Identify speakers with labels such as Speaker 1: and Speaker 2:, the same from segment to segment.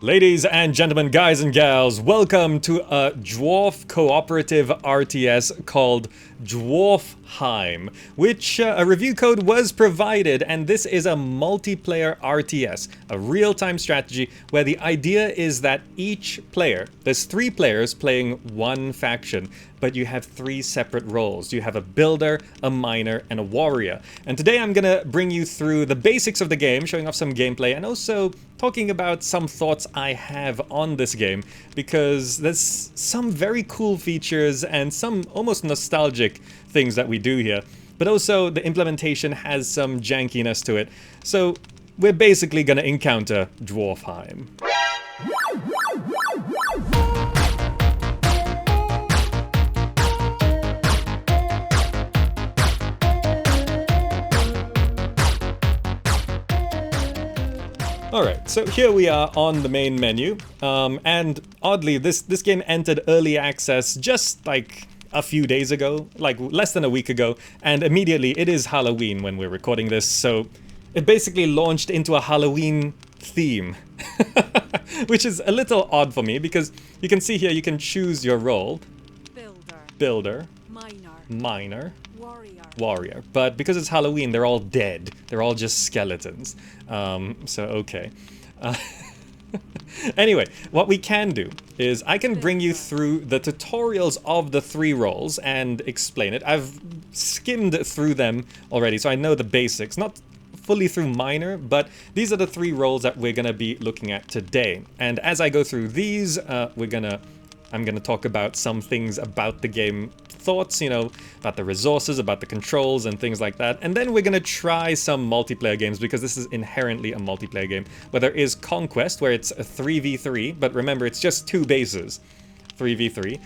Speaker 1: Ladies and gentlemen, guys and gals, welcome to a dwarf cooperative RTS called DwarfHeim, which a review code was provided, and this is a multiplayer RTS, a real-time strategy where the idea is that each player, there's 3 players playing one faction, but you have 3 separate roles. You have a builder, a miner, and a warrior. And today I'm gonna bring you through the basics of the game, showing off some gameplay, and also talking about some thoughts I have on this game, because there's some very cool features and some almost nostalgic things that we do here, but also the implementation has some jankiness to it. So we're basically gonna encounter DwarfHeim. Alright, so here we are on the main menu, and oddly this game entered early access just like a few days ago, like less than a week ago, and immediately it is Halloween when we're recording this, so it basically launched into a Halloween theme, which is a little odd for me because you can see here you can choose your role. Builder. Miner. Warrior. But because it's Halloween, they're all dead. They're all just skeletons. So okay. Anyway, what we can do is I can bring you through the tutorials of the 3 roles and explain it. I've skimmed through them already, so I know the basics. Not fully through miner, but these are the 3 roles that we're gonna be looking at today. And as I go through these, I'm gonna talk about some things about the game, thoughts, you know, about the resources, about the controls and things like that. And then we're gonna try some multiplayer games, because this is inherently a multiplayer game, where there is Conquest, where it's a 3v3, but remember, it's just 2 bases, 3v3.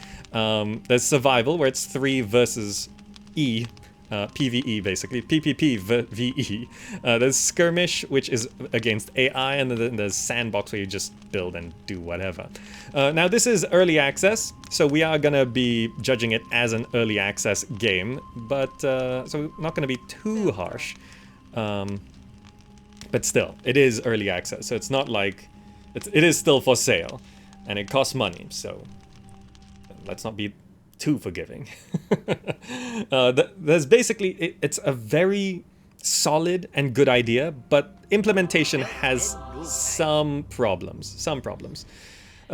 Speaker 1: There's Survival, where it's 3 versus E, PvE basically, PvE. There's Skirmish, which is against AI, and then there's Sandbox, where you just build and do whatever. Now this is early access, so we are gonna be judging it as an early access game, but so we're not gonna be too harsh. But still, it is early access, so it's not like it is still for sale, and it costs money, so let's not be too forgiving. There's basically, it's a very solid and good idea, but implementation has some problems.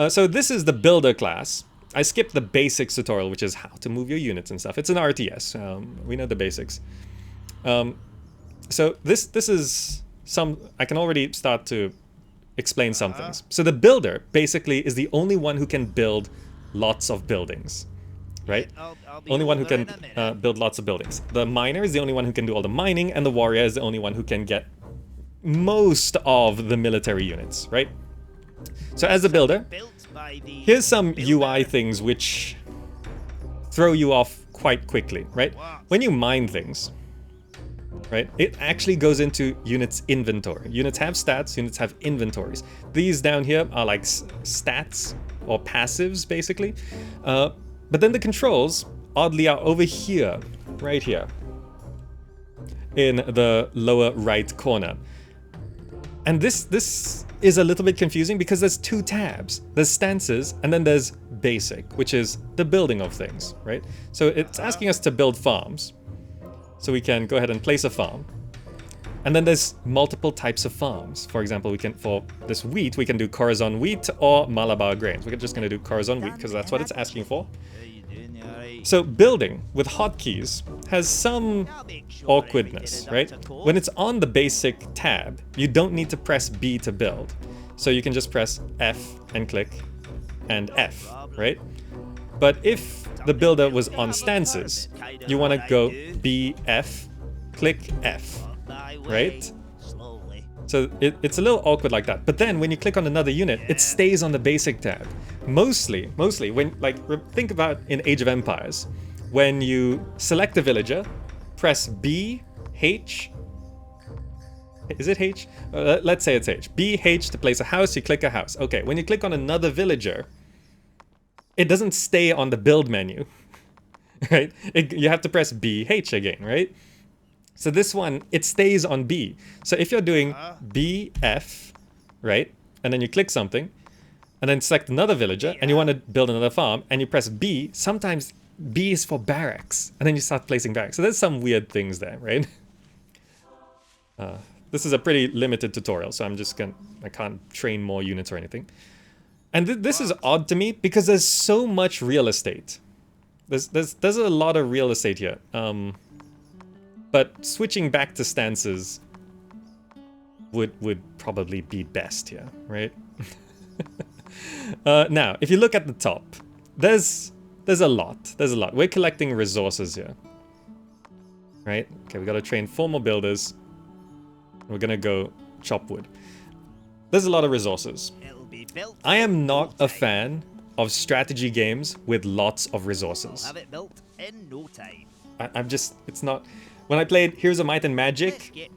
Speaker 1: So this is the builder class. I skipped the basics tutorial, which is how to move your units and stuff. It's an RTS. We know the basics. So this is some, I can already start to explain some things. So the builder basically is the only one who can build lots of buildings. Right? Only one who can build lots of buildings. The miner is the only one who can do all the mining, and the warrior is the only one who can get most of the military units, right? So as a builder, here's some UI things which throw you off quite quickly, right? When you mine things, right, it actually goes into units inventory. Units have stats, units have inventories. These down here are like stats or passives, basically. But then the controls, oddly, are over here, right here, in the lower right corner. And this is a little bit confusing because there's 2 tabs. There's stances, and then there's basic, which is the building of things, right? So it's asking us to build farms. So we can go ahead and place a farm. And then there's multiple types of farms. For example, for this wheat, we can do Corazon wheat or Malabar grains. We're just gonna do Corazon wheat because that's what it's asking for. So building with hotkeys has some awkwardness, right? When it's on the basic tab, you don't need to press B to build. So you can just press F and click and F, right? But if the builder was on stances, you want to go B, F, click F, right? So it's a little awkward like that. But then when you click on another unit, it stays on the basic tab. Mostly when, like, think about in Age of Empires, when you select a villager, press B, H. Is it H? Let's say it's H. B, H to place a house, you click a house. Okay, when you click on another villager, it doesn't stay on the build menu, right? You have to press B, H again, right? So this one, it stays on B. So if you're doing B, F, right? And then you click something, and then select another villager, and you want to build another farm, and you press B. Sometimes B is for barracks, and then you start placing barracks. So there's some weird things there, right? This is a pretty limited tutorial, so I can't train more units or anything. And this is odd to me because there's so much real estate. There's a lot of real estate here. But switching back to stances would probably be best here, right? Now, if you look at the top, there's a lot. There's a lot. We're collecting resources here, right? Okay, we got to train 4 more builders. We're gonna go chop wood. There's a lot of resources. I am not a fan of strategy games with lots of resources.
Speaker 2: Have it built in no time.
Speaker 1: I'm just, it's not. When I played Heroes of Might and Magic,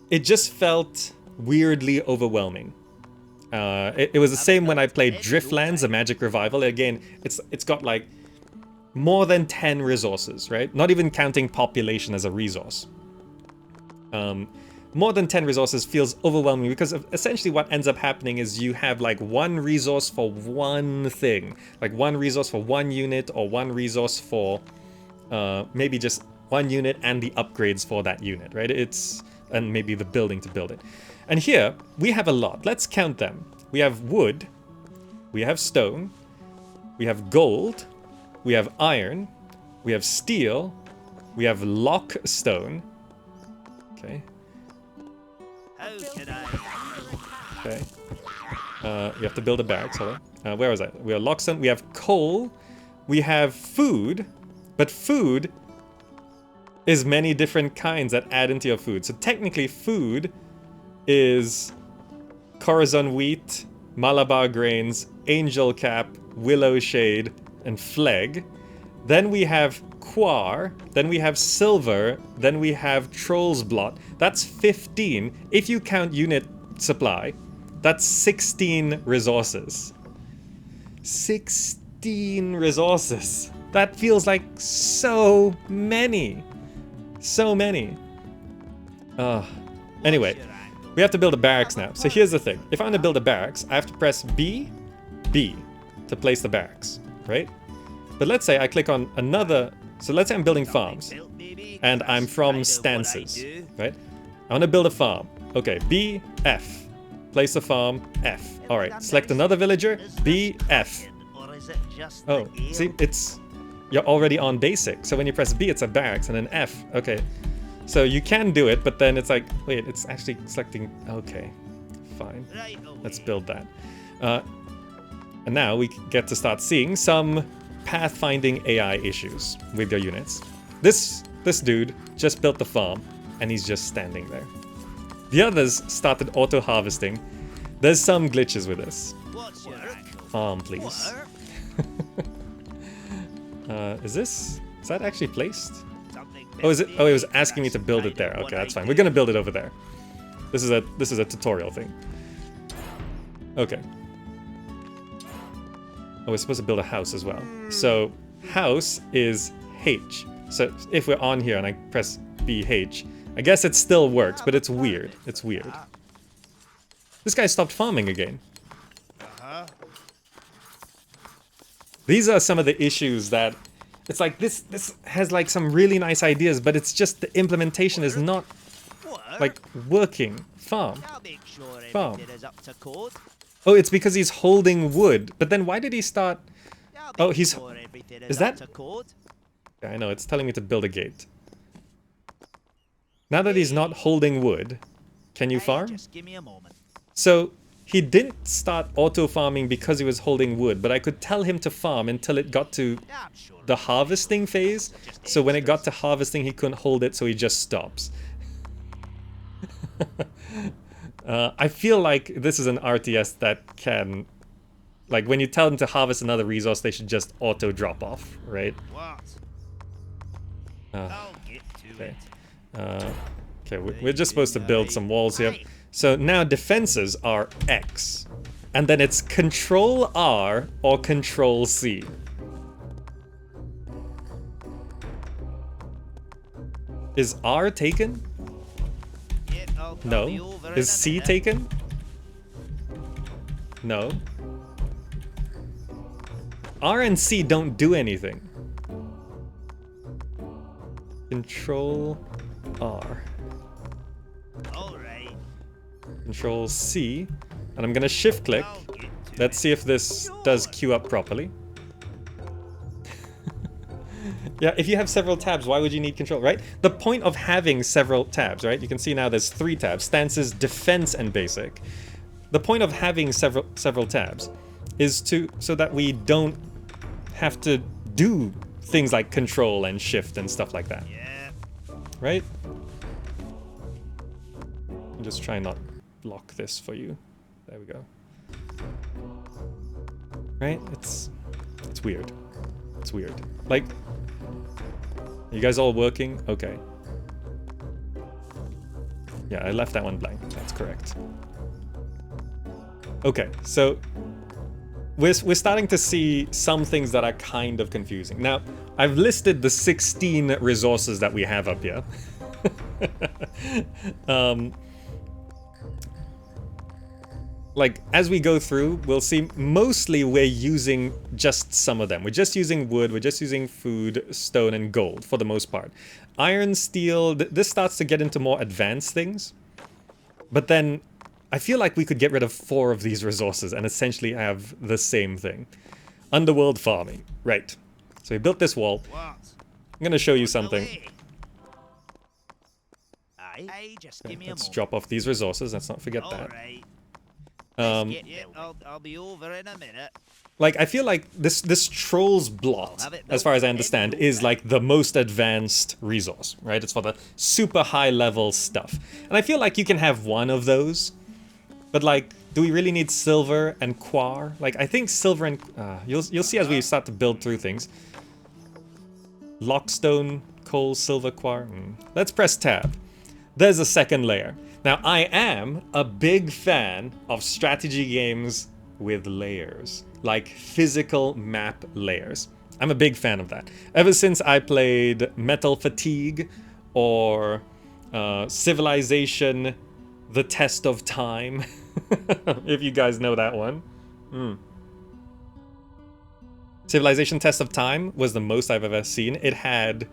Speaker 1: it just felt weirdly overwhelming. It was the same when I played Driftlands, a Magic Revival. Again, it's got like more than 10 resources, right? Not even counting population as a resource. More than 10 resources feels overwhelming because essentially what ends up happening is you have like 1 resource for one thing. Like 1 resource for 1 unit, or 1 resource for maybe just 1 unit and the upgrades for that unit, right? And maybe the building to build it. And here, we have a lot. Let's count them. We have wood, we have stone, we have gold, we have iron, we have steel, we have lock stone. Okay.
Speaker 2: How can I?
Speaker 1: Okay. You have to build a barracks, hold on. Where was that? We have lockstone, we have coal, we have food, but food is many different kinds that add into your food. So technically food is Corazon wheat, Malabar grains, angel cap, willow shade, and fleg. Then we have quar, then we have silver, then we have troll's blot. That's 15. If you count unit supply, that's 16 resources. 16 resources. That feels like so many. So many. Anyway, we have to build a barracks now. So here's the thing. If I want to build a barracks, I have to press B to place the barracks, right? But let's say I click on another. So let's say I'm building farms, and I'm from stances, right? I want to build a farm. Okay, B, F. Place a farm, F. All right, select another villager, B, F. Oh, see, you're already on basic. So when you press B, it's a barracks, and then F. Okay, so you can do it, but then it's like, wait, it's actually selecting. Okay, fine. Let's build that. And now we get to start seeing some pathfinding AI issues with your units. This dude just built the farm, and he's just standing there. The others started auto-harvesting. There's some glitches with this. Farm, please. Is that actually placed? Oh, is it? Oh, it was asking me to build it there. Okay, that's fine. We're gonna build it over there. This is a tutorial thing. Okay. Oh, we're supposed to build a house as well. So house is H. So if we're on here and I press BH, I guess it still works, but it's weird. It's weird. This guy stopped farming again. These are some of the issues that it's like this has like some really nice ideas, but it's just the implementation is not like working. Farm. Farm. Oh, it's because he's holding wood. But then why did he start? Oh, is that? Yeah, I know, it's telling me to build a gate. Now that he's not holding wood, can you farm?
Speaker 2: Just give me a moment.
Speaker 1: So he didn't start auto farming because he was holding wood, but I could tell him to farm until it got to the harvesting phase. So when it got to harvesting, he couldn't hold it, so he just stops. I feel like this is an RTS that can, like, when you tell them to harvest another resource, they should just auto drop off, right? Okay. Okay, we're just supposed to build some walls here. So now defenses are X, and then it's Control R or Control C. Is R taken? No. Is C taken? No. R and C don't do anything. Control R.
Speaker 2: Alright.
Speaker 1: Control C. And I'm gonna shift click. Let's see if this does queue up properly. Yeah, if you have several tabs, why would you need control, right? The point of having several tabs, right? You can see now there's 3 tabs. Stances, defense, and basic. The point of having several tabs is so that we don't have to do things like control and shift and stuff like that.
Speaker 2: Yeah.
Speaker 1: Right? I'll just try not lock this for you. There we go. Right? It's weird. It's weird. Like, you guys all working? Okay. Yeah, I left that one blank. That's correct. Okay, so we're starting to see some things that are kind of confusing. Now, I've listed the 16 resources that we have up here. Like, as we go through, we'll see mostly we're using just some of them. We're just using wood, we're just using food, stone, and gold for the most part. Iron, steel, this starts to get into more advanced things. But then, I feel like we could get rid of 4 of these resources and essentially have the same thing. Underworld farming. Right. So we built this wall. I'm going to show you something.
Speaker 2: Aye, just
Speaker 1: Okay,
Speaker 2: give me a
Speaker 1: let's
Speaker 2: moment.
Speaker 1: drop off these resources, let's not forget that.
Speaker 2: Alright.
Speaker 1: Yeah,
Speaker 2: I'll be over in a minute.
Speaker 1: like, I feel like this Troll's Blot, as far as I understand, is like the most advanced resource, right? It's for the super high level stuff. And I feel like you can have one of those, but like, do we really need silver and quar? Like, I think silver and... you'll see as we start to build through things. Lockstone, coal, silver, quar... Let's press tab. There's a second layer. Now, I am a big fan of strategy games with layers, like physical map layers. I'm a big fan of that. Ever since I played Metal Fatigue or Civilization, The Test of Time, if you guys know that one. Civilization Test of Time was the most I've ever seen. It had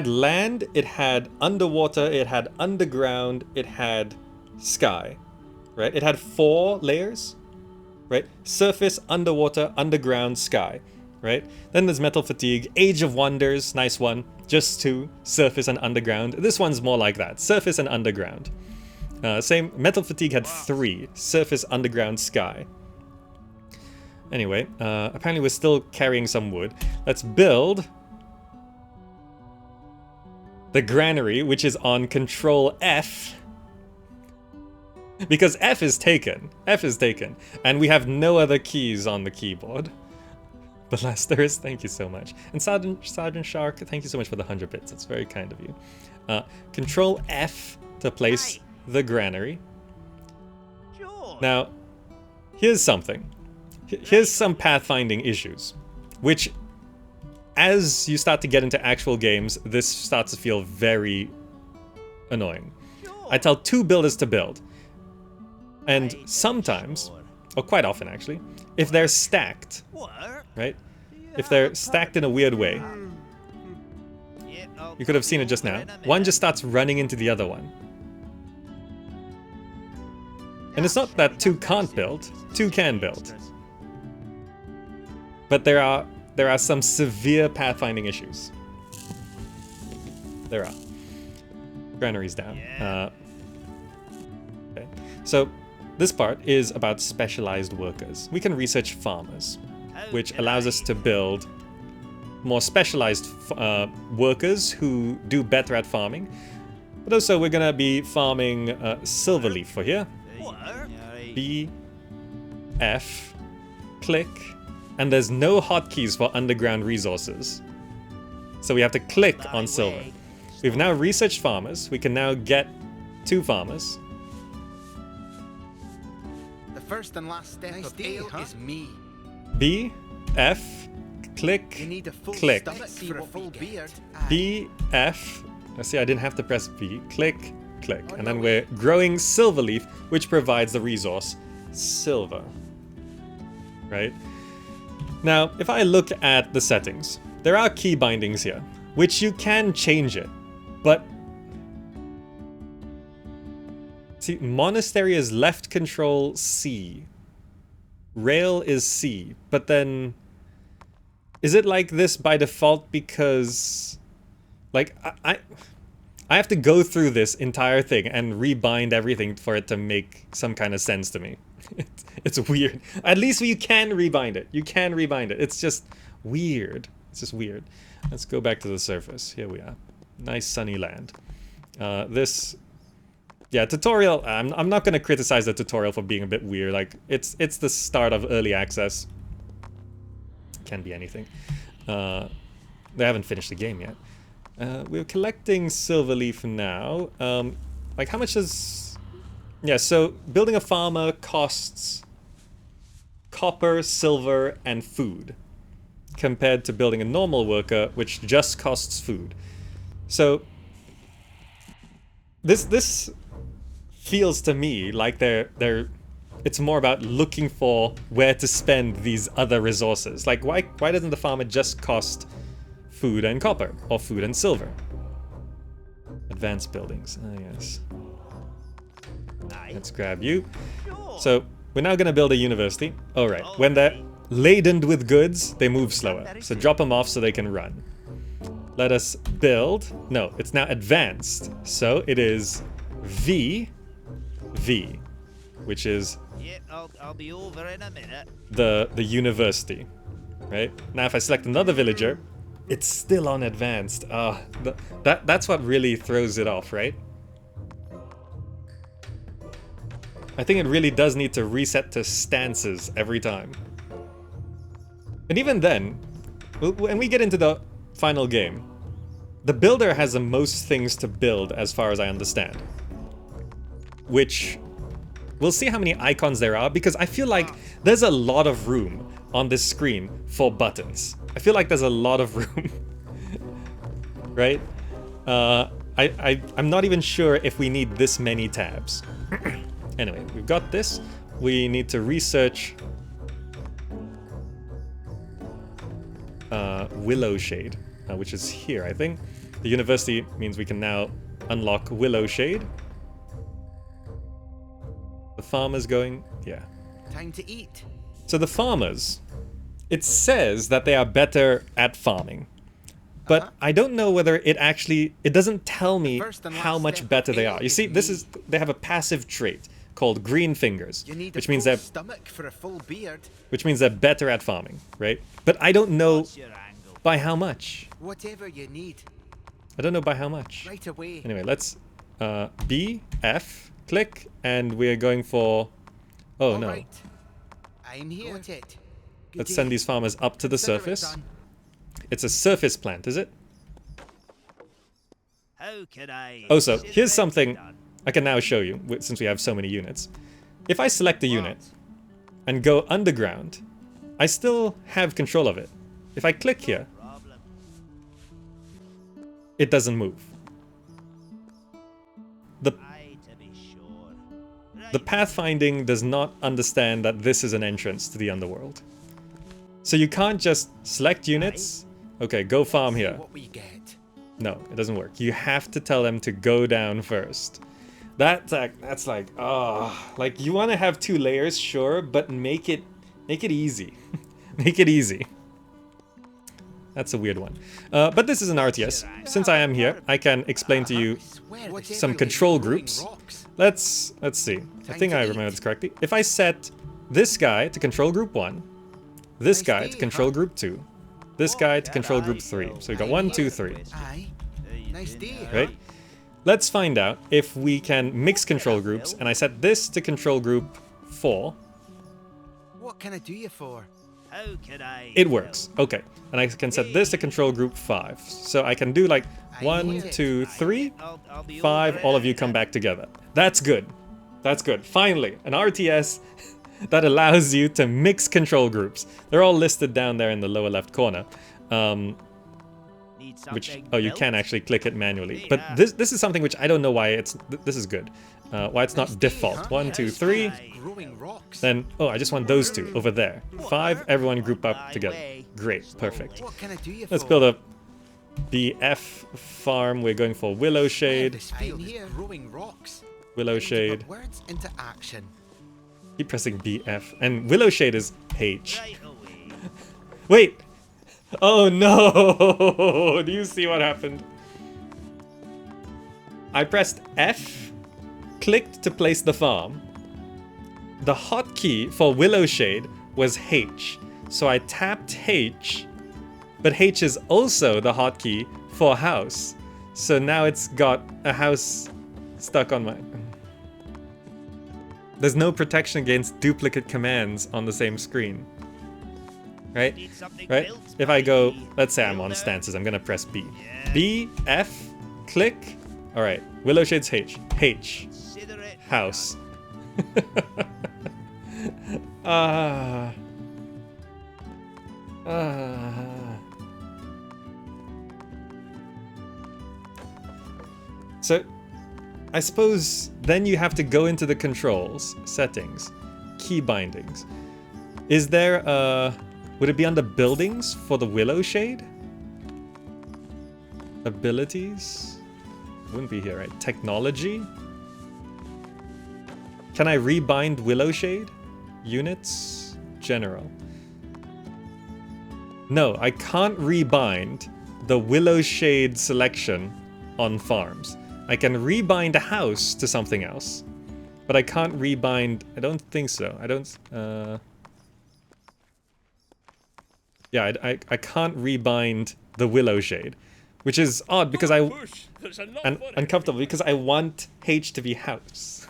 Speaker 1: land, it had underwater, it had underground, it had sky, right? It had 4 layers, right? Surface, underwater, underground, sky, right? Then there's Metal Fatigue, Age of Wonders, nice one, just 2, surface and underground. This one's more like that, surface and underground. Same, Metal Fatigue had 3, surface, underground, sky. Anyway, apparently we're still carrying some wood. Let's build the granary, which is on Control F. Because F is taken. F is taken. And we have no other keys on the keyboard. Blasters, thank you so much. And Sergeant Shark, thank you so much for the 100 bits. That's very kind of you. Control F to place the granary.
Speaker 2: Sure.
Speaker 1: Now, here's something. Here's some pathfinding issues, which, as you start to get into actual games, this starts to feel very annoying. I tell 2 builders to build, and sometimes, or quite often actually, if they're stacked, right? If they're stacked in a weird way, you could have seen it just now, one just starts running into the other one. And it's not that 2 can't build, 2 can build. But there are some severe pathfinding issues. There are. Granary's down. Okay. So this part is about specialized workers. We can research farmers, which allows us to build more specialized workers who do better at farming. But also we're gonna be farming silverleaf for here. B, F, click. And there's no hotkeys for underground resources. So we have to click on silver. We've now researched farmers. We can now get 2 farmers.
Speaker 3: The first and last step of ale is me.
Speaker 1: B, F, click,
Speaker 3: You need a full
Speaker 1: click.
Speaker 3: stomach for a full beard.
Speaker 1: B, F. Let's see, I didn't have to press B. Click, click. And then we're growing silverleaf, which provides the resource silver. Right? Now, if I look at the settings, there are key bindings here, which you can change it, but see, monastery is left control C. Rail is C, but then is it like this by default because like I have to go through this entire thing and rebind everything for it to make some kind of sense to me. It's weird. At least you can rebind it. You can rebind it. It's just weird. It's just weird. Let's go back to the surface. Here we are. Nice sunny land. Yeah, tutorial. I'm not gonna criticize the tutorial for being a bit weird. Like it's the start of early access. Can be anything. They haven't finished the game yet. We're collecting silver leaf now. Like how much does? Yeah, so building a farmer costs copper, silver, and food, compared to building a normal worker, which just costs food. So this feels to me like it's more about looking for where to spend these other resources. Like why doesn't the farmer just cost food and copper, or food and silver? Advanced buildings. Ah, yes. Let's grab you. So we're now gonna build a university. All right. When they're laden with goods, they move slower. So drop them off so they can run. Let us build. No, it's now advanced. So it is V, which is
Speaker 2: I'll be over in a minute.
Speaker 1: the university, right? Now if I select another villager, it's still on advanced. That's what really throws it off, right? I think it really does need to reset to stances every time. And even then, when we get into the final game, the builder has the most things to build as far as I understand. Which, we'll see how many icons there are, because I feel like there's a lot of room on this screen for buttons. I feel like there's a lot of room. Right? I'm not even sure if we need this many tabs. Anyway, we've got this. We need to research Willow Shade, which is here, I think. The university means we can now unlock Willow Shade. The farmer's going, yeah.
Speaker 3: Time to eat.
Speaker 1: So the farmers, it says that they are better at farming. But I don't know whether it doesn't tell me how much better they are. You see, they have a passive trait called green fingers, which means they're better at farming, right? But I don't know by how much.
Speaker 3: Whatever you need.
Speaker 1: I don't know by how much.
Speaker 3: Right away.
Speaker 1: Anyway, let's B, F, click, and we're going for. Oh no.
Speaker 3: Right. I'm here.
Speaker 1: Let's send these farmers up to the surface. It's a surface plant, is it?
Speaker 2: How can I?
Speaker 1: Oh, so here's something I can now show you, since we have so many units. If I select a unit and go underground, I still have control of it. If I click here, it doesn't move. The pathfinding does not understand that this is an entrance to the underworld. So you can't just select units. Okay, go farm here. No, it doesn't work. You have to tell them to go down first. That's like, like you want to have 2 layers, sure, but make it easy. Make it easy. That's a weird one. But this is an RTS. Since I am here, I can explain to you some control groups. Let's see. I think I remember this correctly. If I set this guy to control group 1, this guy to control group 2, this guy to control group 3. So we got 1, 2, 3. Right? Let's find out if we can mix control groups, and I set this to control group 4.
Speaker 3: What can I do you for?
Speaker 2: How can I?
Speaker 1: It works. Okay. And I can set this to control group 5. So I can do like 1, 2, 3, 5, all of you come back together. That's good. That's good. Finally, an RTS that allows you to mix control groups. They're all listed down there in the lower left corner. which, oh, you can actually click it manually. But this is something which I don't know why this is good. Why it's not default. 1, 2, 3. Then, oh, I just want those two over there. 5, everyone group up together. Great, perfect. Let's build a BF farm. We're going for Willow Shade. Willow Shade. Keep pressing BF. And Willow Shade is H. Wait! Oh no! Do you see what happened? I pressed F, clicked to place the farm. The hotkey for Willow Shade was H. So I tapped H, but H is also the hotkey for house. So now it's got a house stuck on my... There's no protection against duplicate commands on the same screen. Right? Right? If I go, let's say I'm on stances, I'm gonna press B. B, F, click. Alright, Willow Shade's H. H. House. So, I suppose then you have to go into the controls, settings, key bindings. Is there a... Would it be under buildings for the Willow Shade? Abilities? Wouldn't be here, right? Technology? Can I rebind Willow Shade? Units? General. No, I can't rebind the Willow Shade selection on farms. I can rebind a house to something else, but I can't rebind... I don't think so. I don't... Yeah, I can't rebind the Willow Shade, which is odd because and uncomfortable because I want H to be house.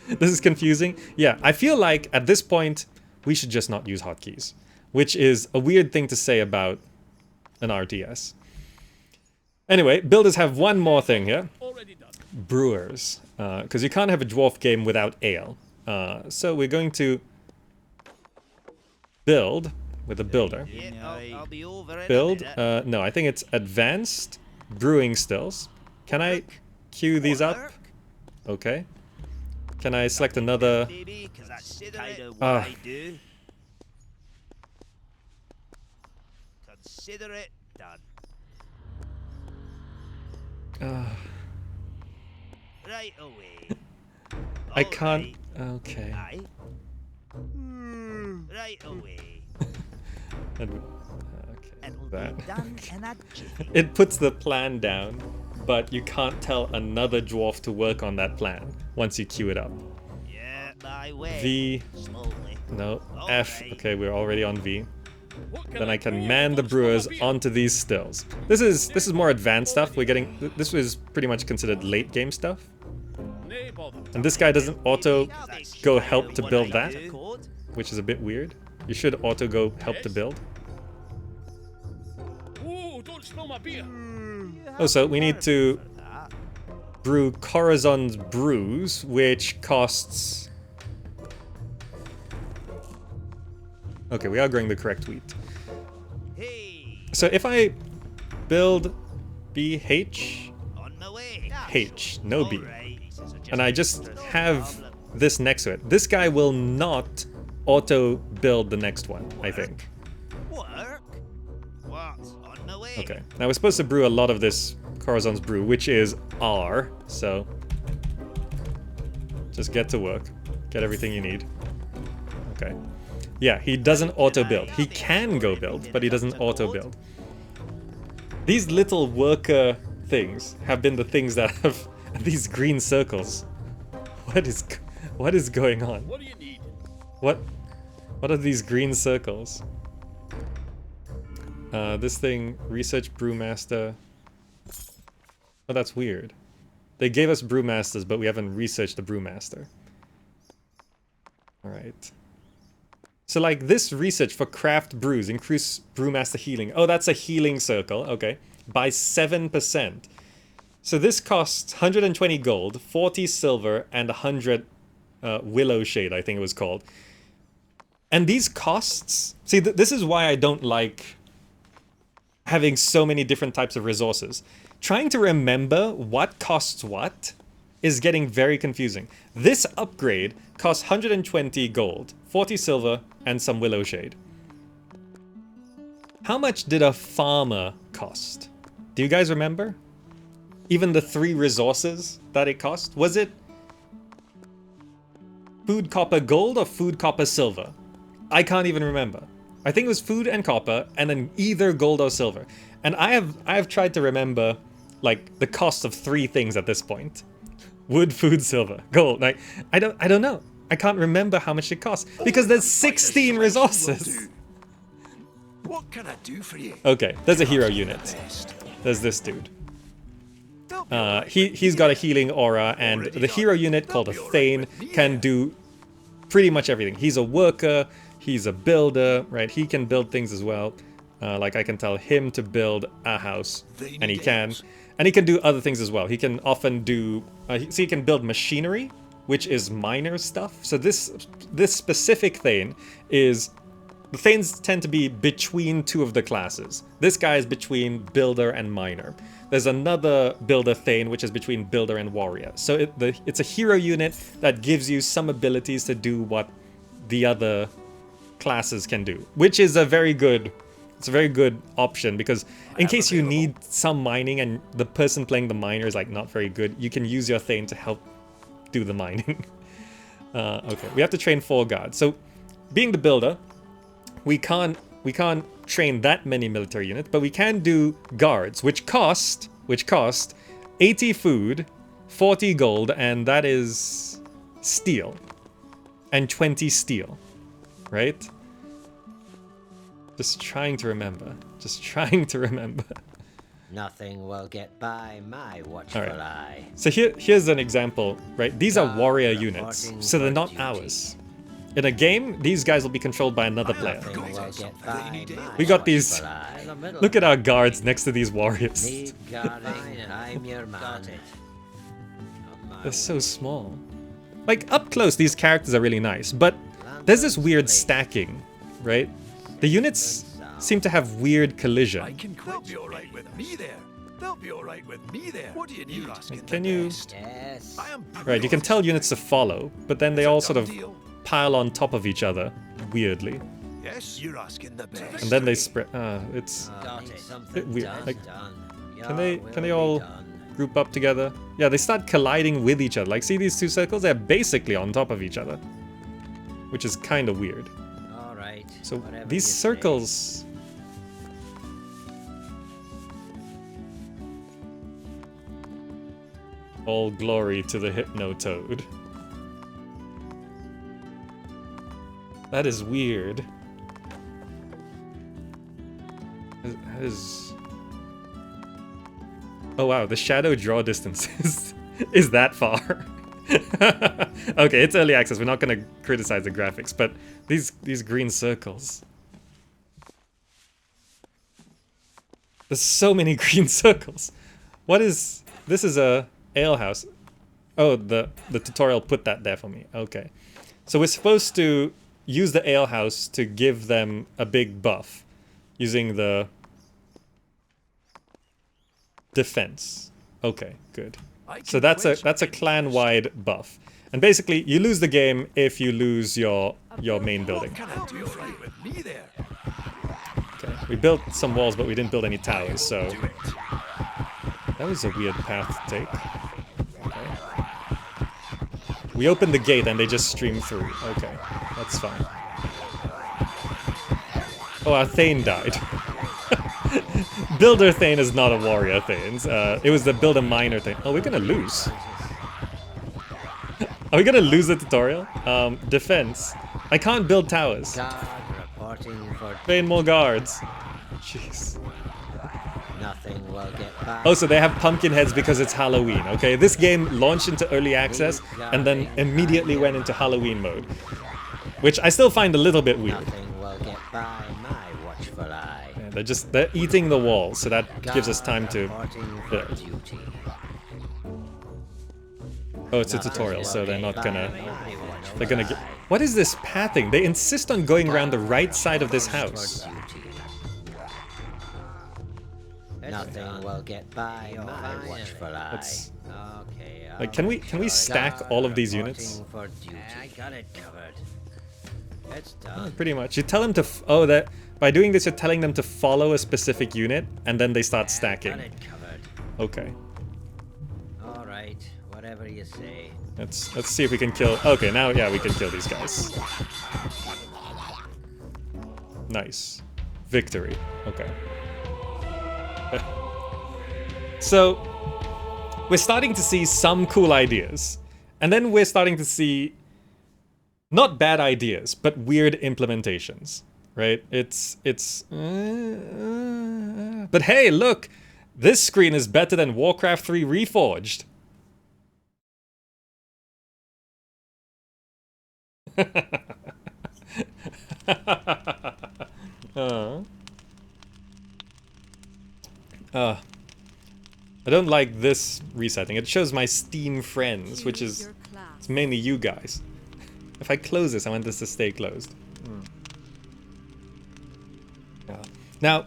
Speaker 1: This is confusing. Yeah, I feel like at this point we should just not use hotkeys, which is a weird thing to say about an RTS. Anyway, builders have one more thing here. Brewers, because you can't have a dwarf game without ale. So we're going to build with a builder. Build, no, I think it's advanced brewing stills. Can I queue these up? Okay. Can I select another?
Speaker 2: Consider it done. Right away.
Speaker 1: I can't. Okay.
Speaker 2: Right away.
Speaker 1: Okay. That. It puts the plan down, but you can't tell another dwarf to work on that plan once you queue it up.
Speaker 2: Yeah, my way.
Speaker 1: V. No. F. Okay, we're already on V. Then I can man the brewers onto these stills. This is more advanced stuff. We're getting... This was pretty much considered late game stuff. And this guy doesn't auto go help to build that, which is a bit weird. You should auto go help to build. Oh, so we need to brew Corazon's brews, which costs... Okay, we are growing the correct wheat. So if I build BH, H, no B, and I just have this next to it, this guy will not auto build the next one, I think. Okay, now we're supposed to brew a lot of this Corazon's brew, which is R, so just get to work, get everything you need. Okay. Yeah, he doesn't auto-build. He can go build, but he doesn't auto-build. These little worker things have been the things that have these green circles. What is going on?
Speaker 4: What do you need?
Speaker 1: What are these green circles? This thing, research brewmaster. Oh, that's weird. They gave us brewmasters, but we haven't researched the brewmaster. Alright. So like this research for craft brews, increase brewmaster healing. Oh, that's a healing circle, okay. By 7%. So this costs 120 gold, 40 silver, and 100 willow shade, I think it was called. And these costs... See, this is why I don't like having so many different types of resources. Trying to remember what costs what is getting very confusing. This upgrade costs 120 gold, 40 silver, and some willow shade. How much did a farmer cost? Do you guys remember? Even the 3 resources that it cost? Was it food, copper, gold, or food, copper, silver? I can't even remember. I think it was food and copper, and then either gold or silver. And I have tried to remember like the cost of 3 things at this point: wood, food, silver, gold. Like I don't know. I can't remember how much it costs because there's 16 resources.
Speaker 4: What can I do for you?
Speaker 1: Okay, there's a hero unit. There's this dude. He's got a healing aura, and the hero unit called a Thane can do pretty much everything. He's a worker, he's a builder, right? He can build things as well. Like I can tell him to build a house, and he can. And he can do other things as well. He can often do, he can build machinery, which is miner stuff. So this specific Thane is, the Thanes tend to be between 2 of the classes. This guy is between builder and miner. There's another builder Thane, which is between builder and warrior. So it's a hero unit that gives you some abilities to do what the other classes can do, which is a very good option, because in case you need some mining and the person playing the miner is like not very good, you can use your Thane to help do the mining. Okay, we have to train 4 guards. So being the builder, we can't train that many military units, but we can do guards, which cost 80 food, 40 gold, and that is steel, and 20 steel, right? Just trying to remember.
Speaker 5: Nothing will get by my watchful eye.
Speaker 1: So here's an example, right? These are warrior units, so they're not ours. In a game, these guys will be controlled by another player. We got these. Look at our guards next to these warriors. They're so small. Like, up close, these characters are really nice, but there's this weird stacking, right? The units seem to have weird collision.
Speaker 4: They'll be all right with me there. They'll be all right with me there. What do you need?
Speaker 1: Can you...
Speaker 5: Yes.
Speaker 1: Right, you can tell units to follow, but then they all sort of pile on top of each other weirdly.
Speaker 4: Yes, you're asking the best.
Speaker 1: And then they spread. It's a bit weird. Like, can they all group up together? Yeah, they start colliding with each other. Like, see these 2 circles? They're basically on top of each other, which is kind of weird.
Speaker 5: All right.
Speaker 1: So these circles. All glory to the Hypnotoad. That is weird. That is... Oh wow, the shadow draw distance is that far. Okay, it's early access. We're not going to criticize the graphics, but these green circles. There's so many green circles. What is... This is a alehouse. Oh, the tutorial put that there for me. Okay. So we're supposed to use the alehouse to give them a big buff using the defense. Okay, good. So that's a clan-wide buff. And basically, you lose the game if you lose your main building. Okay, we built some walls, but we didn't build any towers, so that was a weird path to take. Okay. We opened the gate and they just streamed through. Okay, that's fine. Oh, our Thane died. Builder Thane is not a warrior Thane. It was the builder miner Thane. Oh, we're gonna lose. Are we gonna lose the tutorial? Defense. I can't build towers. Train more guards. Jeez.
Speaker 5: Nothing will get by.
Speaker 1: Oh, so they have pumpkin heads because it's Halloween. Okay, this game launched into early access and then immediately went into Halloween mode, which I still find a little bit weird.
Speaker 5: Nothing will get by my watchful eye.
Speaker 1: Yeah, they're eating the walls, so that gives us time to build. Oh, it's a tutorial, so they're not gonna... They're gonna get... What is this pathing? They insist on going around the right side of this house.
Speaker 5: Nothing will get by my watchful eye.
Speaker 1: Let's-
Speaker 5: Okay.
Speaker 1: Like, can we stack all of these units?
Speaker 5: For duty. I got it covered. It's done.
Speaker 1: Pretty much. You tell them to oh, that by doing this, you're telling them to follow a specific unit, and then they start stacking.
Speaker 5: Got it covered.
Speaker 1: Okay.
Speaker 5: All right. Whatever you say.
Speaker 1: Let's see if we can kill. Okay, now yeah, we can kill these guys. Nice. Victory. Okay. So, we're starting to see some cool ideas. And then we're starting to see not bad ideas, but weird implementations. Right? But hey, look! This screen is better than Warcraft 3 Reforged. I don't like this resetting. It shows my Steam friends, which is it's mainly you guys. If I close this, I want this to stay closed. Yeah. Now,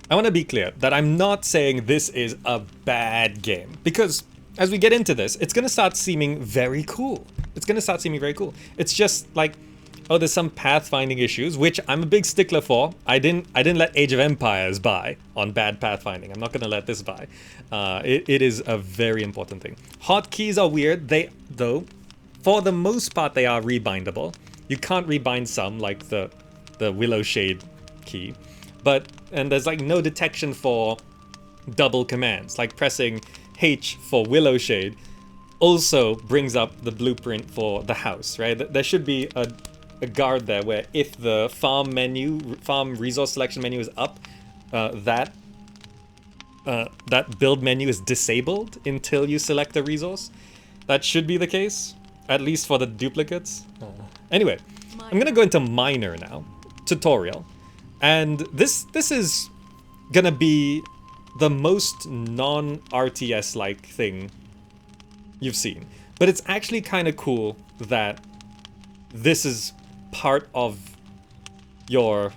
Speaker 1: I want to be clear that I'm not saying this is a bad game, because as we get into this, it's going to start seeming very cool. It's going to start seeming very cool. It's just like, oh, there's some pathfinding issues, which I'm a big stickler for. I didn't let Age of Empires by on bad pathfinding. I'm not going to let this by. It is a very important thing. Hotkeys are weird. Though, for the most part, they are rebindable. You can't rebind some, like the Willow Shade key. And there's like no detection for double commands, like pressing H for Willow Shade also brings up the blueprint for the house, right? There should be a guard there where if the farm resource selection menu is up, that build menu is disabled until you select a resource. That should be the case, at least for the duplicates. Anyway, I'm gonna go into Miner now, tutorial. And this is gonna be the most non-RTS-like thing you've seen. But it's actually kind of cool that this is part of your...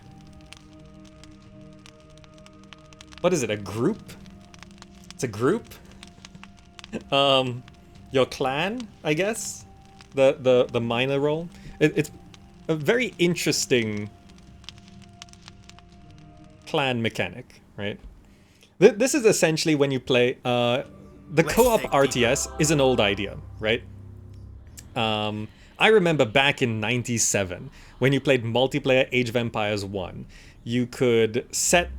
Speaker 1: What is it, a group? It's a group? Your clan, I guess? The miner role. It's a very interesting clan mechanic, right? This is essentially when you play... the co-op RTS is an old idea, right? I remember back in '97, when you played multiplayer Age of Empires 1, you could set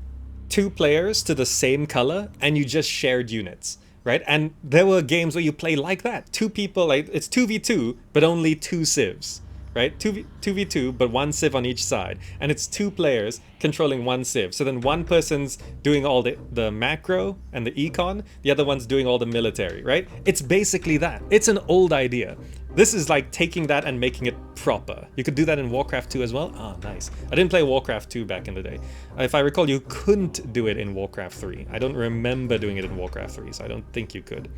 Speaker 1: 2 players to the same color, and you just shared units, right? And there were games where you play like that. 2 people, like, it's 2v2, but only 2 civs, right? 2v2, but 1 civ on each side. And it's 2 players controlling 1 civ. So then one person's doing all the macro and the econ, the other one's doing all the military, right? It's basically that. It's an old idea. This is like taking that and making it proper. You could do that in Warcraft 2 as well. Ah, nice. I didn't play Warcraft 2 back in the day. If I recall, you couldn't do it in Warcraft 3. I don't remember doing it in Warcraft 3, so I don't think you could.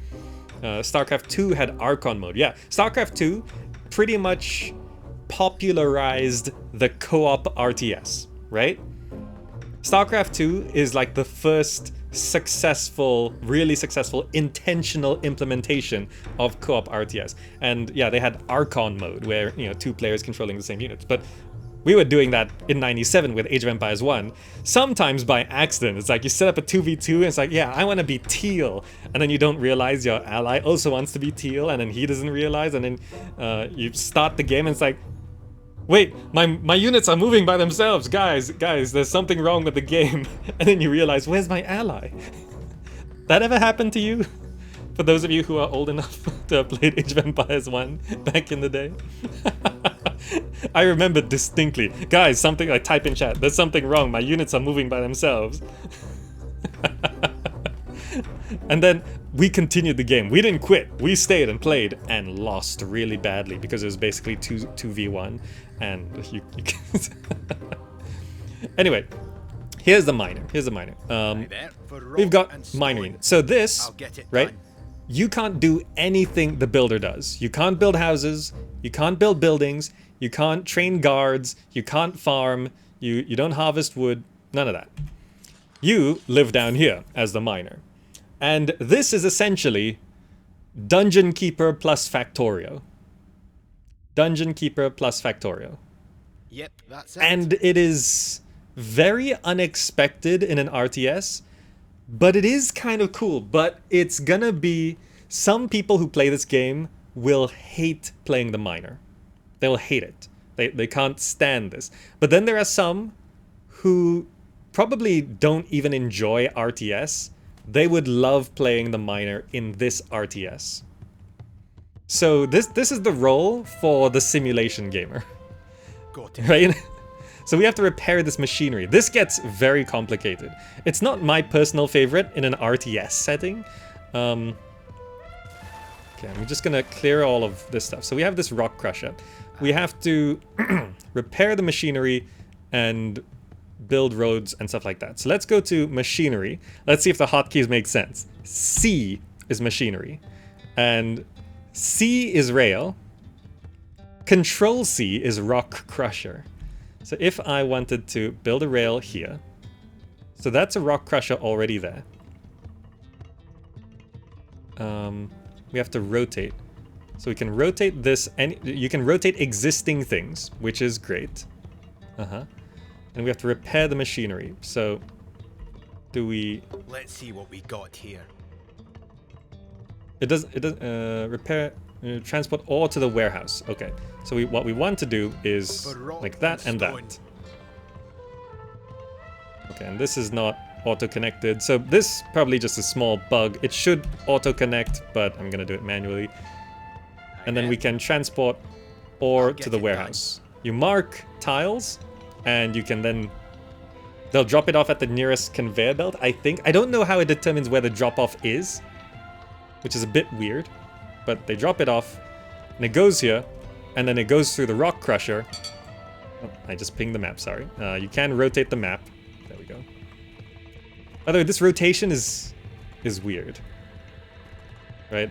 Speaker 1: StarCraft 2 had Archon mode. Yeah, StarCraft 2 pretty much popularized the co-op RTS, right? StarCraft 2 is like the first really successful, intentional implementation of co-op RTS. And yeah, they had Archon mode, where, 2 players controlling the same units. But we were doing that in '97 with Age of Empires 1, sometimes by accident. It's like you set up a 2v2, and it's like, yeah, I want to be teal. And then you don't realize your ally also wants to be teal, and then he doesn't realize, and then you start the game, and it's like, wait, my units are moving by themselves, guys, there's something wrong with the game. And then you realize, where's my ally? That ever happened to you? For those of you who are old enough to have played Age of Empires 1 back in the day. I remember distinctly, guys, something, like, type in chat, there's something wrong, my units are moving by themselves. And then we continued the game. We didn't quit. We stayed and played and lost really badly because it was basically 2v1. And you Anyway, here's the miner. We've got miner units. So this, right? You can't do anything the builder does. You can't build houses. You can't build buildings. You can't train guards. You can't farm. You don't harvest wood. None of that. You live down here as the miner. And this is essentially Dungeon Keeper plus Factorio. Dungeon Keeper plus Factorio.
Speaker 3: Yep, that's it.
Speaker 1: And it is very unexpected in an RTS, but it is kind of cool. But it's gonna be... Some people who play this game will hate playing the miner. They will hate it. They can't stand this. But then there are some who probably don't even enjoy RTS. They would love playing the miner in this RTS. So this is the role for the simulation gamer. Right? So we have to repair this machinery. This gets very complicated. It's not my personal favorite in an RTS setting. Okay, I'm just gonna clear all of this stuff. So we have this rock crusher. We have to repair the machinery and build roads and stuff like that. So let's go to machinery. Let's see if the hotkeys make sense. C is machinery. And C is rail. Control C is rock crusher. So if I wanted to build a rail here, so that's a rock crusher already there. We have to rotate. So we can rotate this, and you can rotate existing things, which is great. And we have to repair the machinery. So do we...
Speaker 3: Let's see what we got here.
Speaker 1: It does repair, transport ore to the warehouse. Okay, so what we want to do is like that and that. Okay, and this is not auto-connected. So this probably just a small bug. It should auto-connect, but I'm gonna do it manually. And then we can transport ore to the warehouse. You mark tiles, and you can then... They'll drop it off at the nearest conveyor belt, I think. I don't know how it determines where the drop-off is, which is a bit weird. But they drop it off, and it goes here, and then it goes through the rock crusher. Oh, I just pinged the map, sorry. You can rotate the map. There we go. By the way, this rotation is weird. Right?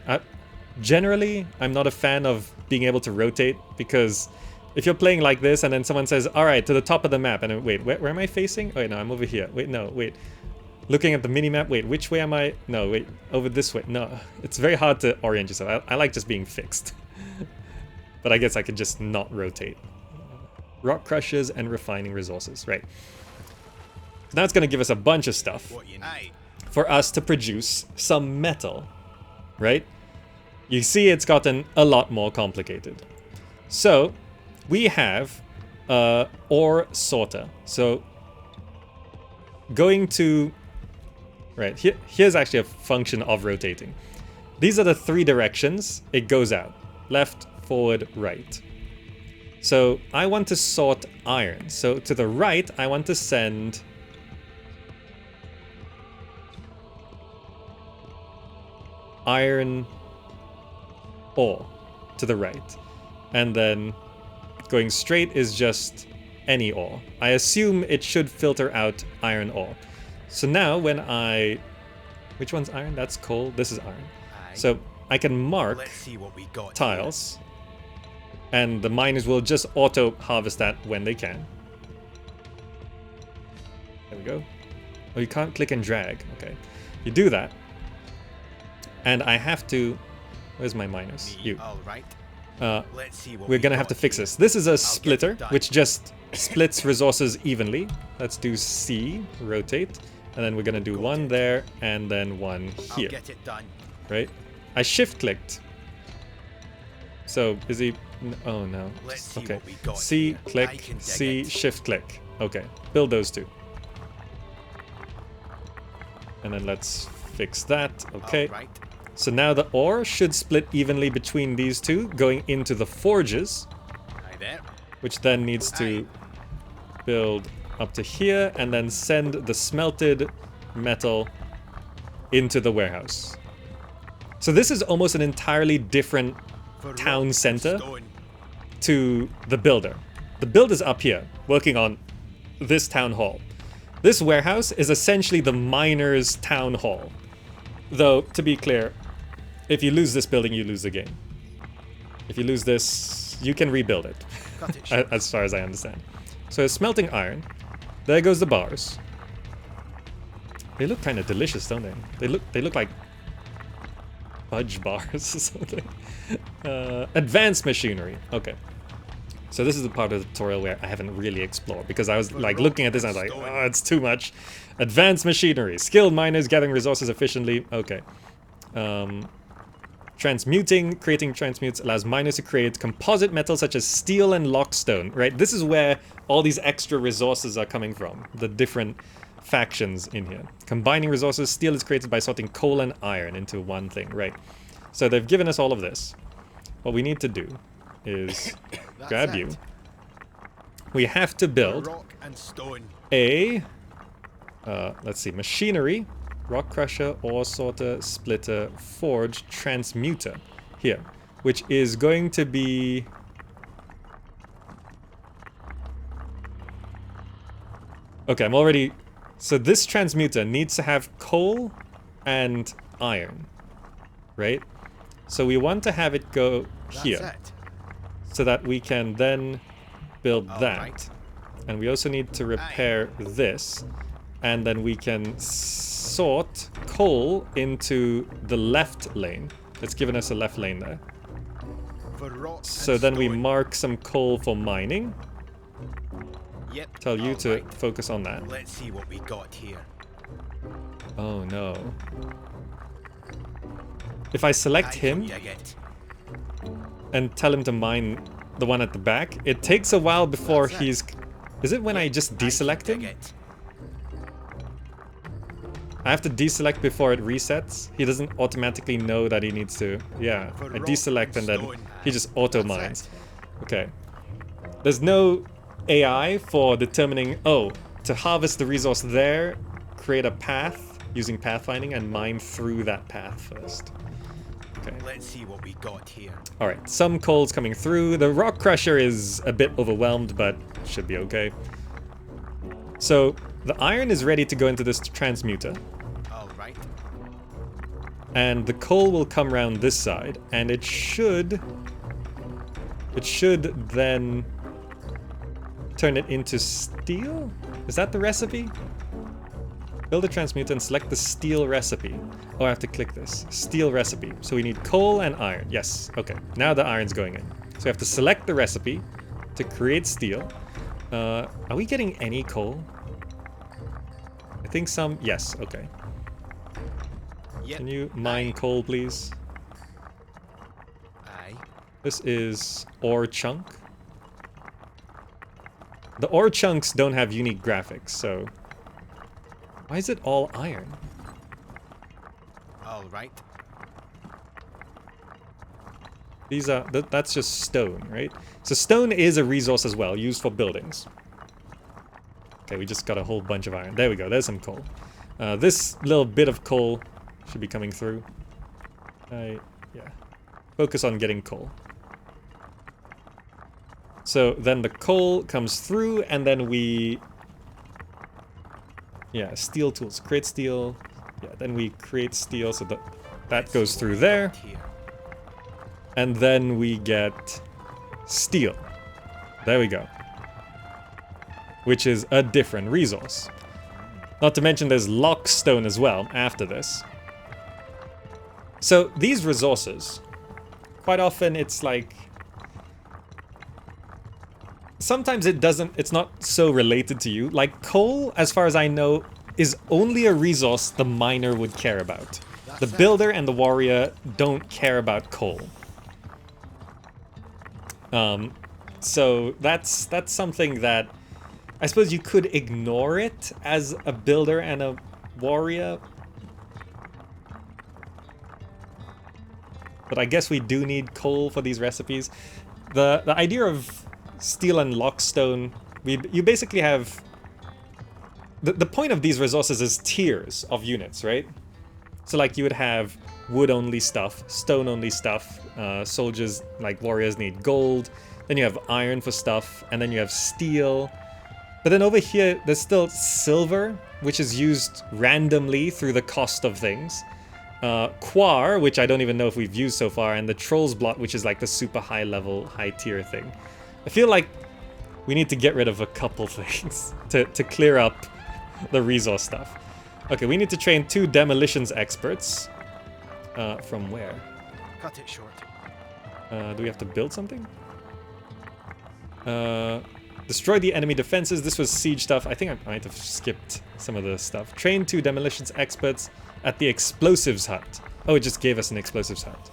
Speaker 1: Generally, I'm not a fan of being able to rotate, because if you're playing like this and then someone says, alright, to the top of the map, and then, wait, where am I facing? Oh, wait, no, I'm over here. Wait, no, wait. Looking at the minimap, wait, which way am I? No, wait, over this way. No, it's very hard to orient yourself. I like just being fixed. But I guess I could just not rotate. Rock crushers and refining resources, right. So now it's going to give us a bunch of stuff for us to produce some metal, right? You see it's gotten a lot more complicated. So we have ore sorter. So going to... Right, here's actually a function of rotating. These are the 3 directions it goes out. Left, forward, right. So I want to sort iron. So to the right, I want to send... iron ore to the right. And then going straight is just any ore. I assume it should filter out iron ore. So now when I... Which one's iron? That's coal. This is iron. So I can mark tiles. And the miners will just auto-harvest that when they can. There we go. Oh, you can't click and drag. Okay. You do that. And I have to... Where's my miners? You. We're gonna have to fix this. This is a splitter, which just splits resources evenly. Let's do C, rotate. And then we're gonna do one there, and then one here. Right? I shift-clicked. So, is he... Oh, no. Okay. C, click, C, shift-click. Okay. Build those 2. And then let's fix that. Okay. So now the ore should split evenly between these 2, going into the forges. Which then needs to build up to here, and then send the smelted metal into the warehouse. So this is almost an entirely different town center to the builder. The builder's up here, working on this town hall. This warehouse is essentially the miners' town hall. Though, to be clear, if you lose this building, you lose the game. If you lose this, you can rebuild it, as far as I understand. So it's smelting iron. There goes the bars. They look kind of delicious, don't they? They look like fudge bars or something. Advanced machinery. Okay. So this is the part of the tutorial where I haven't really explored, because I was like looking at this and I was like, oh, it's too much. Advanced machinery. Skilled miners gathering resources efficiently. Okay. Transmuting. Creating transmutes allows miners to create composite metals such as steel and lockstone. Right? This is where all these extra resources are coming from. The different factions in here. Combining resources. Steel is created by sorting coal and iron into one thing. Right. So they've given us all of this. What we need to do is grab you. We have to build a let's see, machinery, rock crusher, ore sorter, splitter, forge, transmuter here, which is going to be okay. I'm already, so this transmuter needs to have coal and iron, right? So we want to have it go here, so that we can then build that. Right. And we also need to repair this. And then we can sort coal into the left lane. It's given us a left lane there. So then we mark some coal for mining.
Speaker 3: Yep.
Speaker 1: Tell you to focus on that.
Speaker 3: Let's see what we got here.
Speaker 1: Oh no. If I select him and tell him to mine the one at the back, it takes a while before he's... Is it when I just deselect him? I have to deselect before it resets. He doesn't automatically know that he needs to... Yeah, I deselect and then he just auto-mines. Okay. There's no AI for determining, oh, to harvest the resource there, create a path using pathfinding and mine through that path first. Okay.
Speaker 3: Let's see what we got here.
Speaker 1: Alright, some coal's coming through. The rock crusher is a bit overwhelmed, but should be okay. So, the iron is ready to go into this transmuter.
Speaker 3: Alright.
Speaker 1: And the coal will come around this side, and it should then turn it into steel? Is that the recipe? Build a transmuter and select the steel recipe. Oh, I have to click this. Steel recipe. So we need coal and iron. Yes, okay. Now the iron's going in. So we have to select the recipe to create steel. Are we getting any coal? I think some... Yes, okay.
Speaker 3: Yep.
Speaker 1: Can you mine coal, please?
Speaker 3: Aye.
Speaker 1: This is ore chunk. The ore chunks don't have unique graphics, so... Why is it all iron?
Speaker 3: All right.
Speaker 1: These are... that's just stone, right? So stone is a resource as well, used for buildings. Okay, we just got a whole bunch of iron. There we go, there's some coal. This little bit of coal should be coming through. Yeah. Focus on getting coal. So then the coal comes through, and then we... Yeah, steel tools. Create steel. Yeah, then we create steel, so that goes through there. And then we get steel. There we go. Which is a different resource. Not to mention there's lockstone as well after this. So these resources, quite often it's like... Sometimes it's not so related to you. Like coal, as far as I know, is only a resource the miner would care about. The builder and the warrior don't care about coal. So that's something that I suppose you could ignore it as a builder and a warrior. But I guess we do need coal for these recipes. The idea of steel and lockstone, you basically have... The point of these resources is tiers of units, right? So like you would have wood-only stuff, stone-only stuff, soldiers, like warriors, need gold, then you have iron for stuff, and then you have steel. But then over here, there's still silver, which is used randomly through the cost of things. Quar, which I don't even know if we've used so far, and the Troll's Blot, which is like the super high level, high tier thing. I feel like we need to get rid of a couple things to clear up the resource stuff. Okay, we need to train 2 demolitions experts. From where?
Speaker 3: Cut it short.
Speaker 1: Do we have to build something? Destroy the enemy defenses. This was siege stuff. I think I might have skipped some of the stuff. Train 2 demolitions experts at the explosives hut. Oh, it just gave us an explosives hut.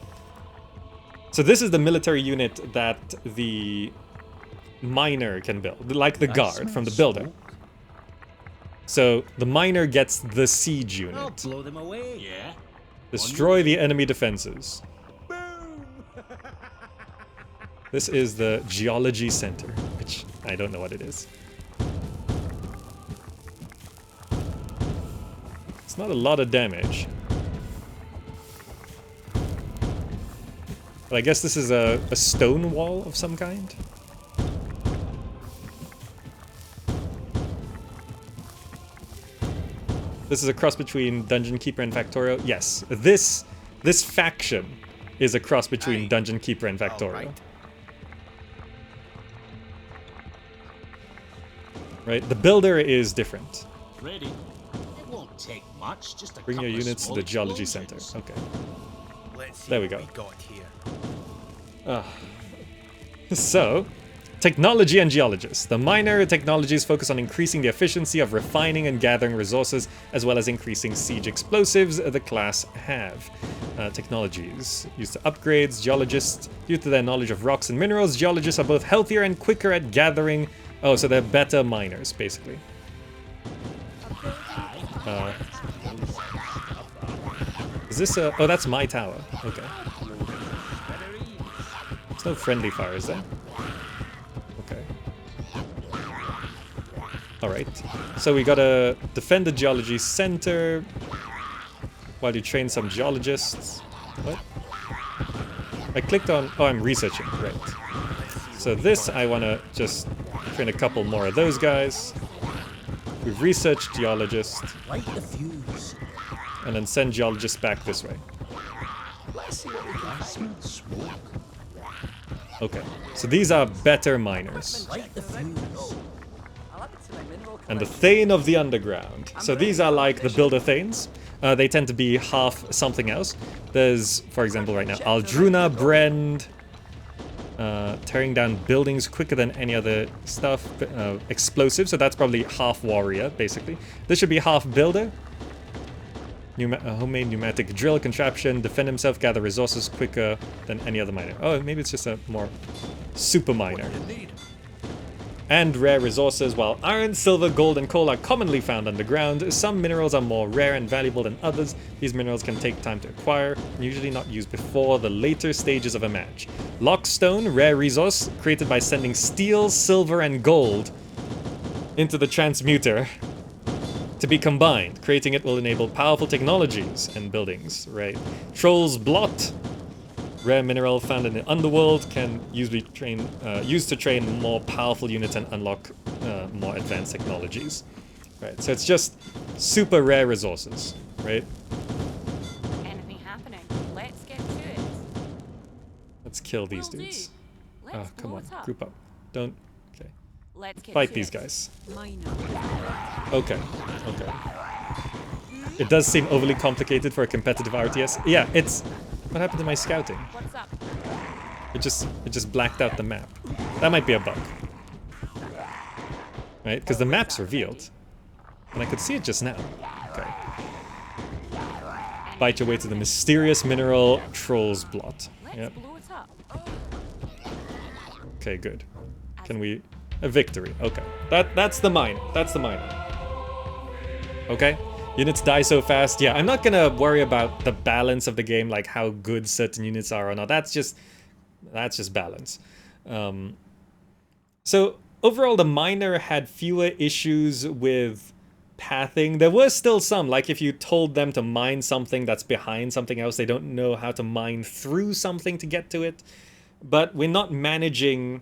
Speaker 1: So this is the military unit that the miner can build, like the guard from the builder. So the miner gets the siege
Speaker 5: I'll
Speaker 1: unit.
Speaker 5: blow them away.
Speaker 4: Yeah?
Speaker 1: Destroy the enemy defenses. This is the geology center, which I don't know what it is. It's not a lot of damage. But I guess this is a stone wall of some kind. This is a cross between Dungeon Keeper and Factorio. Yes, this faction is a cross between Dungeon Keeper and Factorio. Right? The builder is different.
Speaker 6: Ready. It won't take much, just a
Speaker 1: Bring your
Speaker 6: couple of
Speaker 1: units to
Speaker 6: small
Speaker 1: the geology center.
Speaker 6: explosions.
Speaker 1: Okay.
Speaker 3: Let's see
Speaker 1: There we
Speaker 3: what
Speaker 1: go.
Speaker 3: we got here.
Speaker 1: So, technology and geologists. The minor technologies focus on increasing the efficiency of refining and gathering resources, as well as increasing siege explosives the class have. Technologies used to upgrades. Geologists, due to their knowledge of rocks and minerals, geologists are both healthier and quicker at gathering. Oh, so they're better miners, basically. Is this a... Oh, that's my tower. Okay. There's no friendly fire, is there? Okay. Alright. So we gotta defend the geology center while you train some geologists. What? I clicked on... Oh, I'm researching. Right. So this, I wanna just train a couple more of those guys. We've researched geologists.
Speaker 5: Light the fuse.
Speaker 1: And then send geologists back this way.
Speaker 5: Let's see what we can smell smoke.
Speaker 1: Okay. So these are better miners.
Speaker 5: Light the fuse.
Speaker 1: And the Thane of the Underground. So these are like the Builder Thanes. They tend to be half something else. There's, for example, right now, Aldruna, Brand, tearing down buildings quicker than any other stuff. Explosive, so that's probably half warrior, basically. This should be half builder. Homemade pneumatic drill contraption, defend himself, gather resources quicker than any other miner. Oh, maybe it's just a more super miner. And rare resources. While iron, silver, gold, and coal are commonly found underground, some minerals are more rare and valuable than others. These minerals can take time to acquire, and usually not used before the later stages of a match. Lockstone, rare resource, created by sending steel, silver, and gold into the transmuter to be combined. Creating it will enable powerful technologies and buildings, right? Troll's Blot, rare mineral found in the underworld, can used to train more powerful units and unlock more advanced technologies. Right, so it's just super rare resources, right?
Speaker 7: Anything happening? Let's get to it.
Speaker 1: Let's kill these
Speaker 7: Will do.
Speaker 1: dudes.
Speaker 7: Let's
Speaker 1: Come
Speaker 7: blow
Speaker 1: on,
Speaker 7: it up.
Speaker 1: group up. Don't... Okay.
Speaker 7: Let's get
Speaker 1: Fight
Speaker 7: to
Speaker 1: these
Speaker 7: it.
Speaker 1: guys.
Speaker 7: Minor.
Speaker 1: Okay, okay. It does seem overly complicated for a competitive RTS. Yeah, it's... What happened to my scouting?
Speaker 7: What's up?
Speaker 1: It just blacked out the map. That might be a bug. Right? Because the map's revealed. And I could see it just now. Okay. Bite your way to the mysterious mineral Troll's Blot.
Speaker 7: Let's
Speaker 1: Yep.
Speaker 7: blow it up.
Speaker 1: Okay, good. Can we... A victory. Okay. That's the mine. That's the mine. Okay. Units die so fast. Yeah, I'm not gonna worry about the balance of the game, like how good certain units are or not. That's just balance. So overall, the miner had fewer issues with pathing. There were still some, like if you told them to mine something that's behind something else, they don't know how to mine through something to get to it. But we're not managing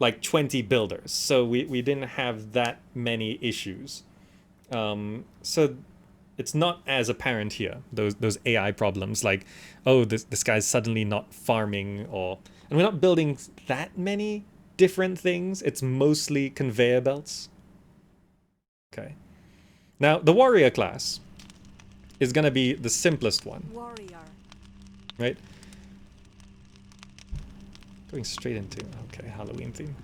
Speaker 1: like 20 builders, so we didn't have that many issues. So it's not as apparent here, those AI problems, like, oh, this guy's suddenly not farming, or... And we're not building that many different things. It's mostly conveyor belts. Okay. Now, the warrior class. is gonna be the simplest one,
Speaker 7: Warrior.
Speaker 1: right? Going straight into, okay, Halloween theme.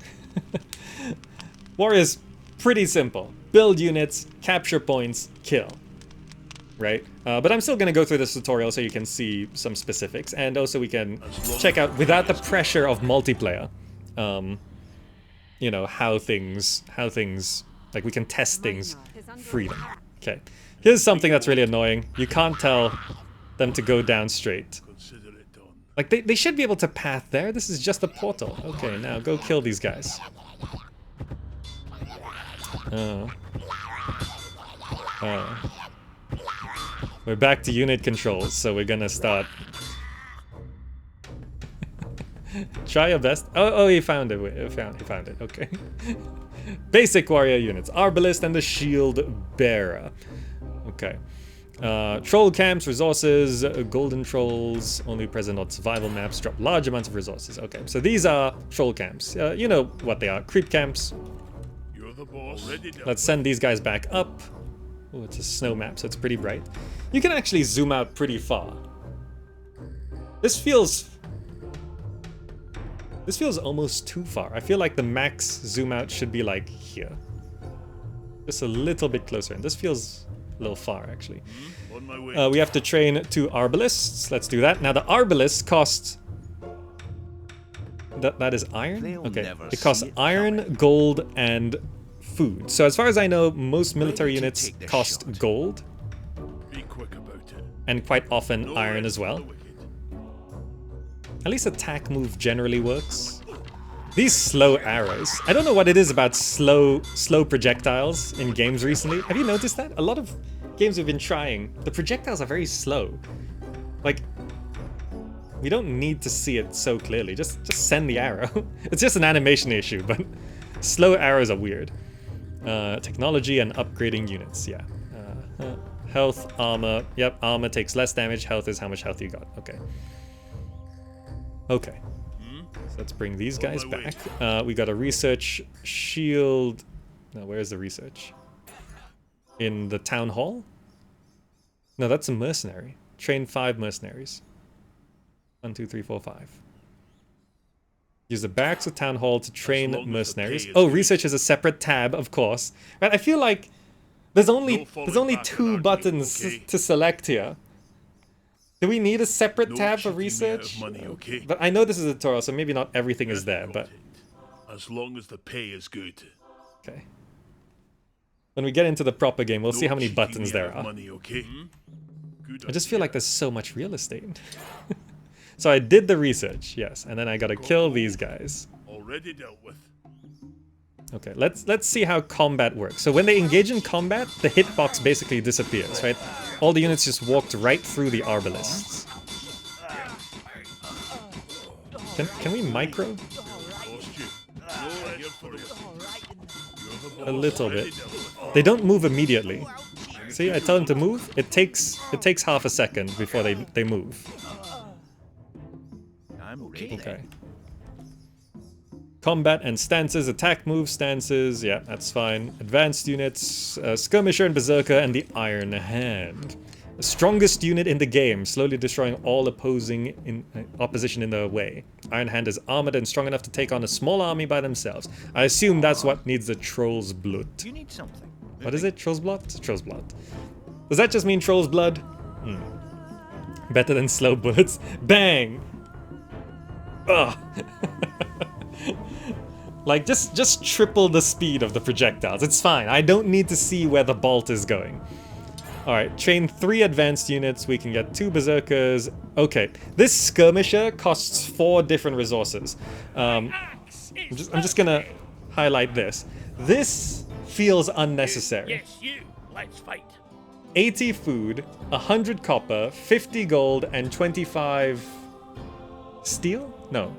Speaker 1: Warrior's pretty simple. Build units, capture points, kill. Right? But I'm still gonna go through this tutorial so you can see some specifics, and also we can check out, without the pressure of multiplayer, you know, how things, like we can test things freely. Okay. Here's something that's really annoying. You can't tell them to go down straight.
Speaker 4: Consider it done.
Speaker 1: Like, they should be able to path there. This is just a portal. Okay, now go kill these guys. We're back to unit controls, so we're gonna start. Try your best. Oh, he found it. He found it. Okay. Basic warrior units: Arbalist and the Shield Bearer. Okay. Troll camps, resources, golden trolls, only present on survival maps, drop large amounts of resources. Okay, so these are troll camps. You know what they are. Creep camps.
Speaker 4: You're the boss. Already done.
Speaker 1: Let's send these guys back up. Oh, it's a snow map, so it's pretty bright. You can actually zoom out pretty far. This feels almost too far. I feel like the max zoom out should be like here. Just a little bit closer, and this feels a little far, actually.
Speaker 4: On my way.
Speaker 1: We have to train 2 Arbalists. Let's do that. Now, the Arbalists cost... That is iron?
Speaker 3: They'll
Speaker 1: Okay.
Speaker 3: never
Speaker 1: It costs
Speaker 3: see it
Speaker 1: iron,
Speaker 3: coming.
Speaker 1: gold, and food. So as far as I know, most military
Speaker 3: Ready to
Speaker 1: units
Speaker 3: take the
Speaker 1: cost
Speaker 3: shot.
Speaker 1: gold,
Speaker 4: Be quick about it.
Speaker 1: and quite often
Speaker 4: No
Speaker 1: iron
Speaker 4: rest
Speaker 1: as
Speaker 4: for
Speaker 1: well.
Speaker 4: the wicked.
Speaker 1: At least attack move generally works. These slow arrows. I don't know what it is about slow projectiles in games recently. Have you noticed that? A lot of games we've been trying, the projectiles are very slow. Like, we don't need to see it so clearly. Just send the arrow. It's just an animation issue, but slow arrows are weird. Technology and upgrading units, yeah. Health, armor. Yep, armor takes less damage. Health is how much health you got. Okay. Okay. So let's bring these guys back. We got a research shield. No, where's the research? In the town hall? No, that's a mercenary. Train 5 mercenaries. 1, 2, 3, 4, 5. Use the barracks of town hall to train
Speaker 4: long as the
Speaker 1: mercenaries.
Speaker 4: pay is
Speaker 1: Oh,
Speaker 4: good.
Speaker 1: research is a separate tab, of course. Right, I feel like there's only
Speaker 4: falling back
Speaker 1: 2
Speaker 4: on our
Speaker 1: buttons
Speaker 4: team, okay?
Speaker 1: to select here. Do we need a separate
Speaker 4: No
Speaker 1: tab for
Speaker 4: cheating me out
Speaker 1: research?
Speaker 4: of money, okay?
Speaker 1: But I know this is a tutorial, so maybe not everything is there,
Speaker 4: Got
Speaker 1: but
Speaker 4: it. As long as the pay is good.
Speaker 1: okay. When we get into the proper game, we'll
Speaker 4: No
Speaker 1: see how many
Speaker 4: cheating
Speaker 1: buttons
Speaker 4: me out
Speaker 1: there
Speaker 4: of
Speaker 1: are.
Speaker 4: Money, okay? Good
Speaker 1: I just feel
Speaker 4: idea.
Speaker 1: like there's so much real estate. So I did the research, yes, and then I gotta kill these guys.
Speaker 4: Already dealt with.
Speaker 1: Okay, let's see how combat works. So when they engage in combat, the hitbox basically disappears, right? All the units just walked right through the Arbalists. Can we micro?
Speaker 4: Lost you. No here for you. You're the boss.
Speaker 1: A little
Speaker 4: Already
Speaker 1: bit.
Speaker 4: dealt with.
Speaker 1: They don't move immediately. See, I tell them to move. It takes half a second before they move.
Speaker 3: I'm ready.
Speaker 1: Okay. Combat and stances, attack move, stances, yeah, that's fine. Advanced units, Skirmisher and Berserker, and the Iron Hand. The strongest unit in the game, slowly destroying all opposition in their way. Iron Hand is armored and strong enough to take on a small army by themselves. I assume that's what needs the Troll's Blood.
Speaker 3: You need something.
Speaker 1: What is it? Troll's Blood? Troll's Blood. Does that just mean Troll's Blood? Better than slow bullets. Bang! Ugh. Like, just triple the speed of the projectiles. It's fine. I don't need to see where the bolt is going. Alright, train 3 advanced units. We can get 2 berserkers. Okay, this skirmisher costs 4 different resources. I'm just gonna highlight this. This feels unnecessary.
Speaker 4: Yes, you. Let's fight.
Speaker 1: 80 food, 100 copper, 50 gold, and 25 steel? No.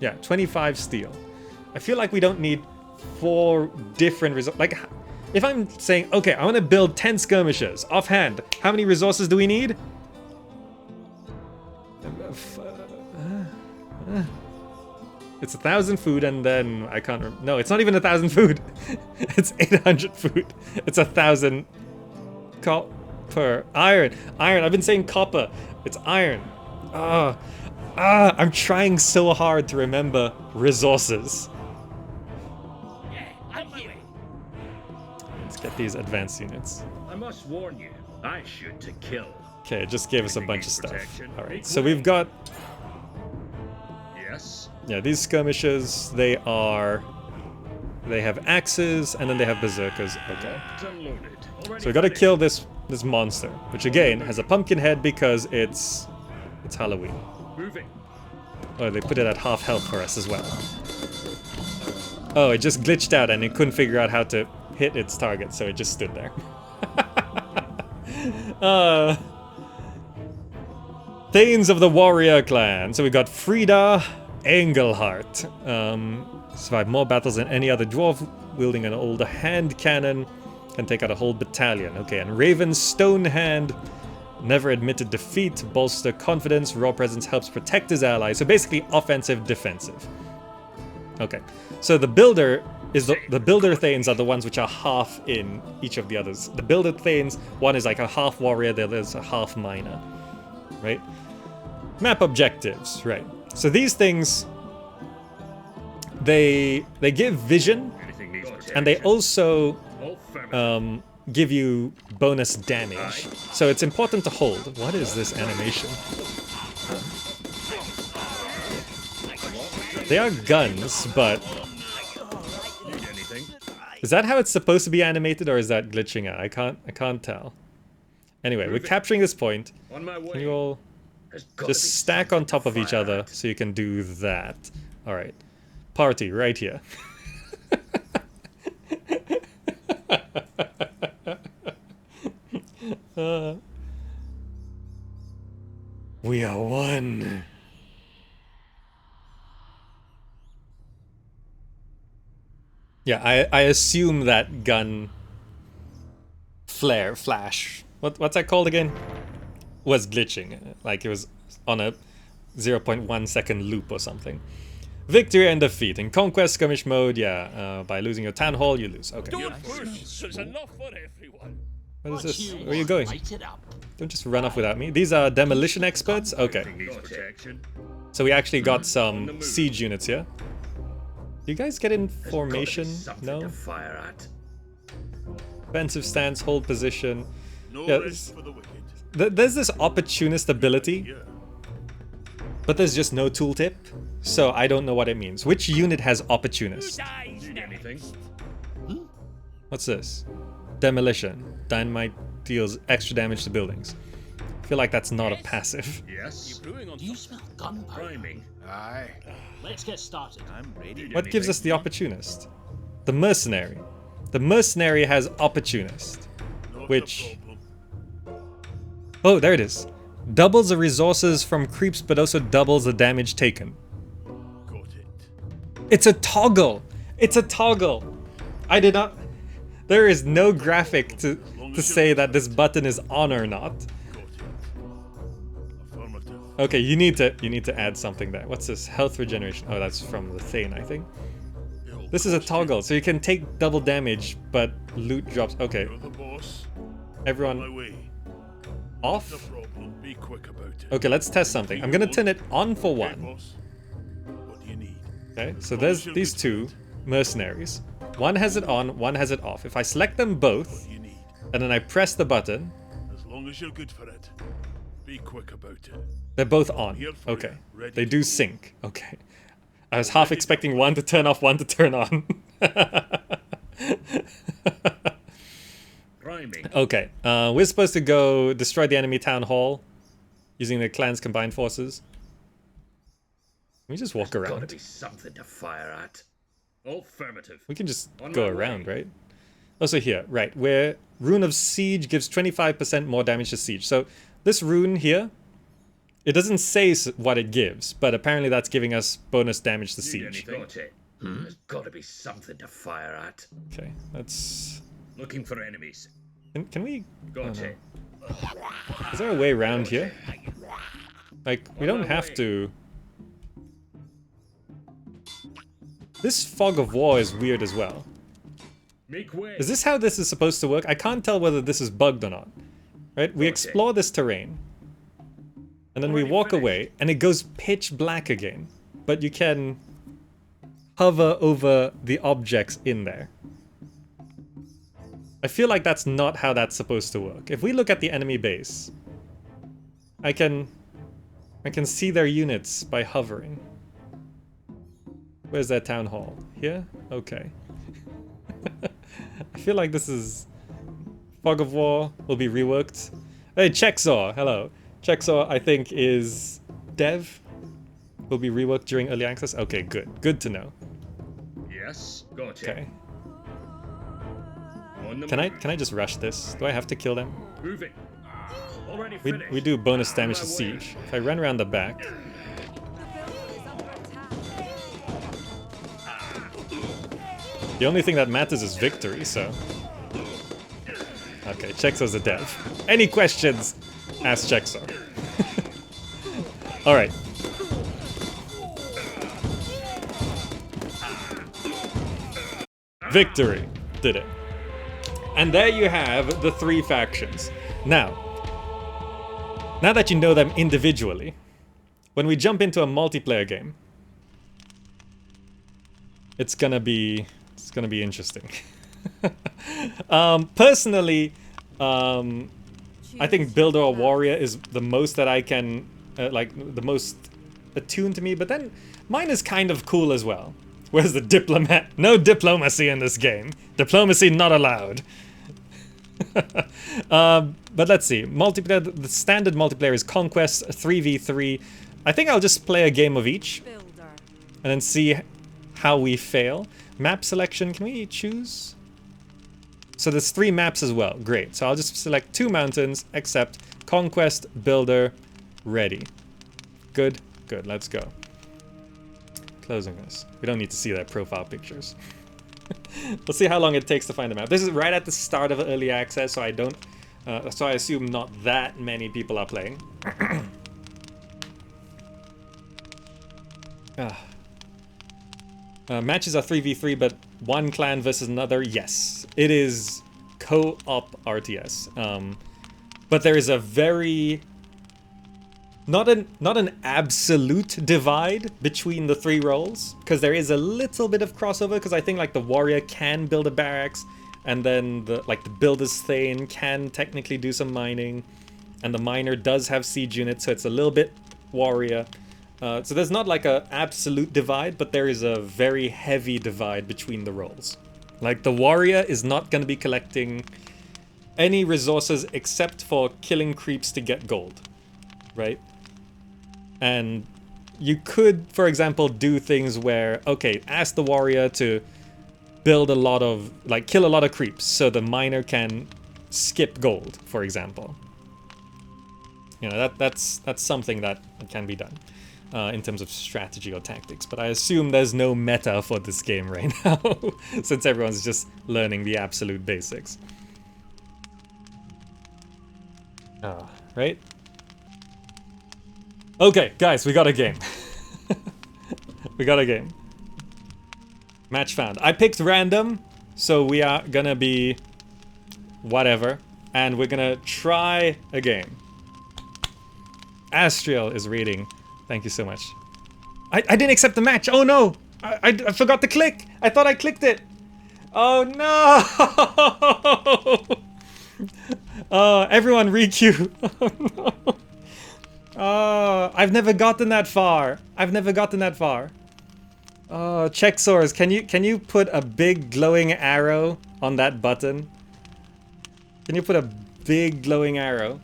Speaker 1: Yeah, 25 steel. I feel like we don't need 4 different resources. Like, if I'm saying, okay, I want to build 10 skirmishers, offhand, how many resources do we need? It's 1,000 food, and then I can't remember. No, it's not even 1,000 food. It's 800 food. It's 1,000. Copper. Iron. Iron. I've been saying copper. It's iron. I'm trying so hard to remember resources. Let's get these advanced units.
Speaker 8: I must warn you, I shoot to kill.
Speaker 1: Okay, it just gave us a bunch of stuff. Alright, so we've got...
Speaker 8: Yes.
Speaker 1: Yeah, these skirmishers, they have axes, and then they have berserkers. Okay. So we gotta kill this monster, which again has a pumpkin head because it's Halloween.
Speaker 8: Moving.
Speaker 1: Oh, they put it at half health for us as well. Oh, it just glitched out and it couldn't figure out how to hit its target, so it just stood there. Thanes of the Warrior Clan. So we got Frida Engelhart. Survived more battles than any other dwarf, wielding an older hand cannon. Can take out a whole battalion. Okay, and Raven's Stone Hand. Never admitted defeat, bolster confidence, raw presence helps protect his allies. So basically offensive, defensive. Okay, so the builder is the builder Thanes are the ones which are half in each of the others. The builder Thanes, one is like a half warrior, the other is a half miner. Right? Map objectives, right. So these things, they give vision, and they also give you bonus damage. So it's important to hold. What is this animation? They are guns, but... Is that how it's supposed to be animated, or is that glitching out? I can't tell. Anyway, we're capturing this point. Can you all just stack on top of each other so you can do that? Alright. Party, right here. We are one. Yeah, I assume that gun flash. What's that called again? Was glitching. Like it was on a 0.1 second loop or something. Victory and defeat. In conquest skirmish mode, yeah, by losing your town hall, you lose. Okay.
Speaker 4: Don't push. There's enough for everyone.
Speaker 1: What is this? Where are you going? Don't just run off without me. These are demolition experts? Okay. So we actually got some siege units here. You guys get in formation? No? Defensive stance, hold position. Yeah, there's this opportunist ability, but there's just no tooltip, so I don't know what it means. Which unit has opportunist? What's this? Demolition. Dynamite deals extra damage to buildings. I feel like that's not a passive.
Speaker 8: Yes. You smell gunpowder.
Speaker 3: Aye.
Speaker 8: Let's get started. I'm ready.
Speaker 1: What gives us the opportunist? The mercenary. The mercenary has opportunist, which... Oh, there it is. Doubles the resources from creeps, but also doubles the damage taken.
Speaker 4: Got it.
Speaker 1: It's a toggle. It's a toggle. I did not... There is no graphic to say that this button is on or not. Okay, you need to add something there. What's this? Health regeneration. Oh, that's from the Thane, I think. This is a toggle, so you can take double damage, but loot drops. Okay. Everyone off? Okay, let's test something. I'm gonna turn it on for one. Okay, so there's these two mercenaries. One has it on, one has it off. If I select them both, and then I press the button,
Speaker 4: as long as you're good for it, be quick about it.
Speaker 1: They're both on. Okay. They do sync. Okay. I was half expecting one to turn off, one to turn on. Okay. We're supposed to go destroy the enemy town hall using the clan's combined forces. Can we just walk around?
Speaker 8: Gotta be something to fire at. Affirmative.
Speaker 1: We can just go around, right? Also here, right, where Rune of Siege gives 25% more damage to siege. So this rune here, it doesn't say what it gives, but apparently that's giving us bonus damage to siege.
Speaker 8: There's gotta be something to fire at.
Speaker 1: Okay, let's...
Speaker 8: Looking for enemies.
Speaker 1: Can we...
Speaker 8: Got it.
Speaker 1: Is there a way around here? Like, we don't have to... This fog of war is weird as well.
Speaker 8: Make way.
Speaker 1: Is this how this is supposed to work? I can't tell whether this is bugged or not. Right? We
Speaker 8: Okay.
Speaker 1: explore this terrain. And then we
Speaker 8: Already
Speaker 1: walk
Speaker 8: finished.
Speaker 1: away, and it goes pitch black again. But you can hover over the objects in there. I feel like that's not how that's supposed to work. If we look at the enemy base, I can see their units by hovering. Where's their town hall? Here? Okay. I feel like this is... Fog of War will be reworked. Hey, Checksaw, hello. Checksaw, I think, is dev. Will be reworked during early access. Okay, good. Good to know.
Speaker 8: Yes, gotcha.
Speaker 1: Okay.
Speaker 8: On the
Speaker 1: Can
Speaker 8: move.
Speaker 1: I just rush this? Do I have to kill them?
Speaker 8: Moving. Already
Speaker 1: We,
Speaker 8: finished.
Speaker 1: we do bonus damage to
Speaker 8: On my way.
Speaker 1: siege. If I run around the back... The only thing that matters is victory, so... Okay, Checksaw's a dev. Any questions? Ask Checksaw. Alright. Victory. Did it. And there you have the 3 factions. Now that you know them individually, when we jump into a multiplayer game, it's gonna be interesting. Personally, I think Builder or Warrior is the most that I can, like, the most attuned to me, but then mine is kind of cool as well. Where's the diplomat? No diplomacy in this game. Diplomacy not allowed. But let's see. Multiplayer. The standard multiplayer is Conquest 3v3. I think I'll just play a game of each, and then see how we fail. Map selection. Can we choose? So there's 3 maps as well. Great. So I'll just select 2 mountains. Accept. Conquest. Builder. Ready. Good. Good. Let's go. Closing this. We don't need to see their profile pictures. We'll see how long it takes to find the map. This is right at the start of early access, so I don't. So I assume not that many people are playing. Matches are 3v3, but one clan versus another. Yes, it is co-op RTS. But there is a very not an absolute divide between the 3 roles, because there is a little bit of crossover, because I think like the warrior can build a barracks, and then the builder's thane can technically do some mining, and the miner does have siege units, so it's a little bit warrior. So there's not like a absolute divide, but there is a very heavy divide between the roles. Like the warrior is not going to be collecting any resources except for killing creeps to get gold, right? And you could, for example, do things where, okay, ask the warrior to build a lot of, like, kill a lot of creeps so the miner can skip gold, for example. You know, that's something that can be done in terms of strategy or tactics. But I assume there's no meta for this game right now, since everyone's just learning the absolute basics. Right? Okay, guys, we got a game. We got a game. Match found. I picked random, so we are gonna be whatever, and we're gonna try a game. Astriel is reading. Thank you so much. I didn't accept the match. Oh no! I forgot to click. I thought I clicked it. Oh no! Everyone requeue. Oh no. Oh, I've never gotten that far. I've never gotten that far. Oh, Checksaws, can you put a big glowing arrow on that button? Can you put a big glowing arrow?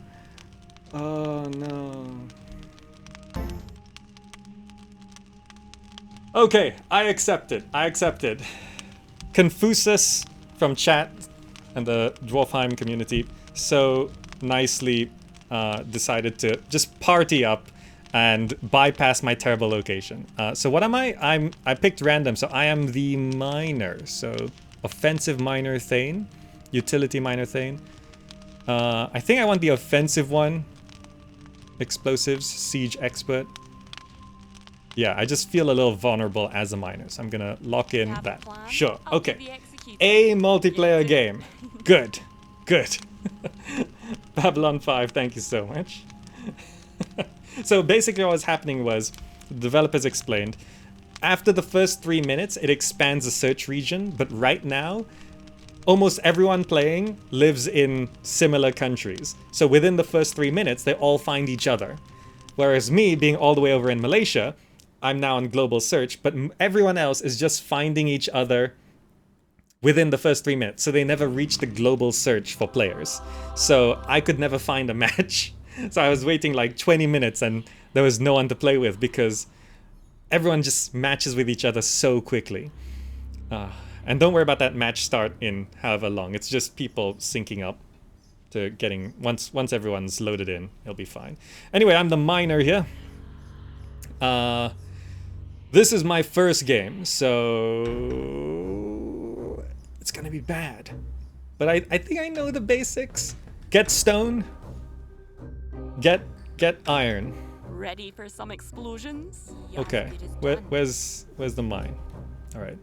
Speaker 1: Oh no. Okay, I accepted. I accepted. Confucius from chat and the DwarfHeim community so nicely decided to just party up and bypass my terrible location. So what am I? I picked random, so I am the miner. So offensive miner thane, utility miner thane. I think I want the offensive one. Explosives, siege expert. Yeah, I just feel a little vulnerable as a miner, so I'm gonna lock in that. Sure, okay. A multiplayer game. Good, good. Babylon 5, thank you so much. So basically what was happening was, the developers explained, after the first 3 minutes, it expands the search region, but right now, almost everyone playing lives in similar countries. So within the first 3 minutes, they all find each other. Whereas me, being all the way over in Malaysia, I'm now on global search, but everyone else is just finding each other within the first 3 minutes. So they never reach the global search for players. So I could never find a match. So I was waiting like 20 minutes and there was no one to play with because everyone just matches with each other so quickly. And don't worry about that match start in however long. It's just people syncing up to getting... Once everyone's loaded in, it'll be fine. Anyway, I'm the miner here. This is my first game, so... it's gonna be bad. But I think I know the basics. Get stone. Get iron.
Speaker 7: Ready for some explosions?
Speaker 1: Okay, where's the mine? Alright.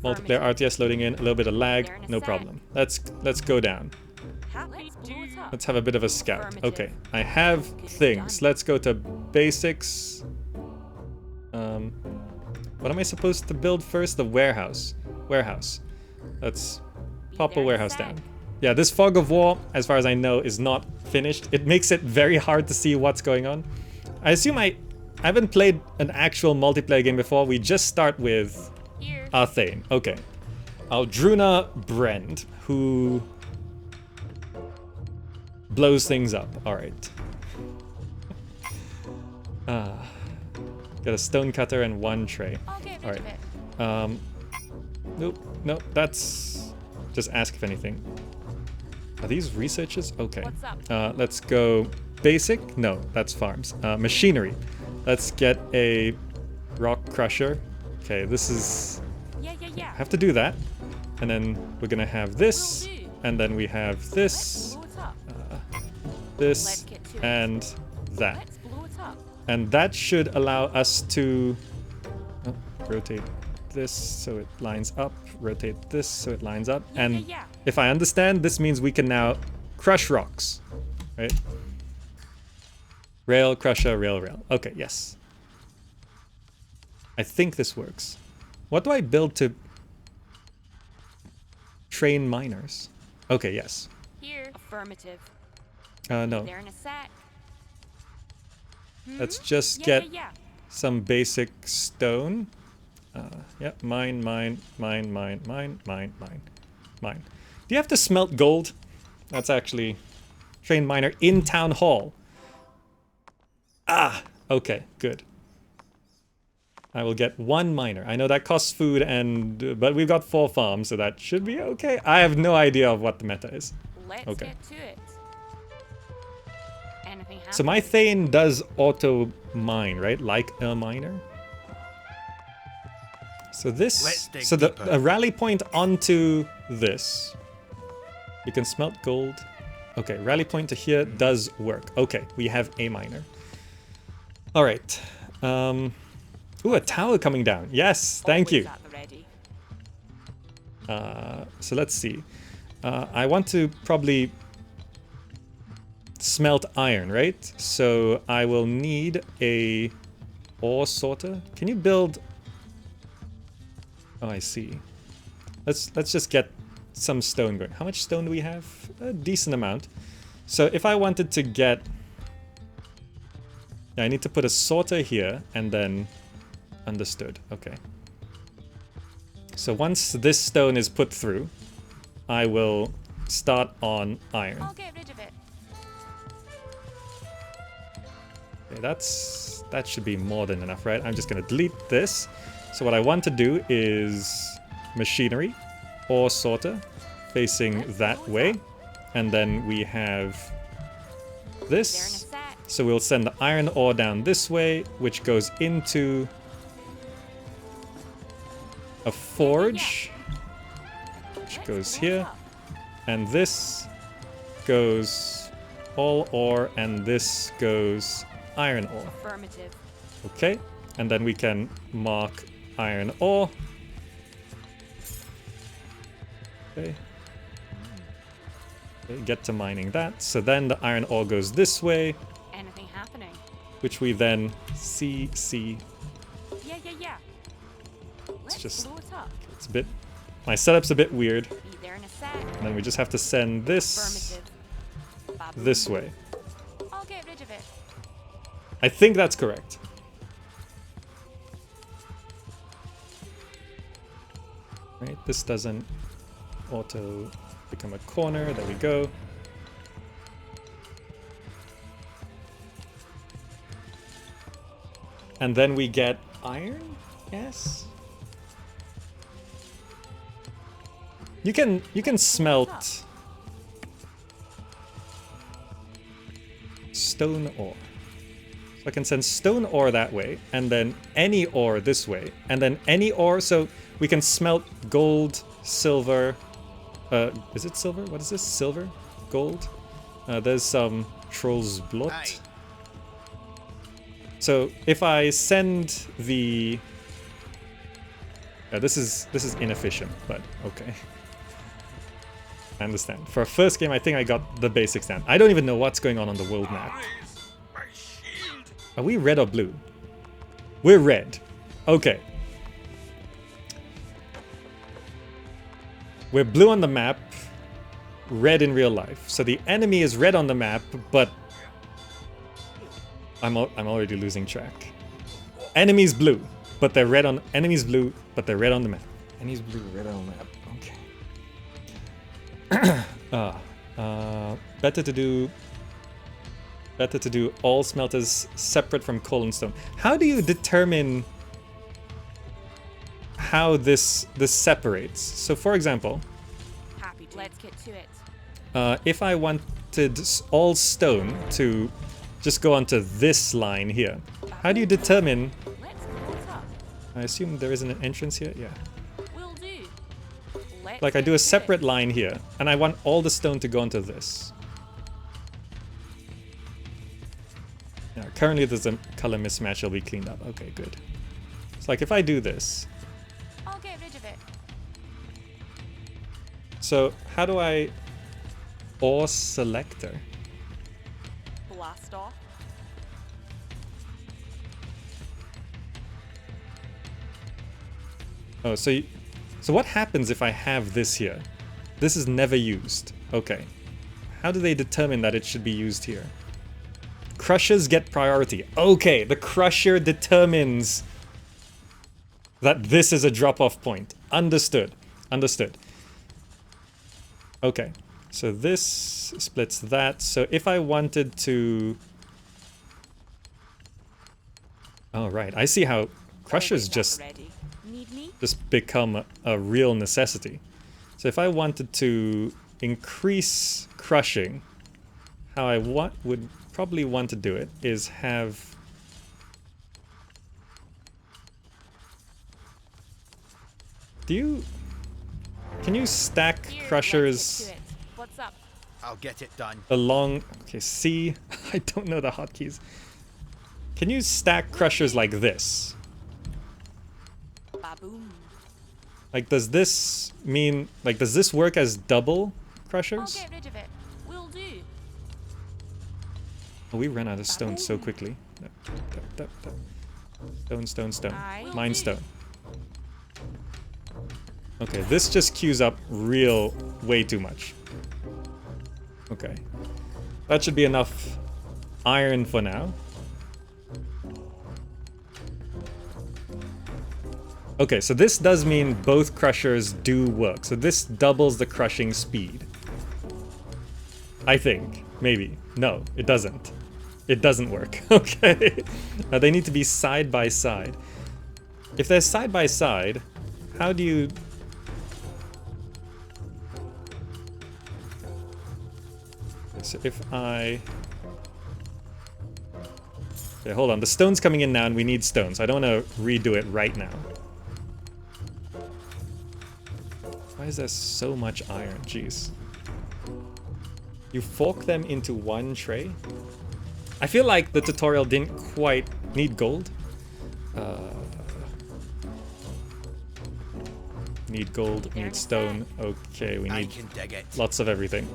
Speaker 1: Multiplayer RTS loading in, a little bit of lag, no problem. Let's go down. Let's have a bit of a scout. Okay, I have things. Let's go to basics. What am I supposed to build first? The warehouse. Let's pop a warehouse down. Yeah, this Fog of War, as far as I know, is not finished. It makes it very hard to see what's going on. I assume I haven't played an actual multiplayer game before. We just start with Arthane. Okay. Aldruna Brand, who blows things up. Alright. Got a stone cutter and 1 tray. Alright. Nope, that's... just ask if anything. Are these researchers? Okay. Let's go basic. No, that's farms. Machinery. Let's get a rock crusher. Okay, this is... I have to do that. And then we're gonna have this. And then we have this. This. And that. And that should allow us to... rotate this so it lines up. Rotate this so it lines up. And if I understand, this means we can now crush rocks. Right? Rail, crusher, rail, rail. Okay, yes. I think this works. What do I build to train miners? Okay, yes.
Speaker 7: Here, affirmative.
Speaker 1: No.
Speaker 7: There in a sec.
Speaker 1: Let's just get some basic stone. Yep, mine. Do you have to smelt gold? That's actually train miner in town hall. Ah, okay, good. I will get 1 miner. I know that costs food but we've got 4 farms, so that should be okay. I have no idea of what the meta is.
Speaker 7: Let's get to it. Anything happen?
Speaker 1: So my Thane does auto mine, right? Like a miner. So this, so a rally point onto this. You can smelt gold. Okay, rally point to here does work. Okay, we have a miner. All right. Ooh, a tower coming down. Yes, thank you. So let's see. I want to probably smelt iron, right? So I will need a ore sorter. Can you build... Oh, I see. Let's just get some stone going. How much stone do we have? A decent amount. So if I wanted to get... Yeah, I need to put a sorter here and then... Understood. Okay. So once this stone is put through, I will start on iron.
Speaker 7: I'll get rid of it.
Speaker 1: Okay, that should be more than enough, right? I'm just gonna delete this. So what I want to do is machinery or sorter facing that way. And then we have this. So we'll send the iron ore down this way, which goes into a forge, which goes here. And this goes all ore, and this goes iron ore.
Speaker 7: Affirmative.
Speaker 1: Okay, and then we can mark iron ore. Okay. Okay, get to mining that. So then the iron ore goes this way,
Speaker 7: Anything happening?
Speaker 1: which we then see.
Speaker 7: Yeah. Let's
Speaker 1: just-
Speaker 7: blow it up.
Speaker 1: It's a bit... My setup's a bit weird.
Speaker 7: Be there in a sec.
Speaker 1: And then we just have to send this
Speaker 7: Affirmative. Baboon.
Speaker 1: this way.
Speaker 7: I'll get rid of it.
Speaker 1: I think that's correct. Right, this doesn't auto become a corner. There we go. And then we get iron? Yes. You can smelt stone ore. So I can send stone ore that way, and then any ore this way, and then any ore, so we can smelt gold, silver. Is it silver? What is this? Silver? Gold? There's some troll's blood.
Speaker 3: Aye.
Speaker 1: So if I send the... this is inefficient, but okay. I understand. For a first game, I think I got the basics down. I don't even know what's going on the world map.
Speaker 4: My shield.
Speaker 1: Are we red or blue? We're red. Okay. We're blue on the map, red in real life. So the enemy is red on the map, but I'm already losing track. Enemies blue, but they're red on... Enemies blue, but they're red on the map. Enemies blue, red on the map. Okay. Better to do all smelters separate from coal and stone. How do you determine how this separates? So for example,
Speaker 7: Happy to. Let's get to it.
Speaker 1: if I wanted all stone to just go onto this line here, how do you determine?
Speaker 7: Let's blow it up.
Speaker 1: I assume there isn't an entrance here. Yeah.
Speaker 7: Will do. Let's
Speaker 1: Like I
Speaker 7: get
Speaker 1: do
Speaker 7: to
Speaker 1: a
Speaker 7: it.
Speaker 1: separate line here, and I want all the stone to go onto this. Yeah, currently there's a color mismatch. It'll be cleaned up. Okay, good. It's like if I do this.
Speaker 7: I'll get rid of it.
Speaker 1: So how do I ore selector?
Speaker 7: Blast off.
Speaker 1: Oh, so what happens if I have this here? This is never used. Okay. How do they determine that it should be used here? Crushers get priority. Okay, the crusher determines that this is a drop-off point. Understood. Understood. Okay, so this splits that. So if I wanted to... Oh, right. I see how crushers
Speaker 7: Always
Speaker 1: just
Speaker 7: ready. Need me?
Speaker 1: become a real necessity. So if I wanted to increase crushing, how I would probably want to do it is have... Can you stack
Speaker 7: Here,
Speaker 1: crushers
Speaker 7: let's get to it. What's up?
Speaker 3: I'll get it done.
Speaker 1: along... Okay, C. I don't know the hotkeys. Can you stack crushers like this?
Speaker 7: Baboon.
Speaker 1: Like, does this mean... Like, does this work as double
Speaker 7: I'll
Speaker 1: crushers?
Speaker 7: get rid of it. Will do.
Speaker 1: Oh, we ran out of stone so quickly. Stone.
Speaker 7: I will
Speaker 1: Mine
Speaker 7: do.
Speaker 1: stone. Okay, this just queues up way too much. Okay. That should be enough iron for now. Okay, so this does mean both crushers do work. So this doubles the crushing speed. I think. Maybe. No, it doesn't. It doesn't work. Okay. They need to be side by side. If they're side by side, how do you... So if I... Okay, hold on. The stone's coming in now and we need stone, so I don't want to redo it right now. Why is there so much iron? Jeez. You fork them into one tray? I feel like the tutorial didn't quite need gold. Need gold, need stone. Okay, we
Speaker 3: I
Speaker 1: need
Speaker 3: can dig it.
Speaker 1: lots of everything.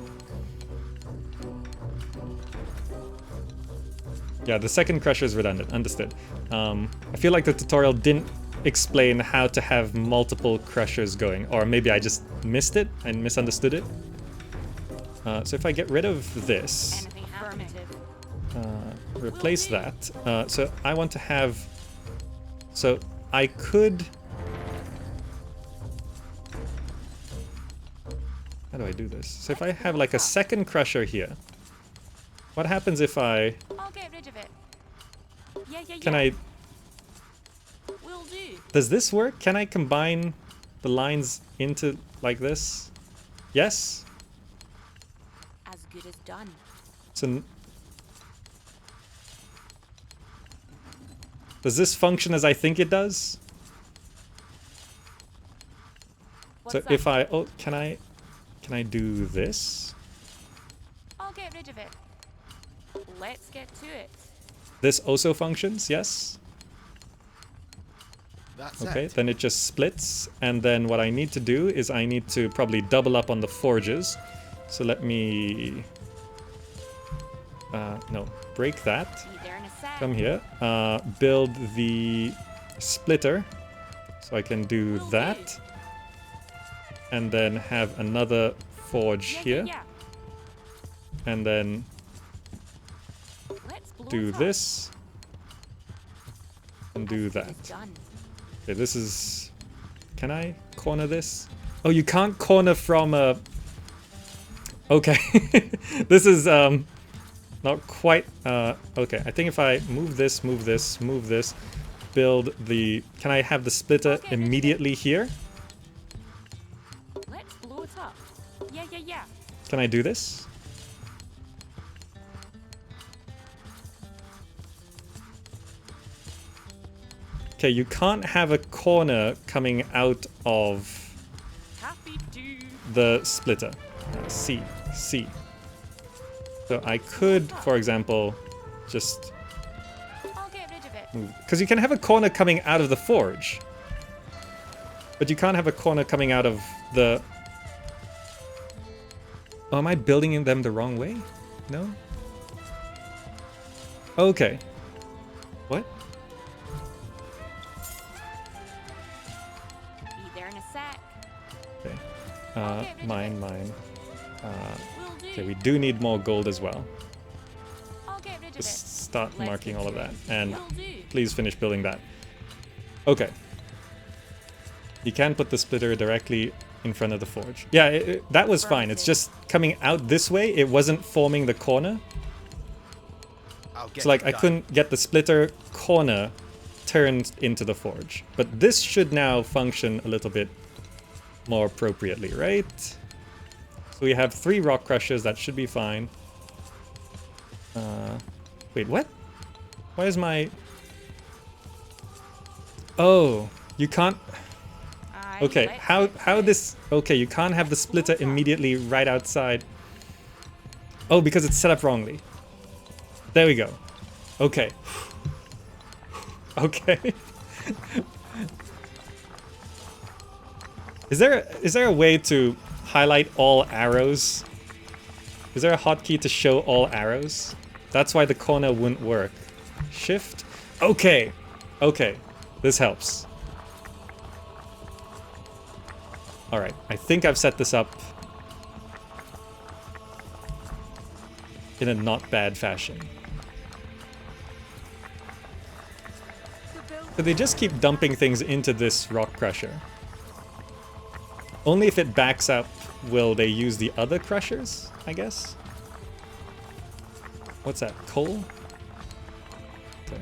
Speaker 1: Yeah, the second crusher is redundant. Understood. I feel like the tutorial didn't explain how to have multiple crushers going, or maybe I just missed it and misunderstood it. So if I get rid of this,
Speaker 7: Anything affirmative.
Speaker 1: replace that. So I want to have. So I could. How do I do this? So if I have like a second crusher here, what happens if I?
Speaker 7: I'll get rid of it. Yeah.
Speaker 1: Can I?
Speaker 7: Will do.
Speaker 1: Does this work? Can I combine the lines into like this? Yes.
Speaker 7: As good as done.
Speaker 1: So does this function as I think it does?
Speaker 7: What's
Speaker 1: So
Speaker 7: that?
Speaker 1: if I can I do this?
Speaker 7: I'll get rid of it. Let's get to it.
Speaker 1: This also functions, yes.
Speaker 3: That's
Speaker 1: Okay,
Speaker 3: it.
Speaker 1: then it just splits, and then what I need to do is I need to probably double up on the forges. So let me no, break that.
Speaker 7: Be there in a sec.
Speaker 1: Come here, build the splitter, so I can do
Speaker 7: Will
Speaker 1: that,
Speaker 7: do.
Speaker 1: and then have another forge here,
Speaker 7: Yeah.
Speaker 1: and then
Speaker 7: Let's blow
Speaker 1: do
Speaker 7: it up.
Speaker 1: this, and do
Speaker 7: As good
Speaker 1: that.
Speaker 7: as done.
Speaker 1: Okay, this is... Can I corner this? Oh, you can't corner from a... Okay. This is not quite... Okay, I think if I move this, build the... Can I have the splitter
Speaker 7: Okay,
Speaker 1: immediately here?
Speaker 7: Let's blow it up. Yeah.
Speaker 1: Can I do this? Okay, you can't have a corner coming out of
Speaker 7: Happy to.
Speaker 1: the splitter. C. So I could, for example, just
Speaker 7: I'll get rid of it.
Speaker 1: move. Because you can have a corner coming out of the forge. But you can't have a corner coming out of the... Oh, am I building them the wrong way? No? Okay. What?
Speaker 7: Be there in a sec.
Speaker 1: Okay.
Speaker 7: I'll get rid of
Speaker 1: Mine.
Speaker 7: Will do.
Speaker 1: Okay, we do need more gold as well.
Speaker 7: I'll get rid of
Speaker 1: Just
Speaker 7: it.
Speaker 1: start
Speaker 7: Let's
Speaker 1: marking
Speaker 7: get
Speaker 1: all of
Speaker 7: to
Speaker 1: that.
Speaker 7: it.
Speaker 1: And
Speaker 7: Will do.
Speaker 1: please finish building that. Okay. You can put the splitter directly in front of the forge. Yeah, that was fine. It's just coming out this way. It wasn't forming the corner.
Speaker 3: I'll get
Speaker 1: So like
Speaker 3: it
Speaker 1: I
Speaker 3: done.
Speaker 1: couldn't get the splitter corner turned into the forge. But this should now function a little bit more appropriately, right? So we have 3 rock crushers. That should be fine. Wait, what? Why is my... Oh, you can't... Okay, how this... Okay, you can't have the splitter immediately right outside. Oh, because it's set up wrongly. There we go. Okay. Okay. Is there a way to highlight all arrows? Is there a hotkey to show all arrows? That's why the corner wouldn't work. Shift? Okay. Okay. This helps. Alright, I think I've set this up in a not bad fashion. So they just keep dumping things into this rock crusher. Only if it backs up will they use the other crushers, I guess? What's that? Coal? Okay.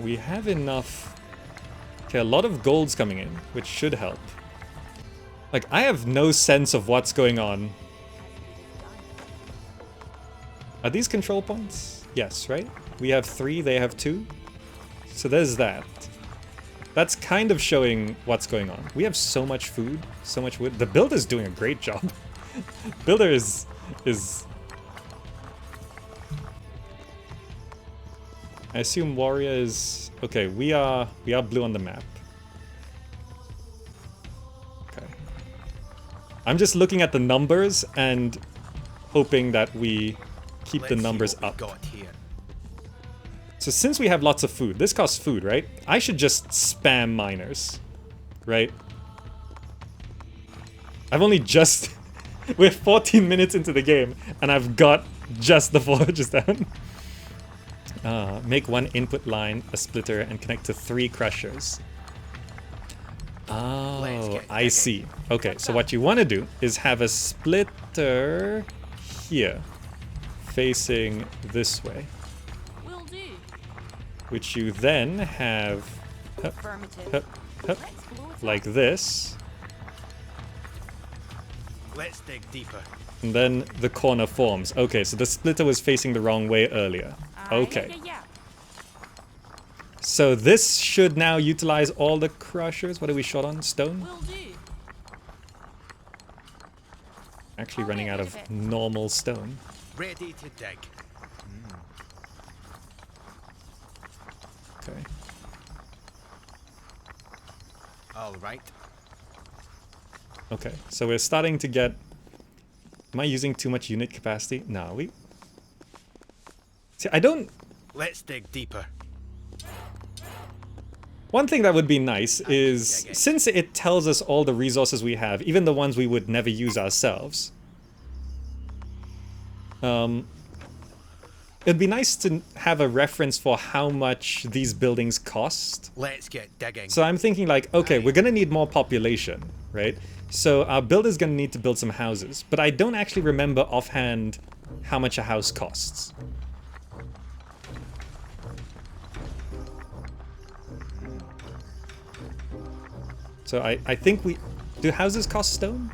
Speaker 1: We have enough... Okay, a lot of gold's coming in, which should help. Like, I have no sense of what's going on. Are these control points? Yes, right? We have 3, they have 2. So there's that. That's kind of showing what's going on. We have so much food, so much wood. The builder's doing a great job. Builder is... I assume warrior is... Okay, we are blue on the map. Okay. I'm just looking at the numbers and hoping that we keep the
Speaker 3: Let's see
Speaker 1: numbers
Speaker 3: what we've
Speaker 1: up.
Speaker 3: got here.
Speaker 1: So since we have lots of food, this costs food, right? I should just spam miners, right? I've only just... We're 14 minutes into the game, and I've got just the forges down. Make one input line a splitter and connect to 3 crushers. Oh, I see. Okay, so what you want to do is have a splitter here, facing this way,
Speaker 7: Will do.
Speaker 1: which you then have
Speaker 7: Affirmative. Let's blow it
Speaker 1: like this,
Speaker 3: Let's dig deeper.
Speaker 1: and then the corner forms. Okay, so the splitter was facing the wrong way earlier.
Speaker 7: up.
Speaker 1: Okay.
Speaker 7: Yeah.
Speaker 1: So this should now utilize all the crushers. What are we short on? Stone?
Speaker 7: Will do.
Speaker 1: Actually
Speaker 7: I'll
Speaker 1: running
Speaker 7: get
Speaker 1: out
Speaker 7: rid
Speaker 1: of
Speaker 7: of it.
Speaker 1: normal stone.
Speaker 3: Ready to dig.
Speaker 1: Okay.
Speaker 3: All right.
Speaker 1: Okay, so we're starting to get... Am I using too much unit capacity? No, we... See, I don't...
Speaker 3: Let's dig deeper.
Speaker 1: One thing that would be nice is, since it tells us all the resources we have, even the ones we would never use ourselves, it'd be nice to have a reference for how much these buildings cost.
Speaker 3: Let's get digging.
Speaker 1: So I'm thinking like, okay, we're gonna need more population, right? So our builder's gonna need to build some houses, but I don't actually remember offhand how much a house costs. So I think we... Do houses cost stone?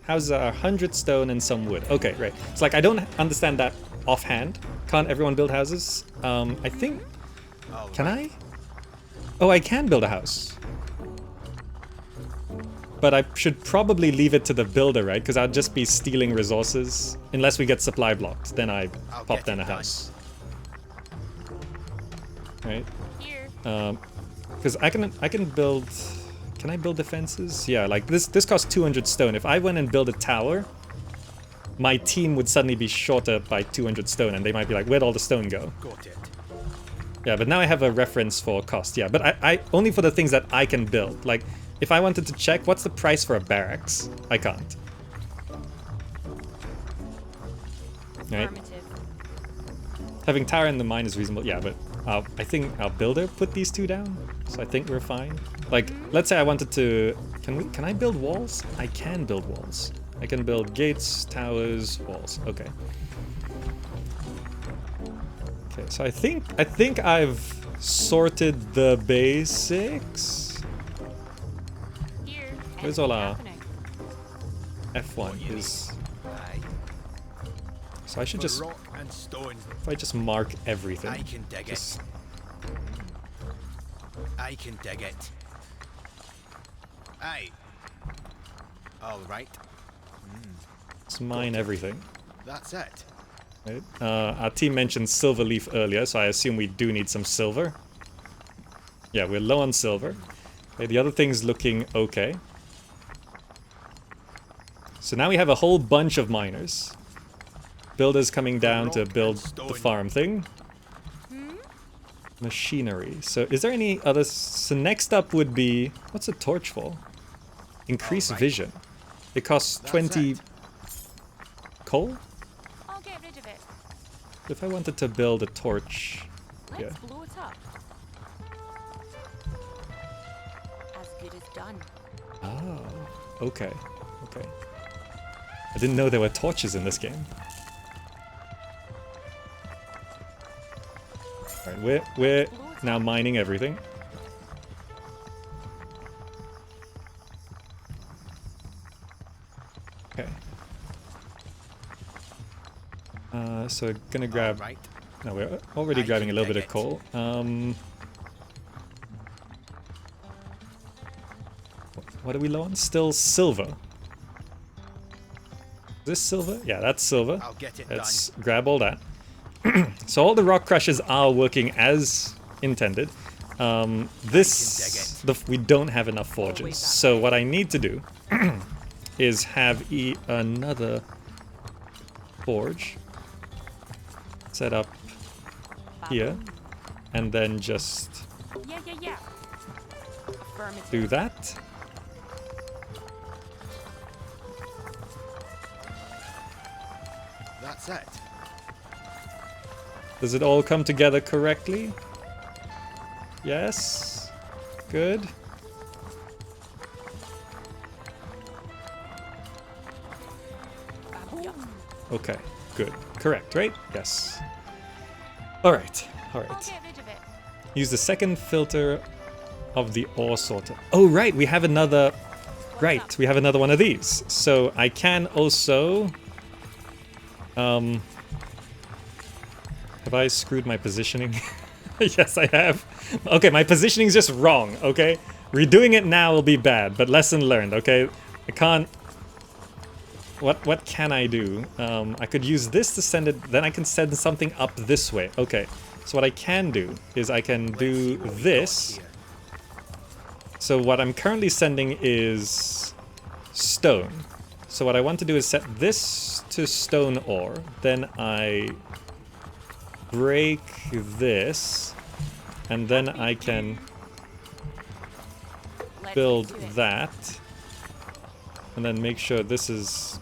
Speaker 1: Houses are 100 stone and some wood. Okay, right. It's like I don't understand that offhand. Can't everyone build houses? I think... Can I? Oh, I can build a house. But I should probably leave it to the builder, right? Because I'd just be stealing resources. Unless we get supply blocked, then I pop down a house. Right?
Speaker 7: Here.
Speaker 1: Because I can build... Can I build defenses? Yeah, like this costs 200 stone. If I went and built a tower, my team would suddenly be shorter by 200 stone, and they might be like, where'd all the stone go?
Speaker 3: Got it.
Speaker 1: Yeah, but now I have a reference for cost. Yeah, but I only for the things that I can build. Like, if I wanted to check what's the price for a barracks, I can't. Right?
Speaker 7: Affirmative.
Speaker 1: Having tower in the mine is reasonable. Yeah, but I think our builder put these 2 down, so I think we're fine. Like, let's say I wanted to... Can I build walls? I can build walls. I can build gates, towers, walls. Okay. Okay, so I think I've sorted the basics.
Speaker 7: Here.
Speaker 1: Where's
Speaker 7: Anything
Speaker 1: all our...
Speaker 7: happening?
Speaker 1: F1 is...
Speaker 3: Aye.
Speaker 1: So I should
Speaker 3: For
Speaker 1: just...
Speaker 3: rock and stone.
Speaker 1: If I just mark everything.
Speaker 3: I can dig
Speaker 1: Just-
Speaker 3: it. I can dig it. Aye. All right.
Speaker 1: Just mine everything.
Speaker 3: That's it.
Speaker 1: Right? Our team mentioned silver leaf earlier, so I assume we do need some silver. Yeah, we're low on silver. Okay, the other thing's looking okay. So now we have a whole bunch of miners. Builders coming down to build the farm thing. Machinery. So is there any other... So next up would be... What's a torch for? Increase vision. It costs 20 coal?
Speaker 7: I'll get rid of it.
Speaker 1: If I wanted to build a torch...
Speaker 7: Let's
Speaker 1: Yeah.
Speaker 7: blow it up. As good as done.
Speaker 1: Oh, okay. Okay. I didn't know there were torches in this game. Alright, we're now mining everything. Okay. So gonna grab...
Speaker 3: Right.
Speaker 1: No, we're already
Speaker 3: I
Speaker 1: grabbing a
Speaker 3: can
Speaker 1: little bit
Speaker 3: dig
Speaker 1: of coal. What are we low on? Still silver. Is this silver? Yeah, that's silver.
Speaker 3: I'll get it
Speaker 1: Let's grab all that. So all the rock crushers are working as intended. We don't have enough forges. So what I need to do is have another forge. set up here, and then just
Speaker 7: Yeah. Affirmative.
Speaker 1: do that.
Speaker 3: That's it.
Speaker 1: Does it all come together correctly? Yes. Good.
Speaker 7: Yup.
Speaker 1: Okay, good. Correct, right? Yes. Alright,
Speaker 7: I'll
Speaker 1: alright.
Speaker 7: get rid of it.
Speaker 1: Use the second filter of the ore sorter. Oh, right, we have another... Right, we have another one of these. So I can also... Have I screwed my positioning? Yes, I have. Okay, my positioning is just wrong, okay? Redoing it now will be bad, but lesson learned, okay? I can't... What can I do? I could use this to send it, then I can send something up this way. Okay, so what I can do is I can do this. So what I'm currently sending is stone. So what I want to do is set this to stone ore, then I break this, and then I can
Speaker 7: Let's
Speaker 1: build
Speaker 7: get to it.
Speaker 1: that, and then make sure this is...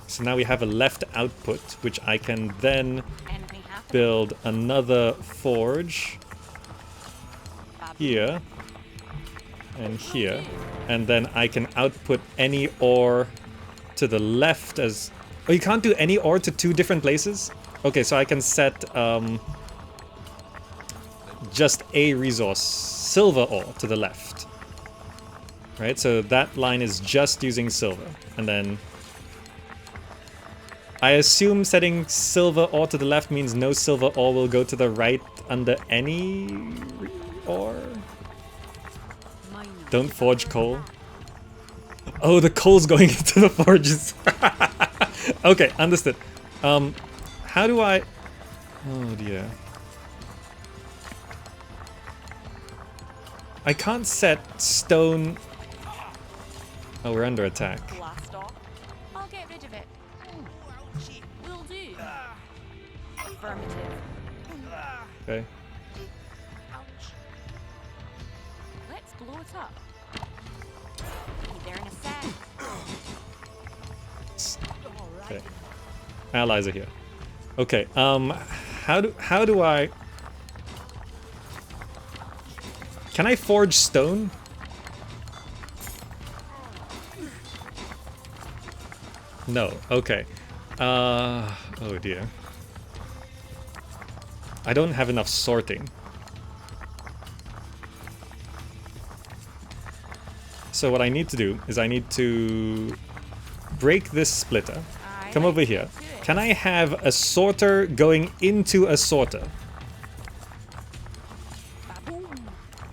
Speaker 1: So now we have a left output, which I can then
Speaker 7: Anything happen?
Speaker 1: build another forge here and here, and then I can output any ore to the left as... Oh, you can't do any ore to two different places? Okay, so I can set just a resource, silver ore, to the left. Right, so that line is just using silver, and then I assume setting silver ore to the left means no silver ore will go to the right under any ore. Don't forge coal. Oh, the coal's going into the forges. Okay, understood. How do I... Oh dear. I can't set stone... Oh, we're under attack.
Speaker 7: Blast off. I'll get rid of it. Will do. Affirmative.
Speaker 1: Okay.
Speaker 7: Let's blow it up. Be there in a sec.
Speaker 1: Okay. Allies are here. Okay, how do I... Can I forge stone? No, okay. Oh dear. I don't have enough sorting. So what I need to do is I need to break this splitter. Come over here. Can I have a sorter going into a sorter?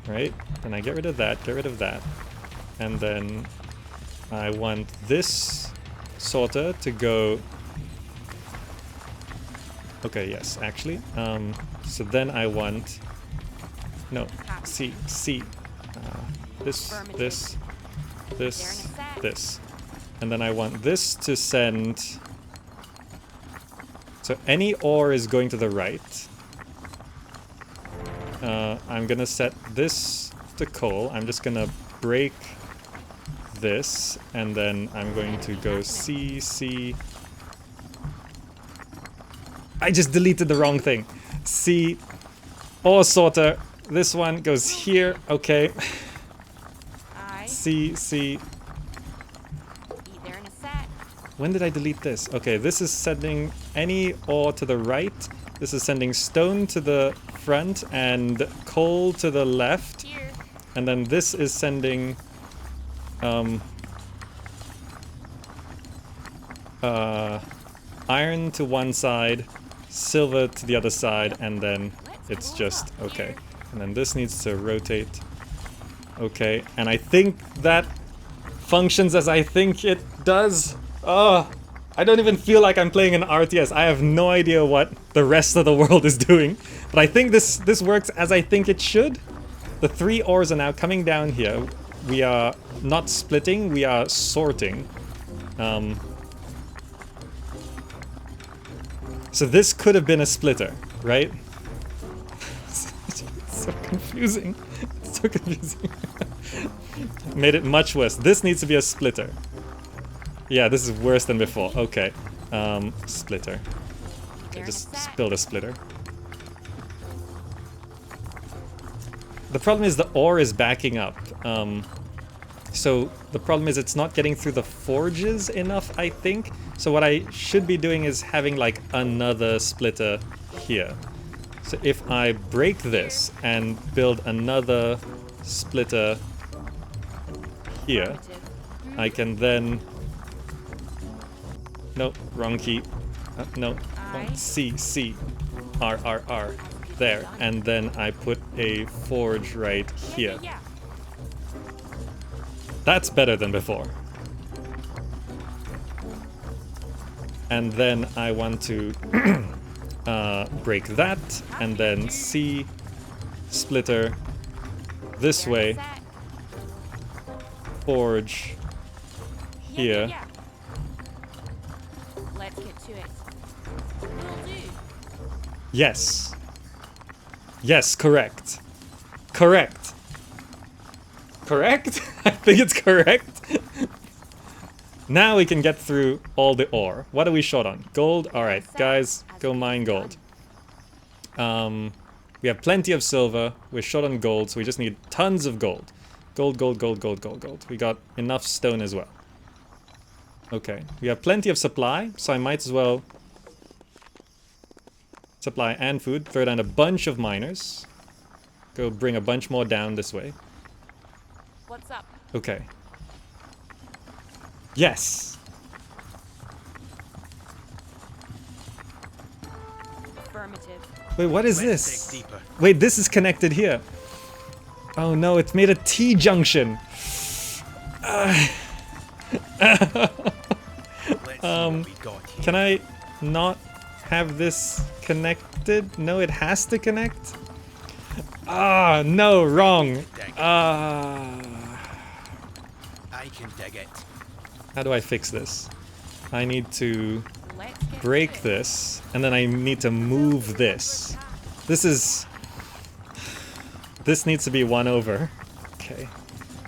Speaker 1: Right? Then I get rid of that, and then I want this sorter to go... Okay, yes, actually. So then I want... No, see. This. And then I want this to send... So any ore is going to the right. I'm gonna set this to coal. I'm just gonna break this, and then I'm going to go C. I just deleted the wrong thing. C, ore sorter. This one goes here. Okay. C.
Speaker 7: Be there in a sec.
Speaker 1: When did I delete this? Okay, this is sending any ore to the right. This is sending stone to the front and coal to the left.
Speaker 7: Here.
Speaker 1: And then this is sending iron to one side, silver to the other side, and then it's just okay. And then this needs to rotate. Okay, and I think that functions as I think it does. Oh, I don't even feel like I'm playing an RTS. I have no idea what the rest of the world is doing. But I think this works as I think it should. The 3 ores are now coming down here. We are not splitting, we are sorting. So this could have been a splitter, right? It's so confusing. It's so confusing. Made it much worse. This needs to be a splitter. Yeah, this is worse than before. Okay. Splitter. Okay, just spilled a splitter. The problem is the ore is backing up. So the problem is it's not getting through the forges enough, I think. So what I should be doing is having like another splitter here. So if I break this and build another splitter here, I can then... No, wrong key. No, C, R. There, and then I put a forge right here. That's better than before. And then I want to break that, and then C, splitter this way, forge here.
Speaker 7: Let's get to it. Will do.
Speaker 1: Yes. Yes, correct. Correct. Correct? I think it's correct. Now we can get through all the ore. What are we short on? Gold? Alright, guys, go mine gold. We have plenty of silver. We're short on gold, so we just need tons of gold. Gold. We got enough stone as well. Okay, we have plenty of supply, so I might as well... Supply and food. Throw down a bunch of miners. Go bring a bunch more down this way.
Speaker 7: What's up?
Speaker 1: Okay. Yes!
Speaker 7: Affirmative.
Speaker 1: Wait, what is this? Wait, this is connected here. Oh no, it's made a T-junction. Can I not have this connected? No, it has to connect? Ah, no, wrong.
Speaker 3: I can dig it.
Speaker 1: How do I fix this? I need to
Speaker 7: Let's get
Speaker 1: break
Speaker 7: to it.
Speaker 1: this, and then I need to move this. This is... This needs to be 1 over. Okay.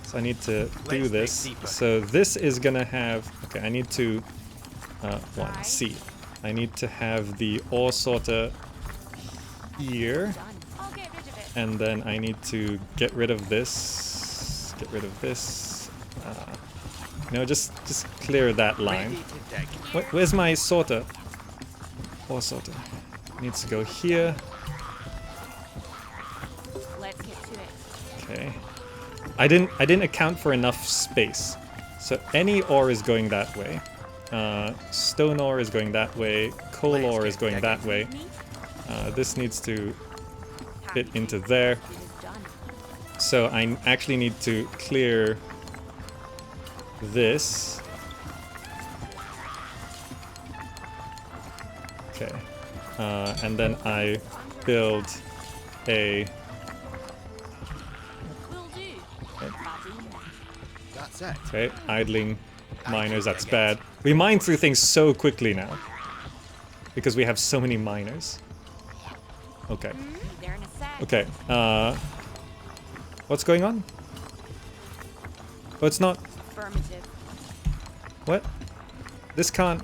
Speaker 1: So I need to do this. So this is gonna have... Okay, I need to... 1, C. I need to have the ore sorter here.
Speaker 7: Done. I'll get rid of it.
Speaker 1: And then I need to get rid of this. Get rid of this. No, just clear that line.
Speaker 3: Ready to dig.
Speaker 1: Where's my sorter? Ore sorter. Needs to go here.
Speaker 7: Let's get to it.
Speaker 1: Okay. I didn't account for enough space. So any ore is going that way. Stone ore is going that way. Coal ore is going that way. This needs to fit into there.
Speaker 7: It is done.
Speaker 1: So I actually need to clear this. Okay. And then I build a...
Speaker 7: Will do. Buddy.
Speaker 3: That's it.
Speaker 1: Okay, idling miners, that's bad. We mine through things so quickly now. Because we have so many miners. Okay.
Speaker 7: There in a sec.
Speaker 1: Okay, what's going on? Oh, it's not...
Speaker 7: Affirmative.
Speaker 1: What? This can't...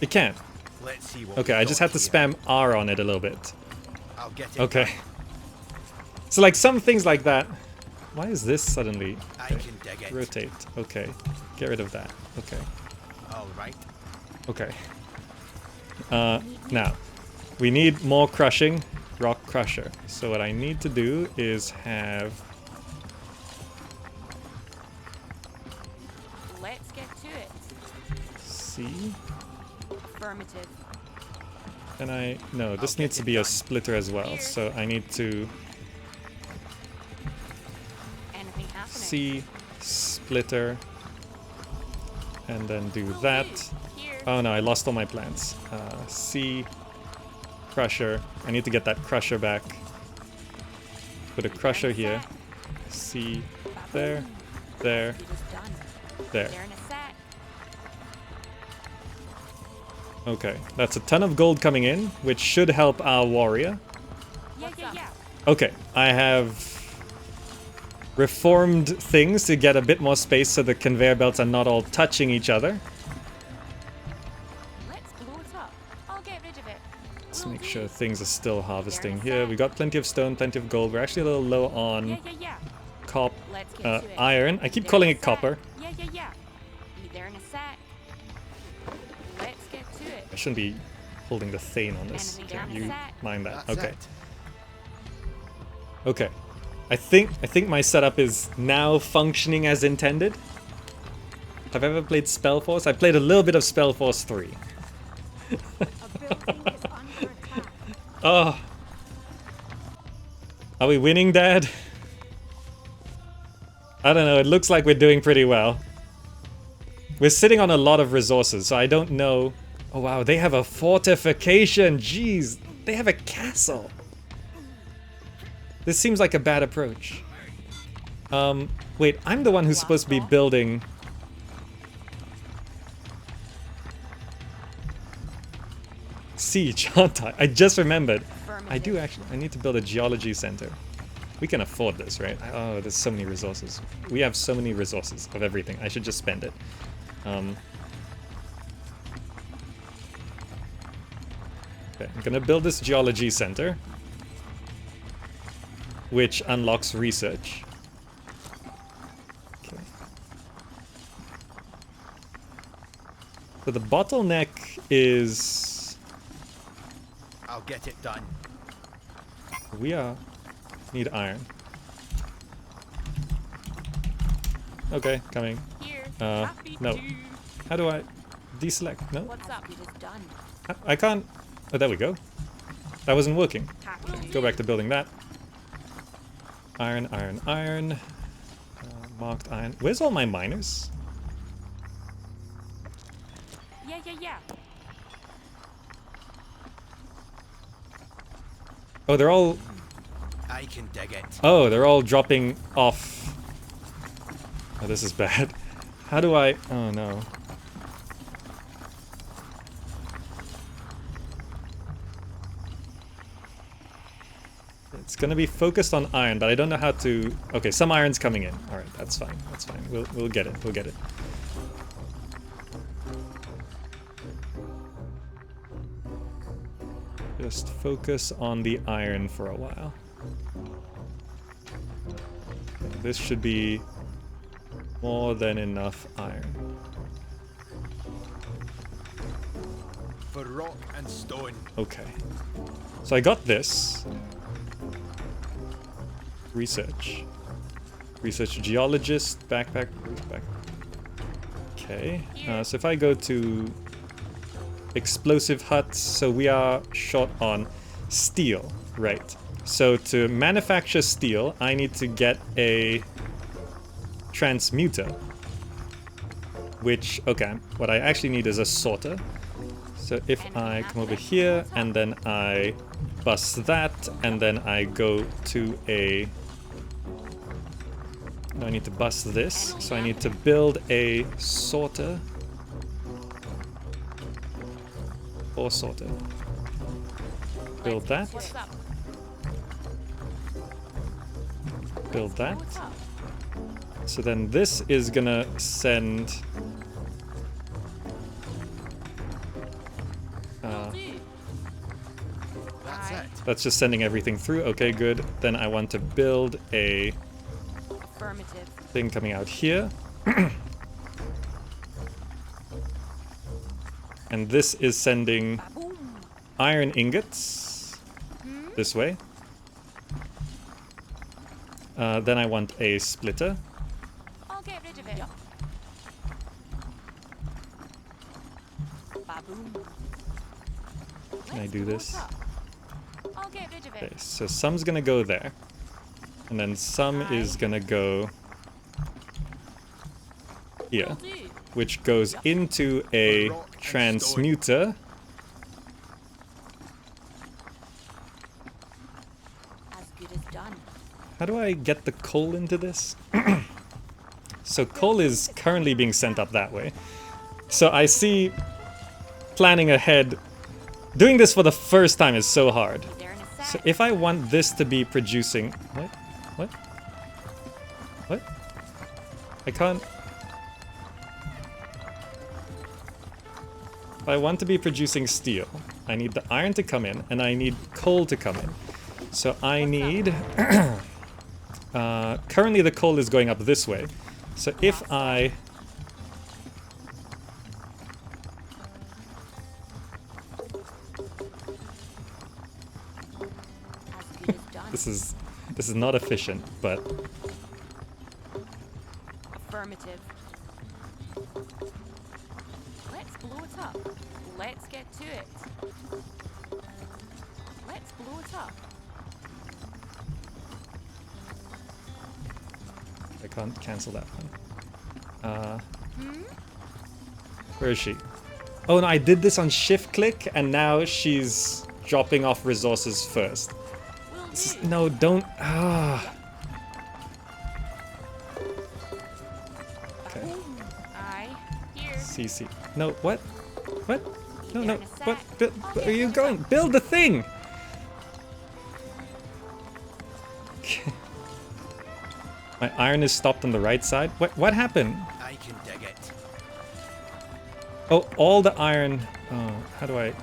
Speaker 1: It can't.
Speaker 3: Let's see what
Speaker 1: Okay,
Speaker 3: we've
Speaker 1: I just
Speaker 3: got
Speaker 1: have to
Speaker 3: here.
Speaker 1: spam R on it a little bit.
Speaker 3: I'll get it.
Speaker 1: Okay. So like some things like that... Why is this suddenly...
Speaker 3: I
Speaker 1: Okay.
Speaker 3: can dig it.
Speaker 1: Rotate. Okay. Get rid of that. Okay.
Speaker 3: All right.
Speaker 1: Okay. Now, we need more crushing. Rock crusher. So what I need to do is have...
Speaker 7: Let's get to it.
Speaker 1: C?
Speaker 7: Affirmative.
Speaker 1: Can I... No, this needs to be a splitter as well. So I need to
Speaker 7: Anything happening?
Speaker 1: C, splitter, and then do that.
Speaker 7: Here.
Speaker 1: Oh no, I lost all my plants. C, crusher. I need to get that crusher back. Put a crusher here. C, there, there,
Speaker 7: It is done.
Speaker 1: there.
Speaker 7: There in a sec.
Speaker 1: Okay, that's a ton of gold coming in, which should help our warrior.
Speaker 7: Yeah.
Speaker 1: Okay, I have reformed things to get a bit more space so the conveyor belts are not all touching each other.
Speaker 7: Let's blow it up. I'll get rid of it.
Speaker 1: Let's make sure things are still harvesting here. We got plenty of stone, plenty of gold. We're actually a little low on
Speaker 7: Yeah. Let's get to it.
Speaker 1: iron. I keep
Speaker 7: Be there
Speaker 1: calling
Speaker 7: in a
Speaker 1: it
Speaker 7: sec.
Speaker 1: copper.
Speaker 7: Yeah. Be there in a sec. Let's get to it.
Speaker 1: I shouldn't be holding the thane on this.
Speaker 7: Enemy
Speaker 1: Okay,
Speaker 7: down a
Speaker 1: you
Speaker 7: sec.
Speaker 1: mind that.
Speaker 3: That's
Speaker 1: Okay.
Speaker 3: it.
Speaker 1: Okay. I think my setup is now functioning as intended. Have I ever played Spellforce? I played a little bit of Spellforce 3. Oh. Are we winning, Dad? I don't know, it looks like we're doing pretty well. We're sitting on a lot of resources, so I don't know. Oh wow, they have a fortification! Jeez, they have a castle! This seems like a bad approach. Wait, I'm the one who's supposed to be building... Siege, aren't I? I just remembered. I do actually, I need to build a geology center. We can afford this, right? Oh, there's so many resources. We have so many resources of everything. I should just spend it. Okay, I'm gonna build this geology center, which unlocks research. Okay. So the bottleneck is
Speaker 3: I'll get it done.
Speaker 1: we need iron. Okay, coming.
Speaker 7: Here.
Speaker 1: No. How do I deselect? No,
Speaker 7: What's up? It is done.
Speaker 1: I can't. Oh, there we go. That wasn't working. Go back to building that. Iron. Marked iron. Where's all my miners?
Speaker 7: Yeah.
Speaker 1: Oh, they're all.
Speaker 3: I can dig it.
Speaker 1: Oh, they're all dropping off. Oh, this is bad. How do I... Oh, no. It's gonna be focused on iron, but I don't know how to... Okay, some iron's coming in. Alright, that's fine. That's fine. We'll get it. We'll get it. Just focus on the iron for a while. Okay, this should be more than enough iron.
Speaker 3: For rock and stone.
Speaker 1: Okay. So I got this. Research. Research geologist, backpack. Okay. So if I go to explosive huts, so we are short on steel, right? So to manufacture steel, I need to get a transmuter, which, okay, what I actually need is a sorter. So if I come over here and then I bust that and then I go to a... No, I need to bust this, so I need to build a sorter. Or sorter. Build that. Build that. So then this is gonna send...
Speaker 3: That's it.
Speaker 1: That's just sending everything through. Okay, good. Then I want to build a
Speaker 7: Affirmative.
Speaker 1: thing coming out here. And this is sending iron ingots this way. Then I want a splitter.
Speaker 7: I'll get rid of it. Baboom.
Speaker 1: Can I do this?
Speaker 7: I'll get rid of it.
Speaker 1: Okay, so some's gonna go there. And then some is gonna go here,
Speaker 7: Will do.
Speaker 1: which goes into a transmuter.
Speaker 7: As good as done.
Speaker 1: How do I get the coal into this? So coal is currently being sent up that way. So I see planning ahead. Doing this for the first time is so hard.
Speaker 7: Be there in a
Speaker 1: So
Speaker 7: sec.
Speaker 1: if I want this to be producing... What? What? What? I can't... If I want to be producing steel, I need the iron to come in, and I need coal to come in. So I need... currently the coal is going up this way. So if I...
Speaker 7: As good as done.
Speaker 1: This is not efficient, but...
Speaker 7: Affirmative. Let's blow it up. Let's get to it. Let's blow it up.
Speaker 1: I can't cancel that one. Where is she? Oh no, I did this on shift click and now she's dropping off resources first.
Speaker 7: Will do.
Speaker 1: No, don't. Ah. Okay.
Speaker 7: Aye. Here.
Speaker 1: CC. No, what? What? No,
Speaker 7: Be
Speaker 1: no.
Speaker 7: there in a
Speaker 1: What?
Speaker 7: sec.
Speaker 1: Where are you going? Build the thing! Okay. My iron is stopped on the right side. What happened?
Speaker 3: I can dig it.
Speaker 1: Oh, all the iron. Oh, how do I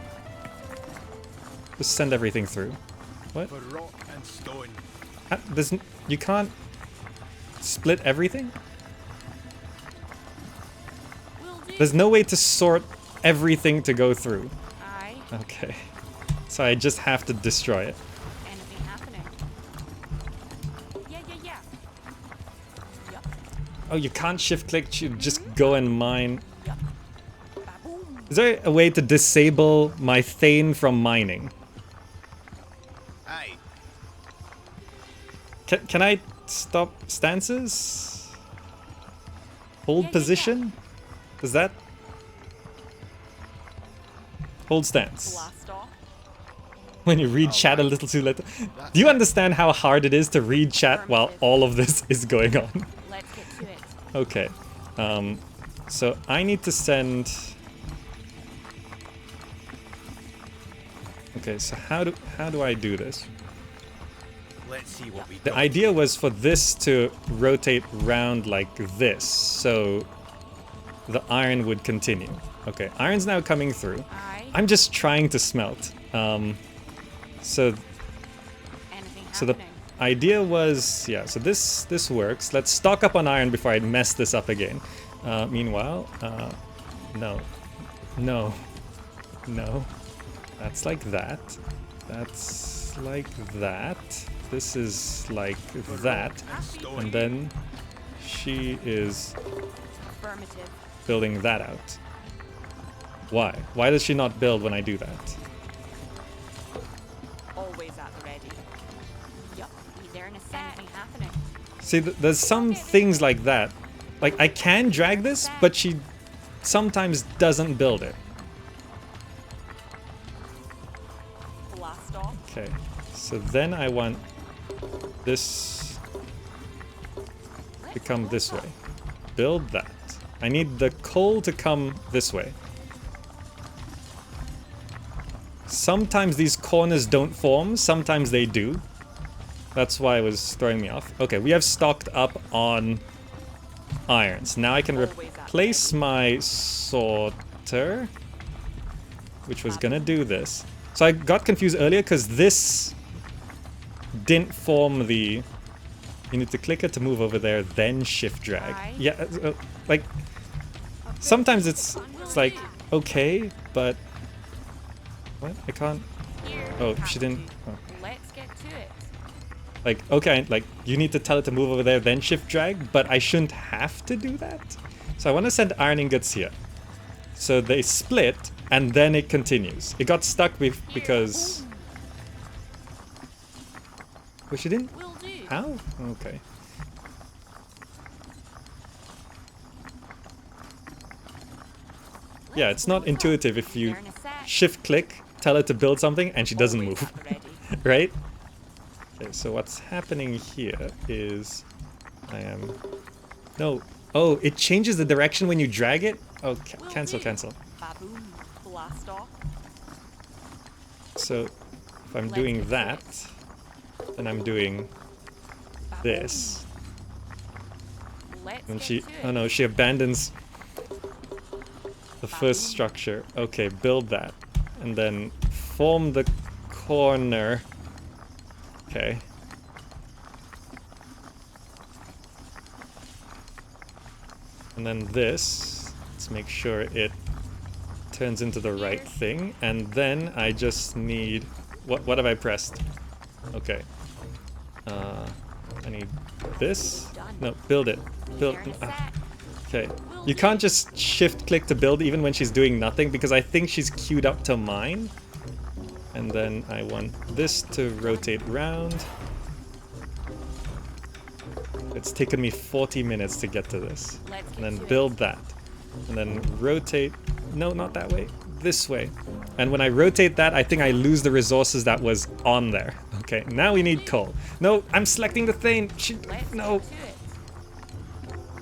Speaker 1: just send everything through? What?
Speaker 3: For rock and stone.
Speaker 1: You can't split everything?
Speaker 7: Will do.
Speaker 1: There's no way to sort everything to go through.
Speaker 7: Aye.
Speaker 1: Okay. So I just have to destroy it.
Speaker 7: Anything happening? Yeah. Yup.
Speaker 1: Oh, you can't shift click, you just go and mine.
Speaker 7: Yup. Ba-boom.
Speaker 1: Is there a way to disable my Thane from mining?
Speaker 3: Aye.
Speaker 1: Can I stop stances? Hold
Speaker 7: Yeah.
Speaker 1: position? Is that? Hold stance.
Speaker 7: Blast off.
Speaker 1: When you read chat a little too late. Do you understand how hard it is to read chat while all of this is going on?
Speaker 7: Let's get to it.
Speaker 1: Okay. So I need to send... Okay, so how do I do this?
Speaker 3: Let's see what we
Speaker 1: The
Speaker 3: got.
Speaker 1: idea was for this to rotate round like this, so the iron would continue. Okay, iron's now coming through.
Speaker 7: Aye.
Speaker 1: I'm just trying to smelt. So
Speaker 7: Anything
Speaker 1: So the
Speaker 7: happening?
Speaker 1: idea was, yeah, so this works. Let's stock up on iron before I mess this up again. Meanwhile, no. That's like that. That's like that. This is like that. And then she is
Speaker 7: Affirmative.
Speaker 1: building that out. Why? Why does she not build when I do that?
Speaker 7: Always at the ready. Yup. Be there in a sec. Anything happening?
Speaker 1: See, there's some things like that. Like, I can drag this, but she sometimes doesn't build it.
Speaker 7: Blast off.
Speaker 1: Okay, so then I want this to come this way. Build that. I need the coal to come this way. Sometimes these corners don't form, sometimes they do. That's why it was throwing me off. Okay, we have stocked up on irons. Now I can replace my sorter, which was gonna do this. So I got confused earlier because this didn't form the... You need to click it to move over there, then shift drag.
Speaker 7: Aye.
Speaker 1: Yeah, like... Sometimes it's like, okay, but... What? I can't...
Speaker 7: Here.
Speaker 1: Oh, she didn't... Oh.
Speaker 7: Let's get to it.
Speaker 1: Like, okay, like, you need to tell it to move over there, then shift drag, but I shouldn't have to do that. So I want to send iron ingots here. So they split, and then it continues. It got stuck with because... Well, she didn't...
Speaker 7: Will do.
Speaker 1: How? Okay. Yeah, it's not intuitive if you
Speaker 7: There in a sec.
Speaker 1: shift click, tell it to build something, and she doesn't
Speaker 7: Always
Speaker 1: move.
Speaker 7: at the ready.
Speaker 1: Right? Okay, so what's happening here is I am... No. Oh, it changes the direction when you drag it? Oh,
Speaker 7: Will
Speaker 1: cancel,
Speaker 7: do.
Speaker 1: cancel.
Speaker 7: Baboom. Blast off.
Speaker 1: So if I'm doing that, then I'm doing this.
Speaker 7: Let's
Speaker 1: And
Speaker 7: get
Speaker 1: she,
Speaker 7: to
Speaker 1: oh
Speaker 7: it.
Speaker 1: no, she abandons the first structure. Okay, build that. And then form the corner. Okay. And then this, let's make sure it turns into the right thing. And then I just need, what have I pressed? Okay. I need this. No, build it. Build.
Speaker 7: Here in a sec.
Speaker 1: Okay. You can't just shift click to build even when she's doing nothing because I think she's queued up to mine. And then I want this to rotate round. It's taken me 40 minutes to get to this. And then build that. And then rotate. No, not that way. This way. And when I rotate that, I think I lose the resources that was on there. Okay, now we need coal. No, I'm selecting the thing. No.
Speaker 7: To it.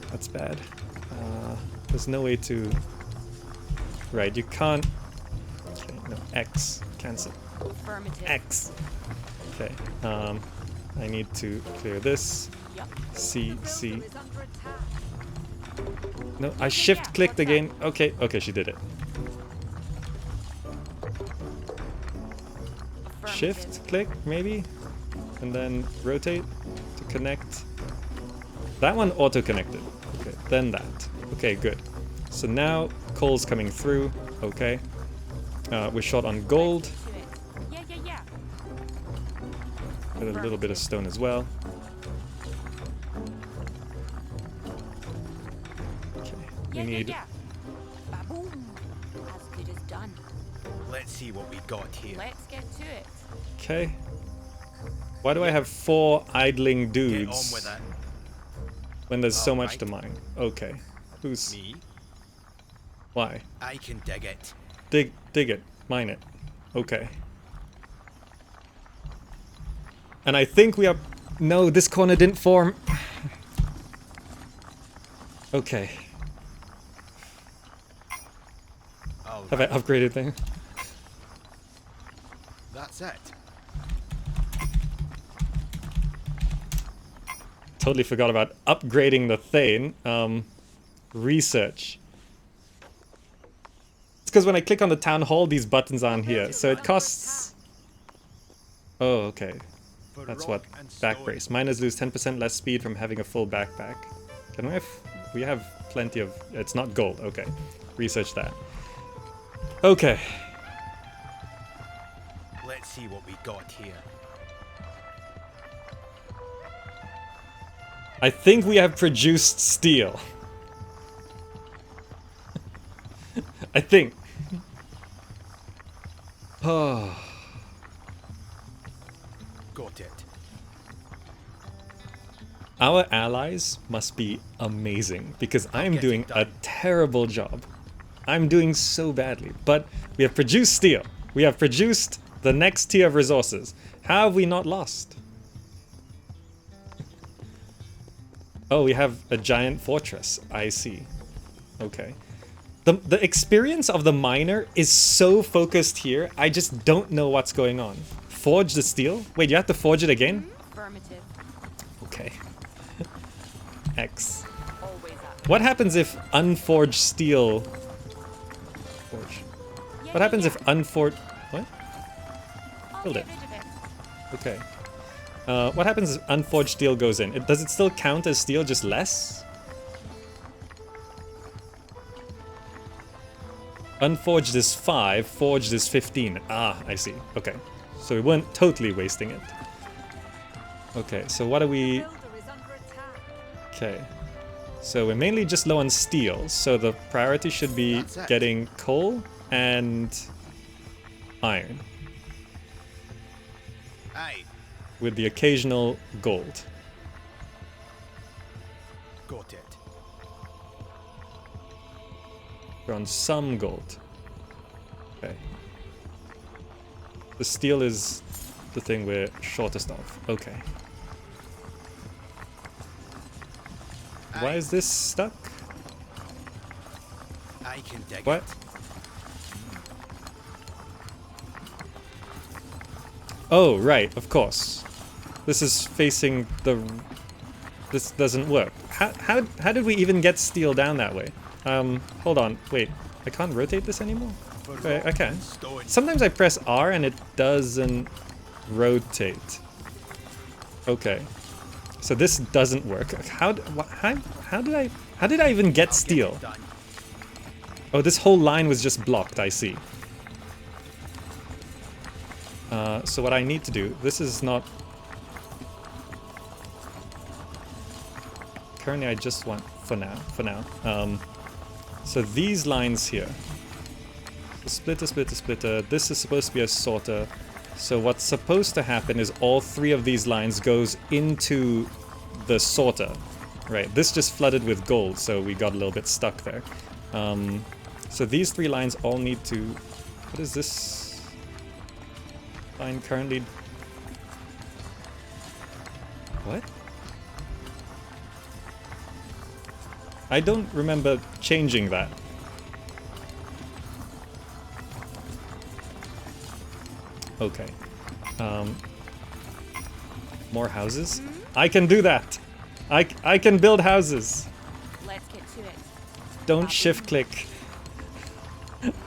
Speaker 1: That's bad. There's no way to... Right, you can't... Okay, no, X. Cancel.
Speaker 7: Affirmative.
Speaker 1: X. Okay, I need to clear this.
Speaker 7: Yup.
Speaker 1: C. No, I shift clicked again. Okay, okay, she did it. Shift click, maybe? And then rotate to connect. That one auto-connected. Okay, then that. Okay, good. So now coal's coming through. Okay. We're short on gold.
Speaker 7: Yeah.
Speaker 1: Get a little bit of stone as well. Okay, we need...
Speaker 7: Yeah. Ba-boom. As good as done.
Speaker 3: Let's see what we got here.
Speaker 7: Let's get to it.
Speaker 1: Okay. Why do I have 4 idling
Speaker 3: Get on
Speaker 1: dudes
Speaker 3: with it.
Speaker 1: when there's so much
Speaker 3: Alright.
Speaker 1: to mine? Okay. Who's...
Speaker 3: Me?
Speaker 1: Why?
Speaker 3: I can dig it.
Speaker 1: Dig it. Mine it. Okay. And I think we are... No, this corner didn't form. Okay.
Speaker 3: All
Speaker 1: Have I
Speaker 3: right.
Speaker 1: upgraded thing?
Speaker 3: That's it.
Speaker 1: Totally forgot about upgrading the Thane. Research. It's because when I click on the town hall, these buttons aren't here. So it costs... Oh, okay.
Speaker 3: For
Speaker 1: That's
Speaker 3: rock
Speaker 1: what
Speaker 3: and
Speaker 1: back
Speaker 3: stone.
Speaker 1: brace. Miners lose 10% less speed from having a full backpack. Can we have... We have plenty of... It's not gold. Okay. Research that. Okay.
Speaker 3: Let's see what we got here.
Speaker 1: I think we have produced steel. I think. Oh.
Speaker 3: Got it.
Speaker 1: Our allies must be amazing because I'm
Speaker 3: get
Speaker 1: doing
Speaker 3: it
Speaker 1: a
Speaker 3: done.
Speaker 1: terrible job. I'm doing so badly, but we have produced steel. We have produced the next tier of resources. How have we not lost? Oh, we have a giant fortress. I see. Okay. The experience of the miner is so focused here, I just don't know what's going on. Forge the steel? Wait, you have to forge it again?
Speaker 7: Affirmative.
Speaker 1: Okay. X.
Speaker 7: Always up.
Speaker 1: What happens if unforged steel... Forge.
Speaker 7: Yeah,
Speaker 1: What happens if unforged... What?
Speaker 7: I'll
Speaker 1: Build
Speaker 7: get
Speaker 1: it.
Speaker 7: rid of it.
Speaker 1: Okay. What happens if unforged steel goes in? Does it still count as steel, just less? Unforged is 5, forged is 15. Ah, I see. Okay. So we weren't totally wasting it. Okay, so what are we... Okay. So we're mainly just low on steel, so the priority should be
Speaker 3: That's it.
Speaker 1: getting coal and iron,
Speaker 3: Aye.
Speaker 1: with the occasional gold.
Speaker 3: Got it.
Speaker 1: We're on some gold. Okay. The steel is the thing we're shortest of. Okay. Why is this stuck?
Speaker 3: I can dig
Speaker 1: What?
Speaker 3: it.
Speaker 1: Oh, right, of course. This is facing the... This doesn't work. How did we even get steel down that way? Hold on, wait. I can't rotate this anymore? Okay, I can. Sometimes I press R and it doesn't rotate. Okay. So this doesn't work. How did I even get steel? Oh, this whole line was just blocked, I see. So what I need to do, this is not... Currently I just want, for now. So these lines here. Splitter, splitter, splitter. This is supposed to be a sorter. So what's supposed to happen is all 3 of these lines goes into the sorter. Right, this just flooded with gold, so we got a little bit stuck there. So these 3 lines all need to... What is this line currently? What? I don't remember changing that. Okay. More houses? I can do that! I can build houses!
Speaker 7: Let's get to it.
Speaker 1: Don't shift click.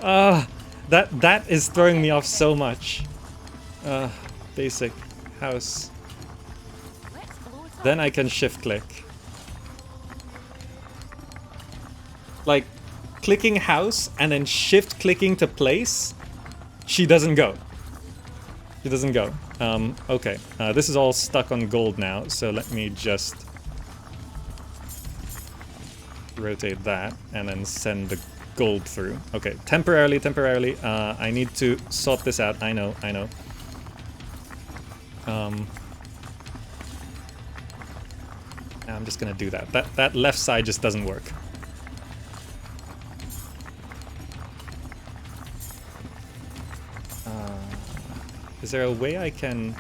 Speaker 1: That is throwing me off so much. Basic house.
Speaker 7: Let's blow it up.
Speaker 1: Then I can shift click. Like, clicking house and then shift clicking to place, she doesn't go. She doesn't go. Okay. This is all stuck on gold now, so let me just rotate that and then send the gold through. Okay, temporarily. I need to sort this out. I know. I'm just gonna do that. That left side just doesn't work. Is there a way I can...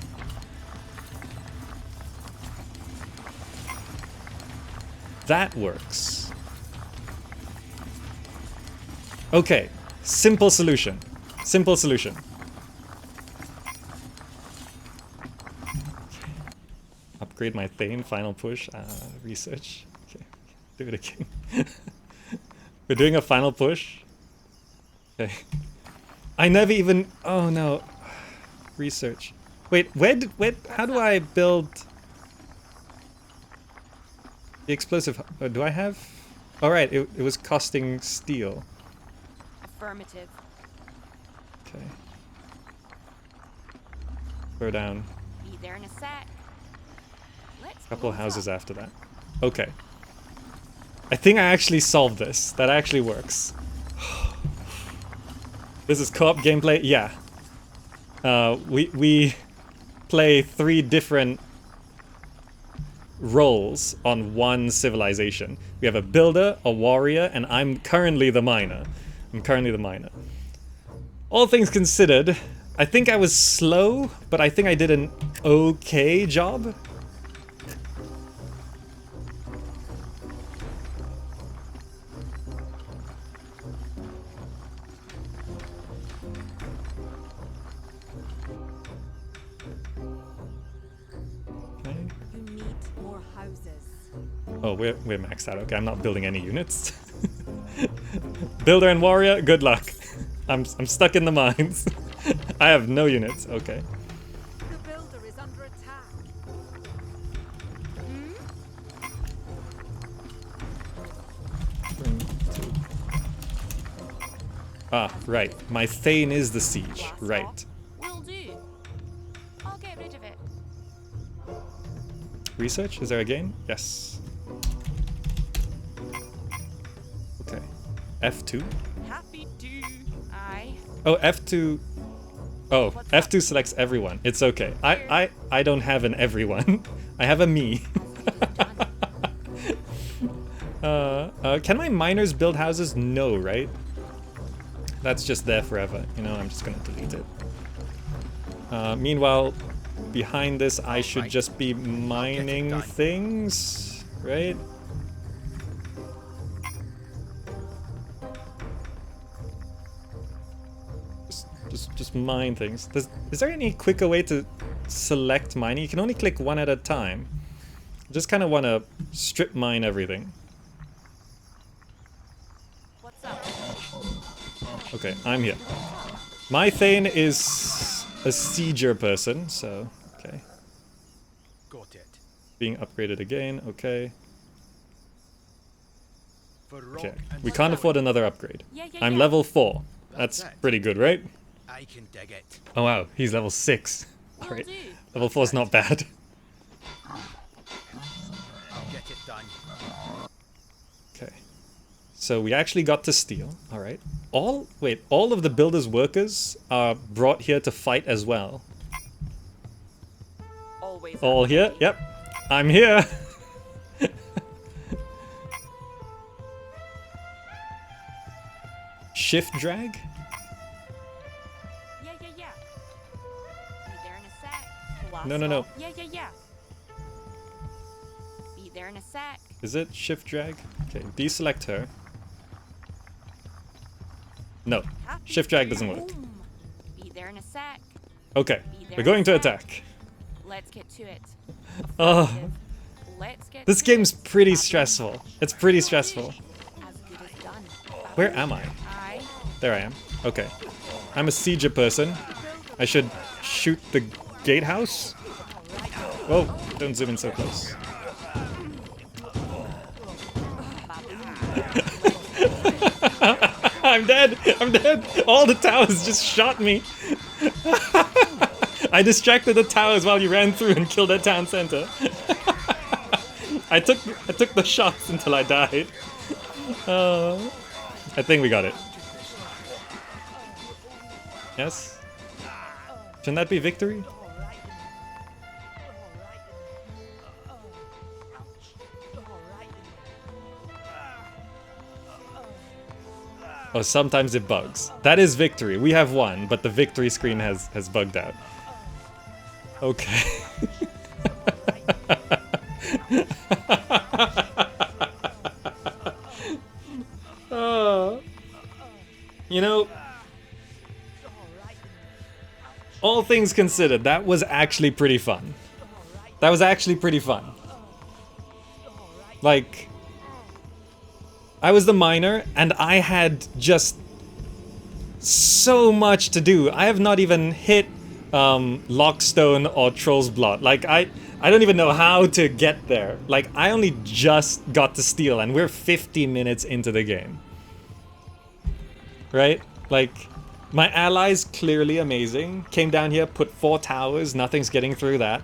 Speaker 1: That works. Okay, simple solution. Simple solution. Upgrade my Thane, final push. Research. Okay, do it again. We're doing a final push. Okay. I never even... Oh no. Research. Wait, how do I build the explosive? Do I have? All right, it was costing steel.
Speaker 7: Affirmative.
Speaker 1: Okay. Throw down.
Speaker 7: Be there in a sec. Let's
Speaker 1: A couple of
Speaker 7: blow it
Speaker 1: houses
Speaker 7: up.
Speaker 1: after that. Okay. I think I actually solved this. That actually works. This is co-op gameplay? Yeah. We play 3 different roles on one civilization. We have a builder, a warrior, and I'm currently the miner. All things considered, I think I was slow, but I think I did an okay job.
Speaker 7: You need more houses.
Speaker 1: Oh, we're maxed out. Okay, I'm not building any units. Builder and warrior, good luck. I'm stuck in the mines. I have no units. Okay.
Speaker 7: The builder is under attack.
Speaker 1: Ah, right. My Thane is the siege. Right.
Speaker 7: Will do. I'll get rid of it.
Speaker 1: Research? Is there a game? Yes. Okay. F2?
Speaker 7: Happy to. Aye.
Speaker 1: Oh, F2. Oh, F2 selects everyone. It's okay. I don't have an everyone. I have a me. Can my miners build houses? No, right? That's just there forever. You know, I'm just gonna delete it. Meanwhile, behind this, I should just be mining things, right? Just mine things. Is there any quicker way to select mining? You can only click one at a time. Just kind of want to strip mine everything.
Speaker 7: What's up?
Speaker 1: Okay, I'm here. My Thane is a sieger person, so okay.
Speaker 3: Got it.
Speaker 1: Being upgraded again, okay.
Speaker 3: For rock
Speaker 1: Okay,
Speaker 3: and
Speaker 1: we can't afford another upgrade.
Speaker 7: Yeah, yeah,
Speaker 1: I'm
Speaker 7: yeah.
Speaker 1: level 4. That's pretty good, right?
Speaker 3: I can dig it.
Speaker 1: Oh wow, he's level 6.
Speaker 7: Will
Speaker 1: Alright,
Speaker 7: do.
Speaker 1: level 4 is not bad.
Speaker 3: I'll get it done.
Speaker 1: Okay. So we actually got to steal. Alright. All of the builder's workers are brought here to fight as well.
Speaker 7: Always.
Speaker 1: All here? Yep. I'm here. Shift drag?
Speaker 7: Yeah, yeah, yeah. Be there in a sec.
Speaker 1: No, no, no.
Speaker 7: Yeah, yeah, yeah. Be there in a sec.
Speaker 1: Is it shift drag? Okay, deselect her. No.
Speaker 7: Happy
Speaker 1: Shift drag doesn't work.
Speaker 7: Boom. Be there in a sec.
Speaker 1: Okay,
Speaker 7: Be there
Speaker 1: we're
Speaker 7: in
Speaker 1: going
Speaker 7: a
Speaker 1: to
Speaker 7: sec.
Speaker 1: attack.
Speaker 7: Let's get to it.
Speaker 1: Oh,
Speaker 7: Affirmative. Let's get
Speaker 1: this
Speaker 7: to
Speaker 1: game's
Speaker 7: it.
Speaker 1: pretty
Speaker 7: Happy.
Speaker 1: stressful. It's pretty stressful.
Speaker 7: As good as done.
Speaker 1: Where am I?
Speaker 7: I
Speaker 1: There I am. Okay. I'm a sieger person. I should shoot the gatehouse? Whoa, don't zoom in so close. I'm dead! I'm dead! All the towers just shot me! I distracted the towers while you ran through and killed that town center. I took the shots until I died. I think we got it. Yes? Shouldn't that be victory? Oh, sometimes it bugs. That is victory. We have won, but the victory screen has bugged out. Okay. You know, all things considered, that was actually pretty fun. That was actually pretty fun. Like, I was the miner, and I had just so much to do. I have not even hit Lockstone or Troll's Blot. Like, I don't even know how to get there. Like, I only just got to steal, and we're 50 minutes into the game. Right? Like, my allies, clearly amazing. Came down here, put 4 towers, nothing's getting through that.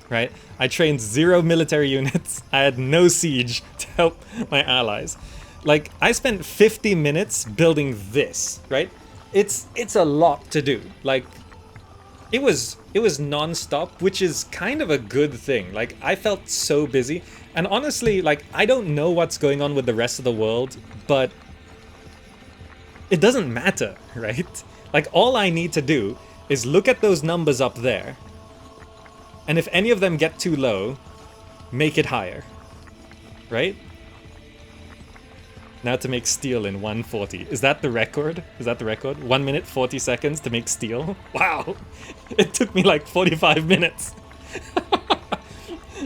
Speaker 1: Right? I trained 0 military units. I had no siege to help my allies. Like, I spent 50 minutes building this, right? It's a lot to do. Like, it was non-stop, which is kind of a good thing. Like, I felt so busy. And honestly, like, I don't know what's going on with the rest of the world, but it doesn't matter, right? Like, all I need to do is look at those numbers up there, and if any of them get too low, make it higher, right? Now to make steel in 140. Is that the record? Is that the record? 1 minute 40 seconds to make steel? Wow! It took me like 45 minutes.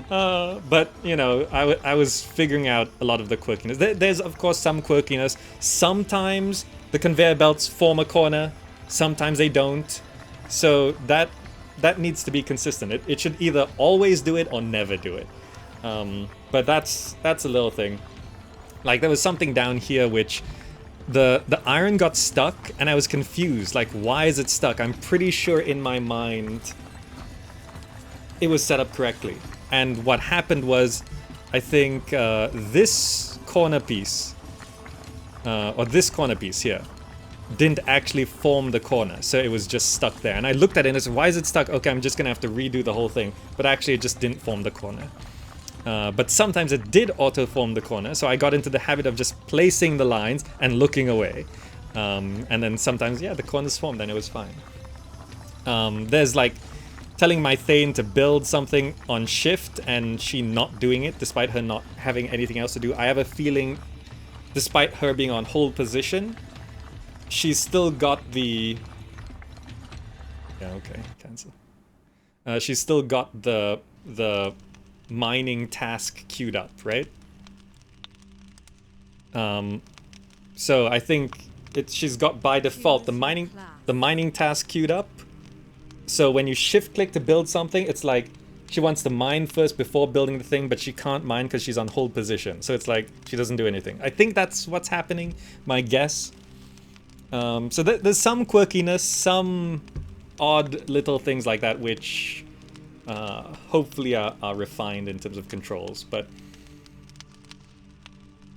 Speaker 1: But, you know, I was figuring out a lot of the quirkiness. There's, of course, some quirkiness. Sometimes the conveyor belts form a corner. Sometimes they don't. So that needs to be consistent. It should either always do it or never do it. But that's a little thing. Like, there was something down here which the iron got stuck, and I was confused. Like, why is it stuck? I'm pretty sure in my mind it was set up correctly. And what happened was, I think this corner piece, or this corner piece here, didn't actually form the corner, so it was just stuck there. And I looked at it and I said, why is it stuck? Okay, I'm just gonna have to redo the whole thing. But actually it just didn't form the corner. But sometimes it did auto-form the corner, so I got into the habit of just placing the lines and looking away. And then sometimes, yeah, the corners formed and it was fine. There's like telling my Thane to build something on shift and she not doing it despite her not having anything else to do. I have a feeling, despite her being on hold position, she's still got the Yeah, okay, cancel. She's still got the mining task queued up, right? So I think she's got by default the mining task queued up. So when you shift click to build something, it's like she wants to mine first before building the thing, but she can't mine because she's on hold position. So it's like she doesn't do anything. I think that's what's happening, my guess. So there's some quirkiness, some odd little things like that, which hopefully are refined in terms of controls. But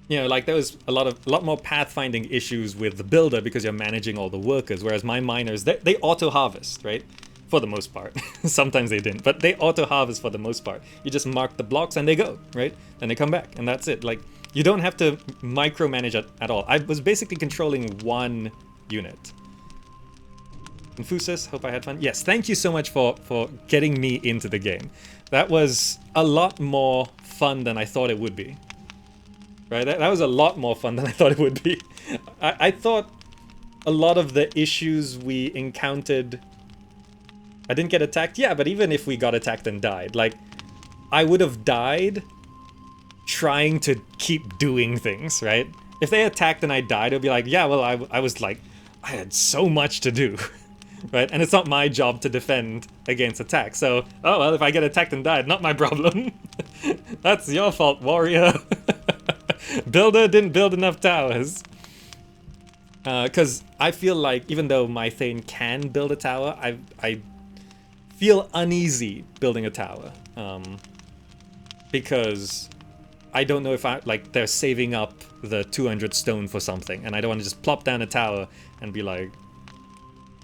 Speaker 1: you know, like there was a lot more pathfinding issues with the builder because you're managing all the workers, whereas my miners, they auto harvest, right? For the most part. Sometimes they didn't, but they auto harvest for the most part. You just mark the blocks and they go, right? Then they come back, and that's it. Like, you don't have to micromanage it at all. I was basically controlling one unit. Confucius, hope I had fun. Yes, thank you so much for getting me into the game. That was a lot more fun than I thought it would be. Right? That was a lot more fun than I thought it would be. I thought a lot of the issues we encountered... I didn't get attacked? Yeah, but even if we got attacked and died, like, I would have died trying to keep doing things, right? If they attacked and I died, it would be like, yeah, well, I was like, I had so much to do, right? And it's not my job to defend against attack, so, oh, well, if I get attacked and died, not my problem. That's your fault, warrior. Builder didn't build enough towers. Because I feel like, even though my Thane can build a tower, I feel uneasy building a tower. Because I don't know if they're saving up the 200 stone for something, and I don't want to just plop down a tower and be like,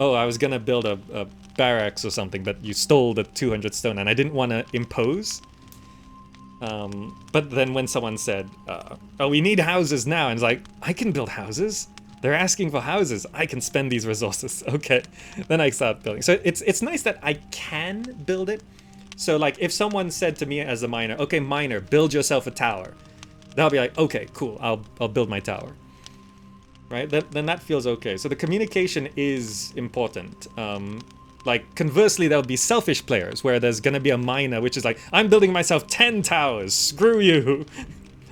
Speaker 1: oh, I was gonna build a barracks or something, but you stole the 200 stone, and I didn't want to impose. But then when someone said, oh, we need houses now, and it's like, I can build houses? They're asking for houses. I can spend these resources. Okay. Then I start building. So it's nice that I can build it. So like if someone said to me as a miner, okay, miner, build yourself a tower. Then I'll be like, okay, cool. I'll build my tower. Right? Then that feels okay. So the communication is important. Like conversely, there'll be selfish players where there's gonna be a miner which is like, I'm building myself 10 towers. Screw you.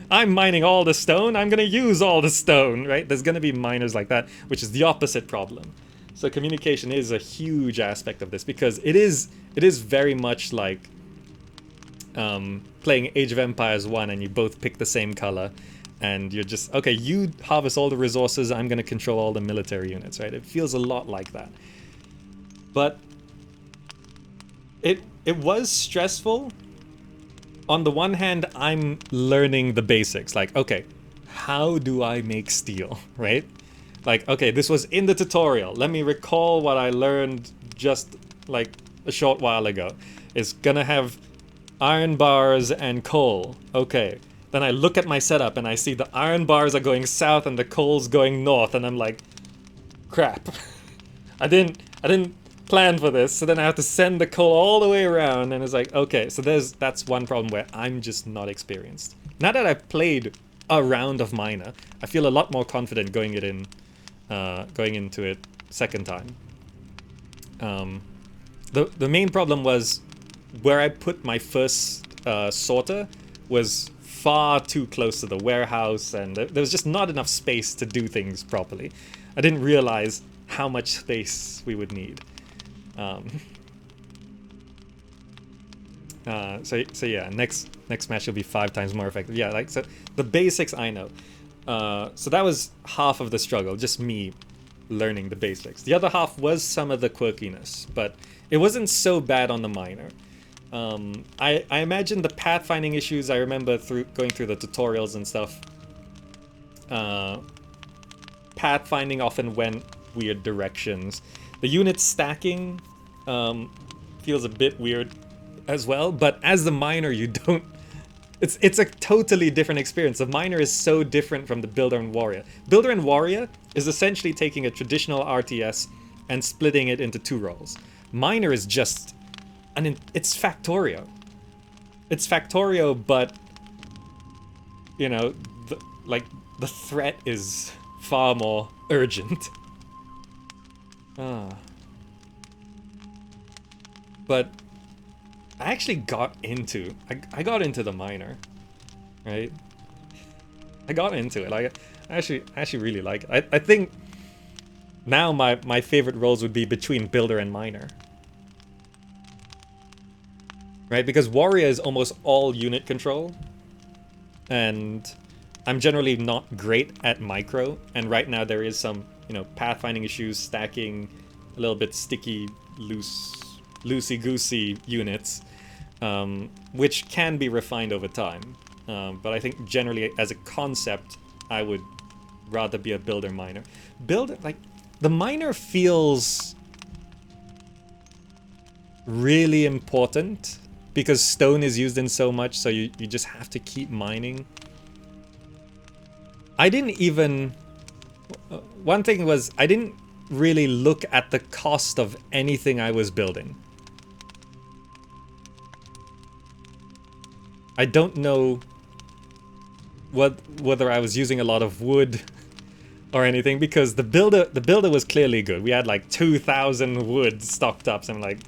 Speaker 1: I'm mining all the stone, I'm gonna use all the stone, right? There's gonna be miners like that, which is the opposite problem. So communication is a huge aspect of this, because it is very much like playing Age of Empires 1 and you both pick the same color, and you're just, okay, you harvest all the resources, I'm gonna control all the military units, right? It feels a lot like that. But it was stressful. On the one hand, I'm learning the basics. Like, okay, how do I make steel, right? Like, okay, this was in the tutorial. Let me recall what I learned just like a short while ago. It's gonna have iron bars and coal. Okay. Then I look at my setup and I see the iron bars are going south and the coal's going north, and I'm like, crap. I didn't plan for this, so then I have to send the coal all the way around, and it's like, okay, so that's one problem where I'm just not experienced. Now that I've played a round of Miner, I feel a lot more confident going into it second time. The main problem was where I put my first sorter was far too close to the warehouse, and there was just not enough space to do things properly. I didn't realize how much space we would need. So yeah, next match will be 5 times more effective. Yeah, like, so the basics I know. So that was half of the struggle, just me learning the basics. The other half was some of the quirkiness, but it wasn't so bad on the minor. I imagine the pathfinding issues, I remember going through the tutorials and stuff. Pathfinding often went weird directions. The unit stacking feels a bit weird as well, but as the miner you don't... It's a totally different experience. The miner is so different from the builder and warrior. Builder and warrior is essentially taking a traditional RTS and splitting it into 2 roles. Miner is just... it's Factorio. It's Factorio, but... you know, the threat is far more urgent. But I actually got into... I got into the miner, right? I got into it. I actually really like it. I think now my favorite roles would be between builder and miner. Right? Because warrior is almost all unit control. And I'm generally not great at micro. And right now there is some, you know, pathfinding issues, stacking, a little bit sticky, loosey-goosey units, which can be refined over time. But I think generally as a concept, I would rather be a builder miner. Builder, like, the miner feels really important because stone is used in so much, so you just have to keep mining. I didn't even... one thing was, I didn't really look at the cost of anything I was building. I don't know whether I was using a lot of wood or anything, because the builder was clearly good. We had like 2,000 wood stocked up, so I'm like,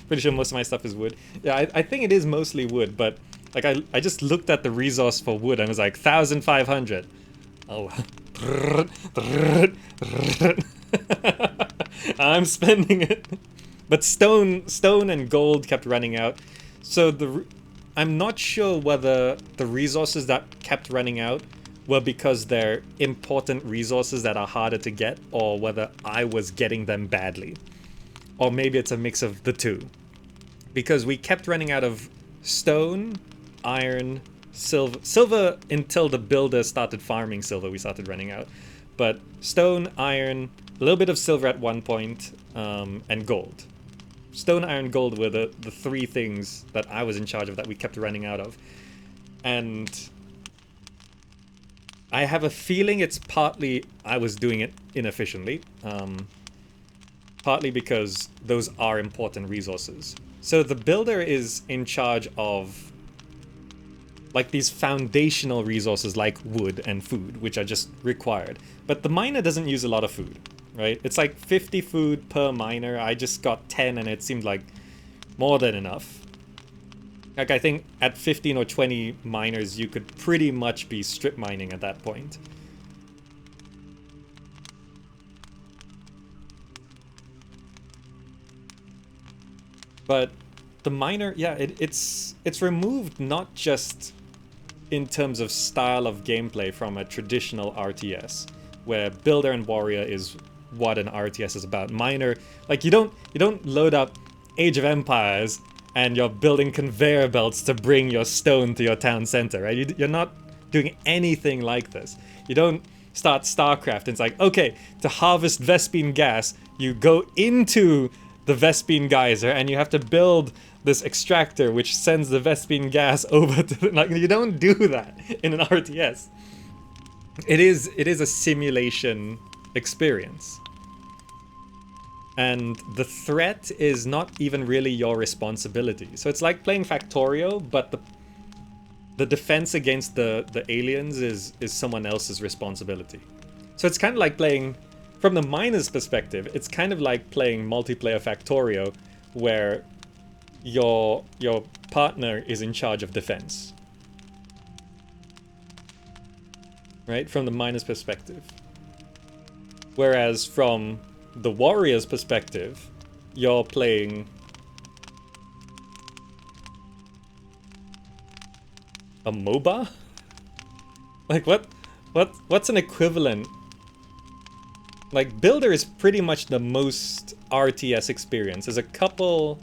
Speaker 1: pretty sure most of my stuff is wood. Yeah, I think it is mostly wood, but like I just looked at the resource for wood and was like 1,500. Oh, I'm spending it. But stone and gold kept running out, so I'm not sure whether the resources that kept running out were because they're important resources that are harder to get, or whether I was getting them badly. Or maybe it's a mix of the two. Because we kept running out of stone, iron, silver. Silver, until the builder started farming silver, we started running out. But stone, iron, a little bit of silver at one point, and gold. Stone, iron, gold were the three things that I was in charge of that we kept running out of. And I have a feeling it's partly I was doing it inefficiently. Partly because those are important resources. So the builder is in charge of like these foundational resources like wood and food, which are just required. But the miner doesn't use a lot of food, right? It's like 50 food per miner. I just got 10 and it seemed like more than enough. Like, I think at 15 or 20 miners, you could pretty much be strip mining at that point. But the miner, yeah, it's removed not just in terms of style of gameplay from a traditional RTS, where builder and warrior is what an RTS is about. Miner, like, you don't load up Age of Empires and you're building conveyor belts to bring your stone to your town center, right? You're not doing anything like this. You don't start StarCraft and it's like, okay, to harvest Vespene gas, you go into the Vespene geyser and you have to build this extractor which sends the Vespene gas over to the, like, you don't do that in an RTS. It is a simulation experience. And the threat is not even really your responsibility. So it's like playing Factorio, but the defense against the aliens is someone else's responsibility. So it's kind of like playing, from the miner's perspective, it's kind of like playing multiplayer Factorio, where your partner is in charge of defense. Right? From the miner's perspective. Whereas from the warrior's perspective, you're playing a MOBA? Like, what's an equivalent? Like, builder is pretty much the most RTS experience. There's a couple,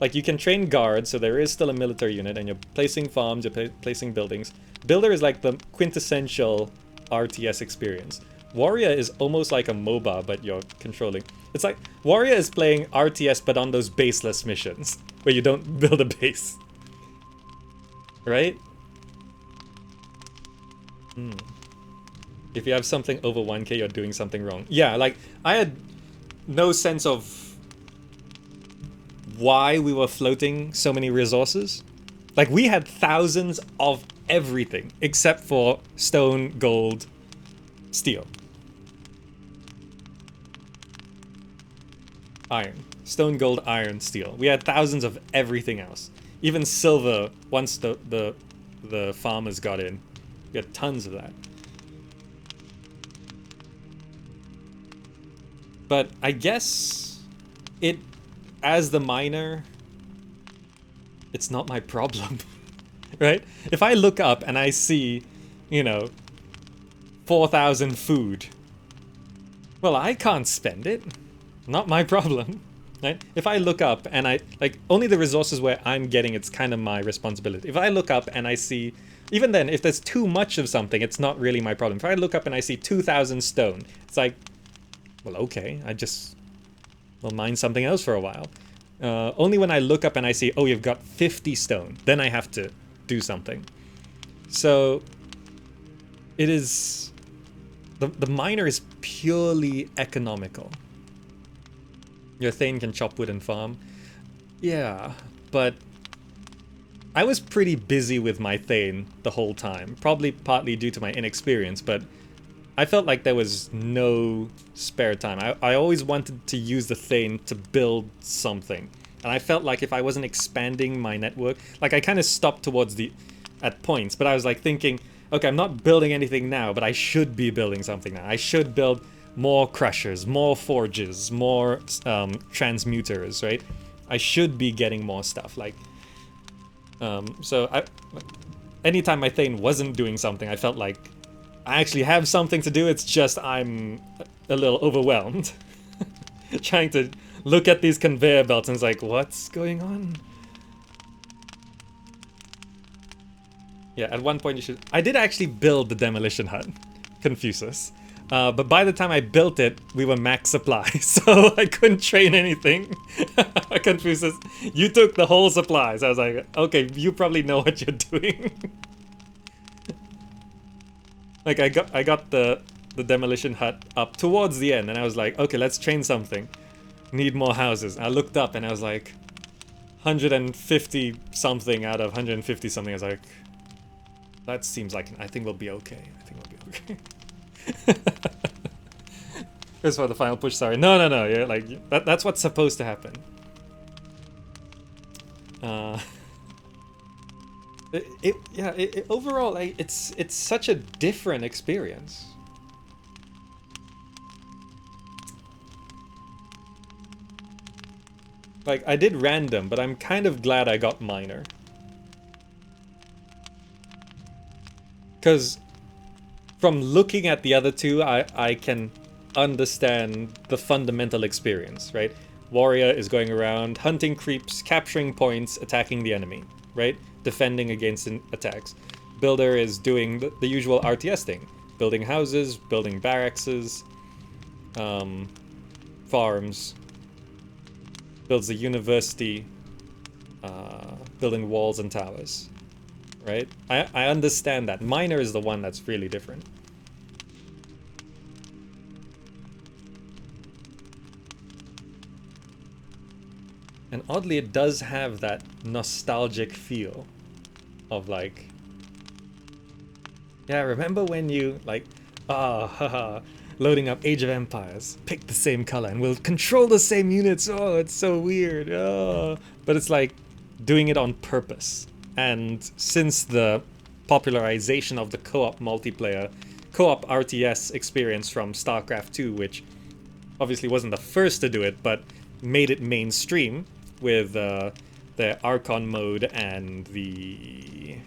Speaker 1: like, you can train guards, so there is still a military unit, and you're placing farms, you're placing buildings. Builder is like the quintessential RTS experience. Warrior is almost like a MOBA, but you're controlling. It's like, Warrior is playing RTS, but on those baseless missions, where you don't build a base. Right? If you have something over 1k, you're doing something wrong. Yeah, like, I had no sense of why we were floating so many resources. Like, we had thousands of everything, except for stone, gold, steel. Iron. Stone, gold, iron, steel. We had thousands of everything else. Even silver, once the farmers got in. We had tons of that. But I guess it, as the miner, it's not my problem, right? If I look up and I see, you know, 4,000 food, well, I can't spend it. Not my problem, right? If I look up and only the resources where I'm getting, it's kind of my responsibility. If I look up and I see, even then, if there's too much of something, it's not really my problem. If I look up and I see 2,000 stone, it's like, well, okay, will mine something else for a while. Only when I look up and I see, oh, you've got 50 stone, then I have to do something. So it is, the miner is purely economical. Your Thane can chop wood and farm. Yeah, but I was pretty busy with my Thane the whole time. Probably partly due to my inexperience, but I felt like there was no spare time. I always wanted to use the Thane to build something. And I felt like if I wasn't expanding my network, like I kind of stopped at points, but I was like thinking, okay, I'm not building anything now, but I should be building something now. I should build more crushers, more forges, more transmuters, right? I should be getting more stuff. Like, so anytime my Thane wasn't doing something, I felt like I actually have something to do, it's just I'm a little overwhelmed. Trying to look at these conveyor belts and it's like, what's going on? Yeah, at one point you should... I did actually build the demolition hut, Confucius. But by the time I built it, we were max supply, so I couldn't train anything. Confucius, you took the whole supplies. I was like, okay, you probably know what you're doing. Like I got the demolition hut up towards the end, and I was like, okay, let's train something. Need more houses. I looked up and I was like, 150 something out of 150 something. I was like, that seems like I think we'll be okay. I think we'll be okay. Here's for the final push. Sorry. No. Yeah, like that's what's supposed to happen. Overall, like, it's such a different experience. Like, I did random, but I'm kind of glad I got minor. Because from looking at the other two, I can understand the fundamental experience, right? Warrior is going around, hunting creeps, capturing points, attacking the enemy, right? Defending against attacks. Builder is doing the usual RTS thing. Building houses, building barracks, farms. Builds a university, building walls and towers, right? I understand that. Miner is the one that's really different. And oddly, it does have that nostalgic feel of like, yeah, remember when you like, haha, loading up Age of Empires, pick the same color and we'll control the same units. Oh, it's so weird. Oh. But it's like doing it on purpose. And since the popularization of the co-op multiplayer, co-op RTS experience from StarCraft 2, which obviously wasn't the first to do it, but made it mainstream with the Archon mode and the...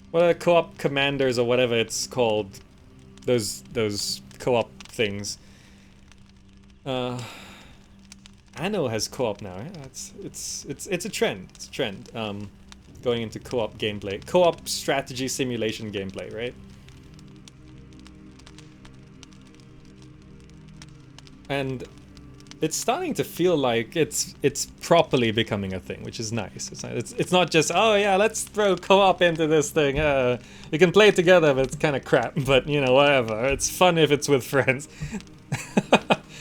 Speaker 1: what are co-op commanders or whatever it's called? Those co-op things. Anno has co-op now. Yeah, it's a trend. It's a trend. Going into co-op gameplay, co-op strategy simulation gameplay, right? And it's starting to feel like it's properly becoming a thing, which is nice. It's not just, oh yeah, let's throw co-op into this thing. You can play it together, but it's kind of crap. But you know, whatever. It's fun if it's with friends.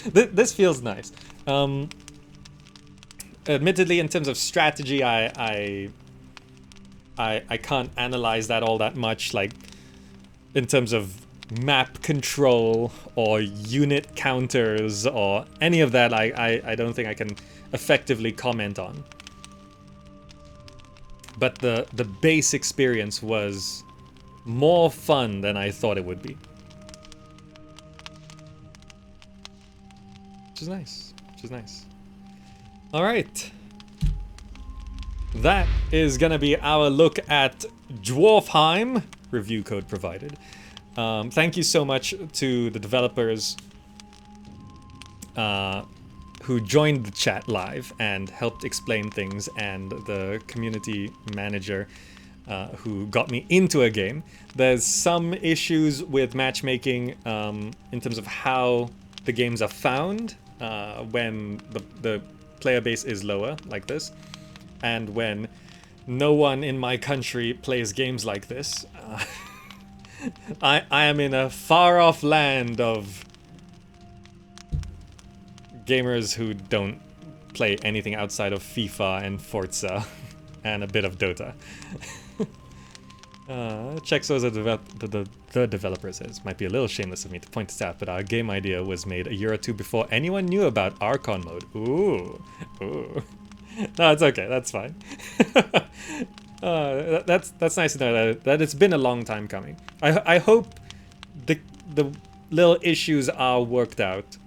Speaker 1: This feels nice. Admittedly, in terms of strategy, I can't analyze that all that much. Like, in terms of map control or unit counters or any of that, I don't think I can effectively comment on. But the base experience was more fun than I thought it would be. Which is nice. Which is nice. Alright. That is gonna be our look at DwarfHeim. Review code provided. Thank you so much to the developers who joined the chat live and helped explain things, and the community manager who got me into a game. There's some issues with matchmaking in terms of how the games are found when the player base is lower, like this, and when no one in my country plays games like this. I am in a far-off land of gamers who don't play anything outside of FIFA and Forza and a bit of Dota. Check so the developer says, might be a little shameless of me to point this out, but our game idea was made a year or two before anyone knew about Archon mode. Ooh. Ooh. No, it's okay, that's fine. That's nice to know that it's been a long time coming. I hope the little issues are worked out.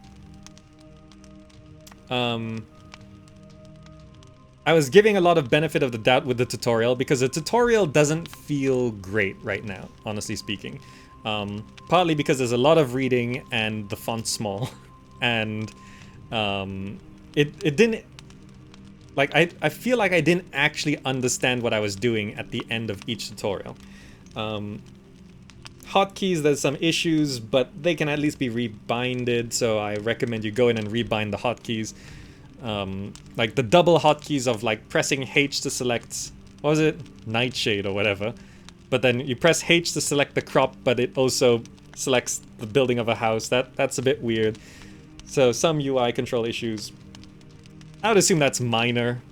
Speaker 1: I was giving a lot of benefit of the doubt with the tutorial because the tutorial doesn't feel great right now, honestly speaking. Partly because there's a lot of reading and the font's small, and it didn't. Like, I feel like I didn't actually understand what I was doing at the end of each tutorial. Hotkeys, there's some issues, but they can at least be rebinded, so I recommend you go in and rebind the hotkeys. Like the double hotkeys of like pressing H to select, what was it? Nightshade or whatever. But then you press H to select the crop, but it also selects the building of a house. That's a bit weird. So some UI control issues. I would assume that's minor.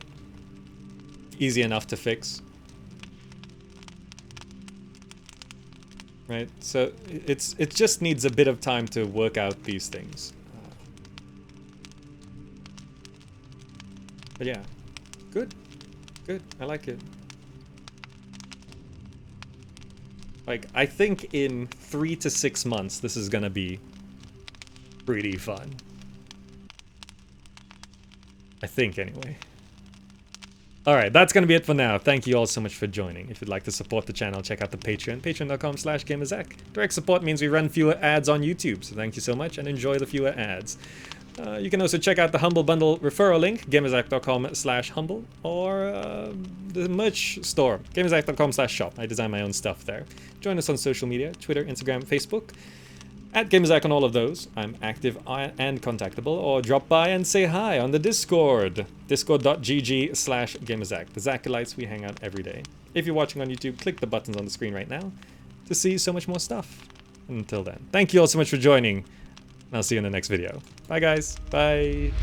Speaker 1: Easy enough to fix. Right? So it just needs a bit of time to work out these things. But yeah. Good. Good. I like it. Like, I think in 3 to 6 months this is gonna be pretty fun. I think, anyway. Alright, that's gonna be it for now. Thank you all so much for joining. If you'd like to support the channel, check out the Patreon, patreon.com/GamerZach. Direct support means we run fewer ads on YouTube, so thank you so much and enjoy the fewer ads. You can also check out the Humble Bundle referral link, gamerzach.com/humble, or the merch store, gamerzach.com/shop. I design my own stuff there. Join us on social media, Twitter, Instagram, Facebook. At GameZach on all of those. I'm active and contactable, or drop by and say hi on the Discord. Discord.gg/GamerZach. The Zacholytes, we hang out every day. If you're watching on YouTube, click the buttons on the screen right now to see so much more stuff. Until then, thank you all so much for joining, and I'll see you in the next video. Bye guys. Bye.